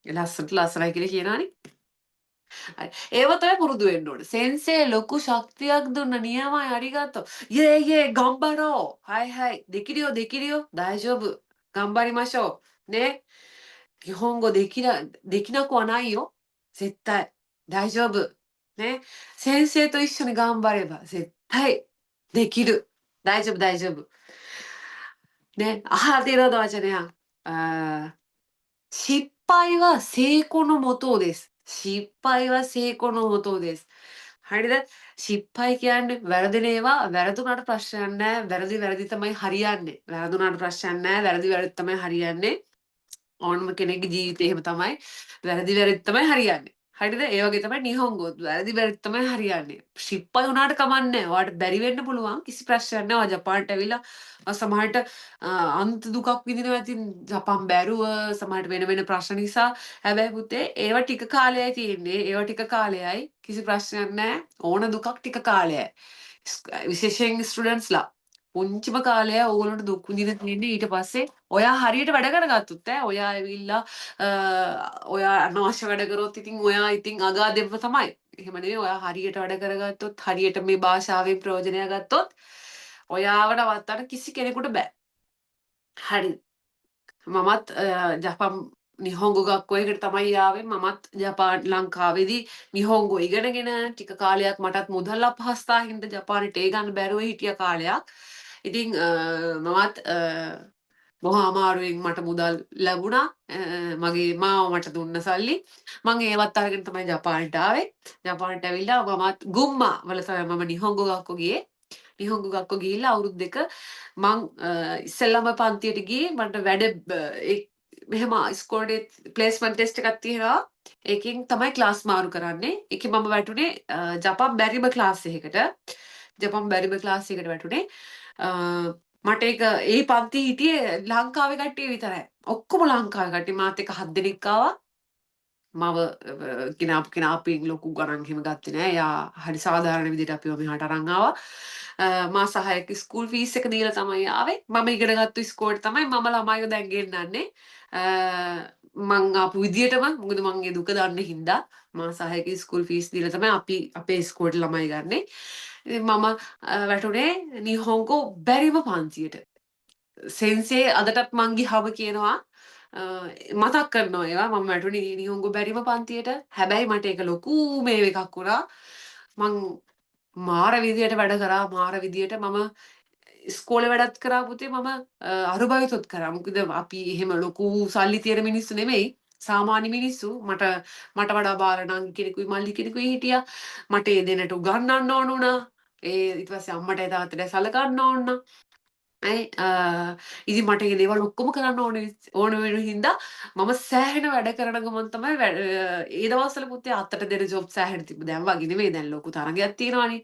ලස්සනට ලස්සනයි කියලා කියනවනේ. හරි. ඒව තමයි පුරුදු වෙන්න ඕනේ. සෙන්සේ ලොකු ශක්තියක් දුන්න නියමයි අරිගාතෝ. යේ ගම්බරෝ. හයි. දෙකිරියෝ. 大丈夫. 頑張りましょう. ね。日本語できなくはないよ。絶対。大丈夫。ね。先生と一緒に頑張れば絶対できる。大丈夫. 네. 아, 내려놔잖아요. 아, 失敗は成功のもとです. 失敗は成功のもとです. හරිද? 失敗 කියන්නේ වැරදින ඒවා වැරදුනට ප්‍රශ්නයක් නැහැ. වැරදි තමයි හරියන්නේ. වැරදුනට ප්‍රශ්නයක් නැහැ. වැරදි තමයි හරියන්නේ. ඕනම කෙනෙක්ගේ ජීවිතේ එහෙම තමයි. වැරදි තමයි හරියන්නේ. හරිද? ඒ වගේ තමයි නිහොංගොත්. වැරදි තමයි හරියන්නේ. ශිප්පයි වුණාට කමක් නැහැ. ඔයාලට බැරි වෙන්න පුළුවන්. කිසි ප්‍රශ්නයක් නැහැ. ඔයා ජපානට ඇවිල්ලා සමහරට අන්ත දුකක් විඳිනවා. ඉතින් ජපාන් බැරුව සමහරට වෙන ප්‍රශ්න නිසා. හැබැයි පුතේ ඒවා ටික කාලයයි තියෙන්නේ. ඒවා ටික කාලයයි. කිසි ප්‍රශ්නයක් නැහැ. ඕන දුකක් ටික කාලයයි. විශේෂයෙන් ස්ටුඩන්ට්ස්ලා පුංචිම කාලය ඕගොල්ලන්ට දුක් විඳින්න තියෙන්නේ ඊට පස්සේ ඔයා හරියට වැඩ කරගත්තොත් ඔයා ඇවිල්ලා ඔයා අනවශ්‍ය වැඩ කරොත් ඉතින් අගා දෙව තමයි. එහෙම නෙවෙයි ඔයා හරියට වැඩ කරගත්තොත් හරියට මේ භාෂාවෙන් ප්‍රයෝජනය ගත්තොත් ඔයාව නවත්තන්න කිසි කෙනෙකුට බෑ. හරි. මමත් ජපන් නිහොංගෝ ගක්කෝ එකට තමයි ආවේ. මමත් ජපාන් ලංකාවේදී නිහොංගෝ ඉගෙනගෙන ටික කාලයක් මටත් මුදල් අපහසුතා හින්දා ජපානෙට ඒ ගන්න බැරුව හිටිය කාලයක්. ඉතින් මමත් බොහොම අමාරුවෙන් මට මුදල් ලැබුණා. මගේ මාව මට දුන්න සල්ලි. මම ඒවත් අරගෙන තමයි ජපානට ආවේ. ජපානට ඇවිල්ලා මමත් ගුම්මා වල තමයි මම නිහොංගෝ ගක්කෝ ගියේ. නිහොංගෝ ගක්කෝ ගිහිල්ලා අවුරුදු 2 මං ඉස්සෙල්ලාම පන්තියට ගියේ. මට වැඩ මෙහෙම ඉස්කෝලේ ප්ලේස්මන්ට් ටෙස්ට් එකක් තියෙනවා. ඒකෙන් තමයි ක්ලාස් මාරු කරන්නේ. ඒකේ මම වැටුනේ ජපාන් බැරිම ක්ලාස් එකකට. වැටුනේ. මට ඒක ඒ පන්ති හිටියේ ලංකාවේ කට්ටිය විතරයි. ඔක්කොම ලංකාවේ කට්ටිය මාත් එක්ක 7 දෙනෙක් ආවා. මම කෙනා අපි ලොකු ගණන් එහෙම ගත්තේ නෑ. එයා හරි සාධාරණ විදිහට අපිව මෙහාට අරන් ආවා. මාස 6ක ස්කූල් ෆීස් එක දීලා තමයි ආවේ. මම ඉගෙනගත්තු ඉස්කෝලේ තමයි මම ළමයිව දැන් ගෙන්නන්නේ. මං ආපු විදියටම මොකද මං ඒ දුක දන්නේ හින්දා මාස 6ක ස්කූල් ෆීස් දීලා තමයි අපි අපේ ඉස්කෝලේට ළමයි ගන්නේ. ඉතින් මම වැටුනේ නිහොංගෝ බැරිම පන්තියට. සෙන්සේ අදටත් මං ගිහම කියනවා මතක් කරනවා ඒවා. මම වැටුනේ නිහොංගෝ බැරිම පන්තියට. හැබැයි මට ඒක ලොකු මේ එකක් වුණා. මං මාර විදියට වැඩ කරා. මාර විදියට මම ඉස්කෝලේ වැඩත් කරා පුතේ මම අරුබවිතුත් කරා. මොකද අපි එහෙම ලොකු සල්ලි තියෙන මිනිස්සු නෙමෙයි. සාමාන්‍ය මිනිස්සු. මට වඩා බාල නංගි කෙනෙකුයි මල්ලි කෙනෙකුයි හිටියා. මට ඒ දෙන්නට උගන්වන්න ඕන වුණා. ඊට පස්සේ අම්මට තාත්තට සලකන්න ඕන වුණා. ඇයි ඉතින් මට ඒ දේවල් ඔක්කොම කරන්න ඕන වෙන හින්දා මම සෑහෙන වැඩ කරන ගමන් තමයි ඒ දවස්වල පුතේ අතට දෙන ජොබ් සෑහෙන තිබ්බ. දැන් වගේ නෙමෙයි දැන් ලොකු තරගයක් තියෙනවානේ.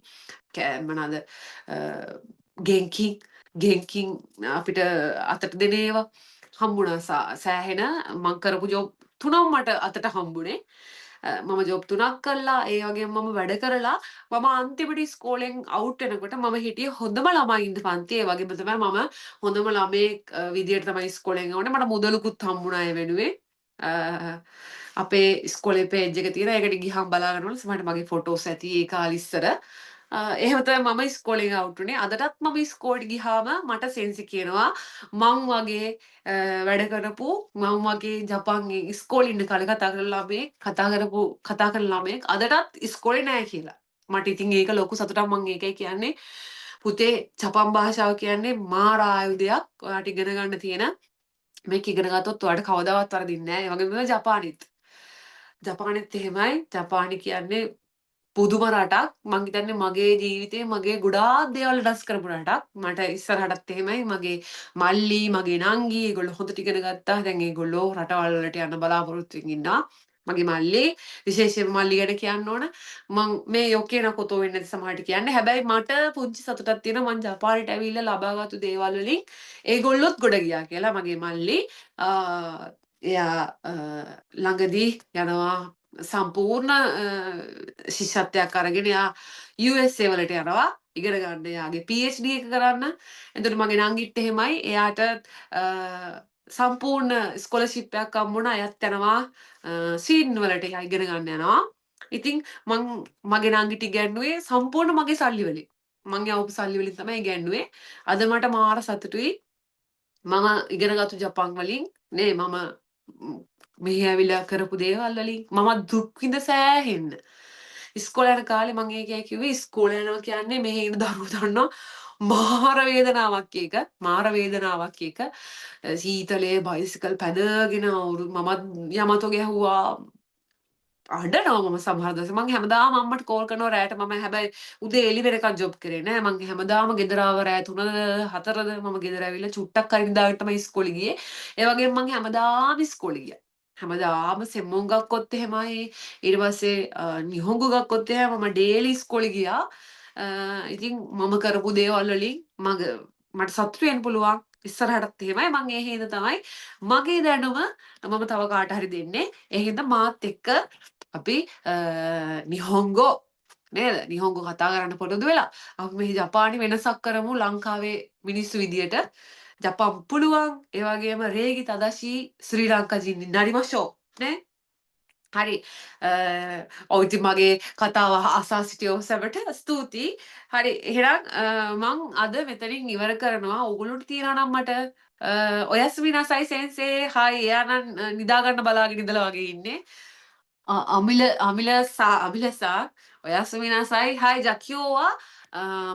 මොනවාද ගෙන්කින් අපිට අතට දෙන ඒවා හම්බුණා සෑහෙන මං කරපු ජොබ් 3ක් මට අතට හම්බුනේ. මම ජොබ් 3ක් කළා. ඒ වගේම මම වැඩ කරලා මම අන්තිමට ඉස්කෝලෙන් අවුට් වෙනකොට මම හිටියේ හොඳම ළමයි ඉන්න පන්තියේ. ඒ වගේම තමයි මම හොඳම ළමයෙක් විදියට තමයි ඉස්කෝලෙන් යවන්නේ. මට මුදලුකුත් හම්බුණා ඒ වෙනුවෙන්. අපේ ඉස්කෝලේ පේජ් එක තියෙනවා. ඒකට ගිහම බලා ගන්නවල සමහරට මගේ ෆොටෝස් ඇති ඒ කාලේ ඉස්සර. එහෙම තමයි මම ඉස්කෝලෙන් අවුට් වුණේ. අදටත් මම ඉස්කෝලේට ගිහාම මට සෙන්සි කියනවා මං වගේ වැඩ කරපු මං වගේ ජපන් ඉස්කෝලේ ඉන්න කාලේ කතා කරන ළමයෙක් අදටත් ඉස්කෝලේ නෑ කියලා. මට ඉතින් ඒක ලොකු සතුටක්. මං ඒකයි කියන්නේ පුතේ ජපන් භාෂාව කියන්නේ මාර ආයුධයක්. ඔයාට ඉගෙන ගන්න තියෙන මේක ඉගෙන ගත්තොත් ඔයාට කවදාවත් වරදින්නේ නෑ. ඒ වගේම තමයි ජපානෙත්. ජපානෙත් එහෙමයි. ජපානි කියන්නේ පුදුම රටක්. මං හිතන්නේ මගේ ජීවිතේ මගේ ගොඩාක් දේවල් ඩස් කරපු රටක්. මට ඉස්සරහටත් එහෙමයි. මගේ මල්ලි, මගේ නංගි ඒගොල්ලෝ හොඳට ඉගෙන ගත්තා. දැන් ඒගොල්ලෝ රටවල් වලට යන්න බලාපොරොත්තු වෙමින් ඉන්නවා. මගේ මල්ලි විශේෂයෙන්ම මල්ලි ගැන කියන්න ඕන. මං මේ යොකේන කොතෝ වෙන්නේ නැති සමහරට කියන්නේ. හැබැයි මට පුංචි සතුටක් තියෙනවා මං ජපානයට ඇවිල්ලා ලබාගත්තු දේවල් වලින් ඒගොල්ලොත් ගොඩ ගියා කියලා. මගේ මල්ලි එයා ළඟදී යනවා සම්පූර්ණ ශිෂ්‍යත්වයක් අරගෙන එයා USA වලට යනවා ඉගෙන ගන්න එයාගේ PhD එක කරන්න. එතකොට මගේ නංගිත් එහෙමයි. එයාට සම්පූර්ණ ස්කෝලර්ෂිප් එකක් හම්බුණා. එයාත් යනවා සීඩ්න් වලට එයා ඉගෙන ගන්න යනවා. ඉතින් මගේ නංගිට ඉගැන්නුවේ සම්පූර්ණ මගේ සල්ලි වලින්. මං යවපු සල්ලි වලින් තමයි ඉගැන්නුවේ. අද මට මාර සතුටුයි. මම ඉගෙනගත්තු ජපන් වලින් නේ මම මෙහි ඇවිල්ලා කරපු දේවල් වලින් මම දුක් විඳ සෑහෙන්න. ඉස්කෝලේ යන කාලේ මම ඒකයි කිව්වේ ඉස්කෝලේ යනවා කියන්නේ මෙහි ඉන්න දරුවෝ දන්නවා මාර වේදනාවක් ඒක. මාර වේදනාවක් ඒක. සීතලේ බයිසිකල් පැදගෙන මමත් යමතෝ ගැහුවා. අඬනවා මම සමහර දවස් මං හැමදාම අම්මට කෝල් කරනවා රෑට. මම හැබැයි උදේ එළි වෙනකන් ජොබ් කරේ නෑ. මං හැමදාම ගෙදර ආව රෑ 3ද 4ද මම ගෙදර ඇවිල්ලා චුට්ටක් හරි නිදාගෙන තමයි ඉස්කෝලේ ගියේ. ඒ වගේම මං හැමදාම ඉස්කෝලේ ගියා. හැමදාම සෙම්මොන් ගක්කොත් එහෙමයි. ඊට පස්සේ නිහොංගු ගක්කොත් එහෙම මම ඩේලි ඉස්කෝලේ ගියා. ඉතින් මම කරපු දේවල් වලින් මට සතුටු වෙන්න පුළුවන්. ඉස්සරහටත් එහෙමයි. මං ඒ හින්දා තමයි මගේ දැනුම මම තව කාට හරි දෙන්නේ. ඒ හින්දා මාත් එක්ක අපි නිහොංගෝ නේද? නිහොංගෝ කතා කරන්න පුරුදු වෙලා අපි මේ ජපානි වෙනසක් කරමු ලංකාවේ මිනිස්සු විදියට. ජපන් පුළුවන්. ඒ වගේම රේගි තදාශි ශ්‍රී ලංකා ජින්නි නරිමෂෝ නේ? හරි. ඔව් ඉතින් මගේ කතාව අසා සිටිය ඔබ සැමට ස්තුතියි. හරි. එහෙනම් මං අද මෙතනින් ඉවර කරනවා. ඕගොල්ලොන්ට තියනවා නම් මට ඔයස්මි නසයි සෙන්සේ හායි එයා නම් නිදා ගන්න බලාගෙන ඉඳලා වගේ ඉන්නේ. アミレさん、おやすみなさい。はい、じゃあ今日は、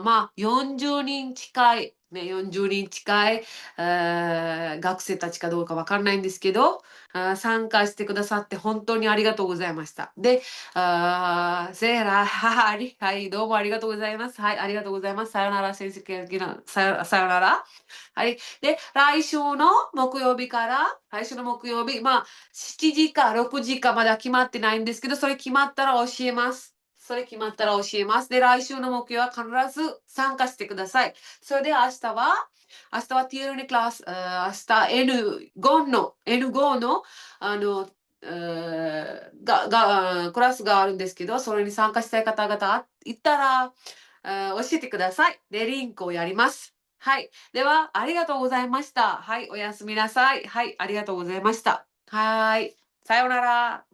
まあ、40人近い、ね、40人近い、学生たちかどうかわかんないんですけど、参加してくださって本当にありがとうございました。で、セーラ、はい、はい、どうもありがとうございます。はい、ありがとうございます。さよなら、先生、さよなら。はい。で、来週の木曜日、まあ、7時か6時かまだ決まってないんですけど、それ決まったら教えます。で、来週の木曜は必ず参加してください。それで明日はティールにクラス、明日 N5 の、クラスがあるんですけど、それに参加したい方々いたら、教えてください。で、リンクをやります。はい。では、ありがとうございました。はい、おやすみなさい。はい、ありがとうございました。はーい。さようなら。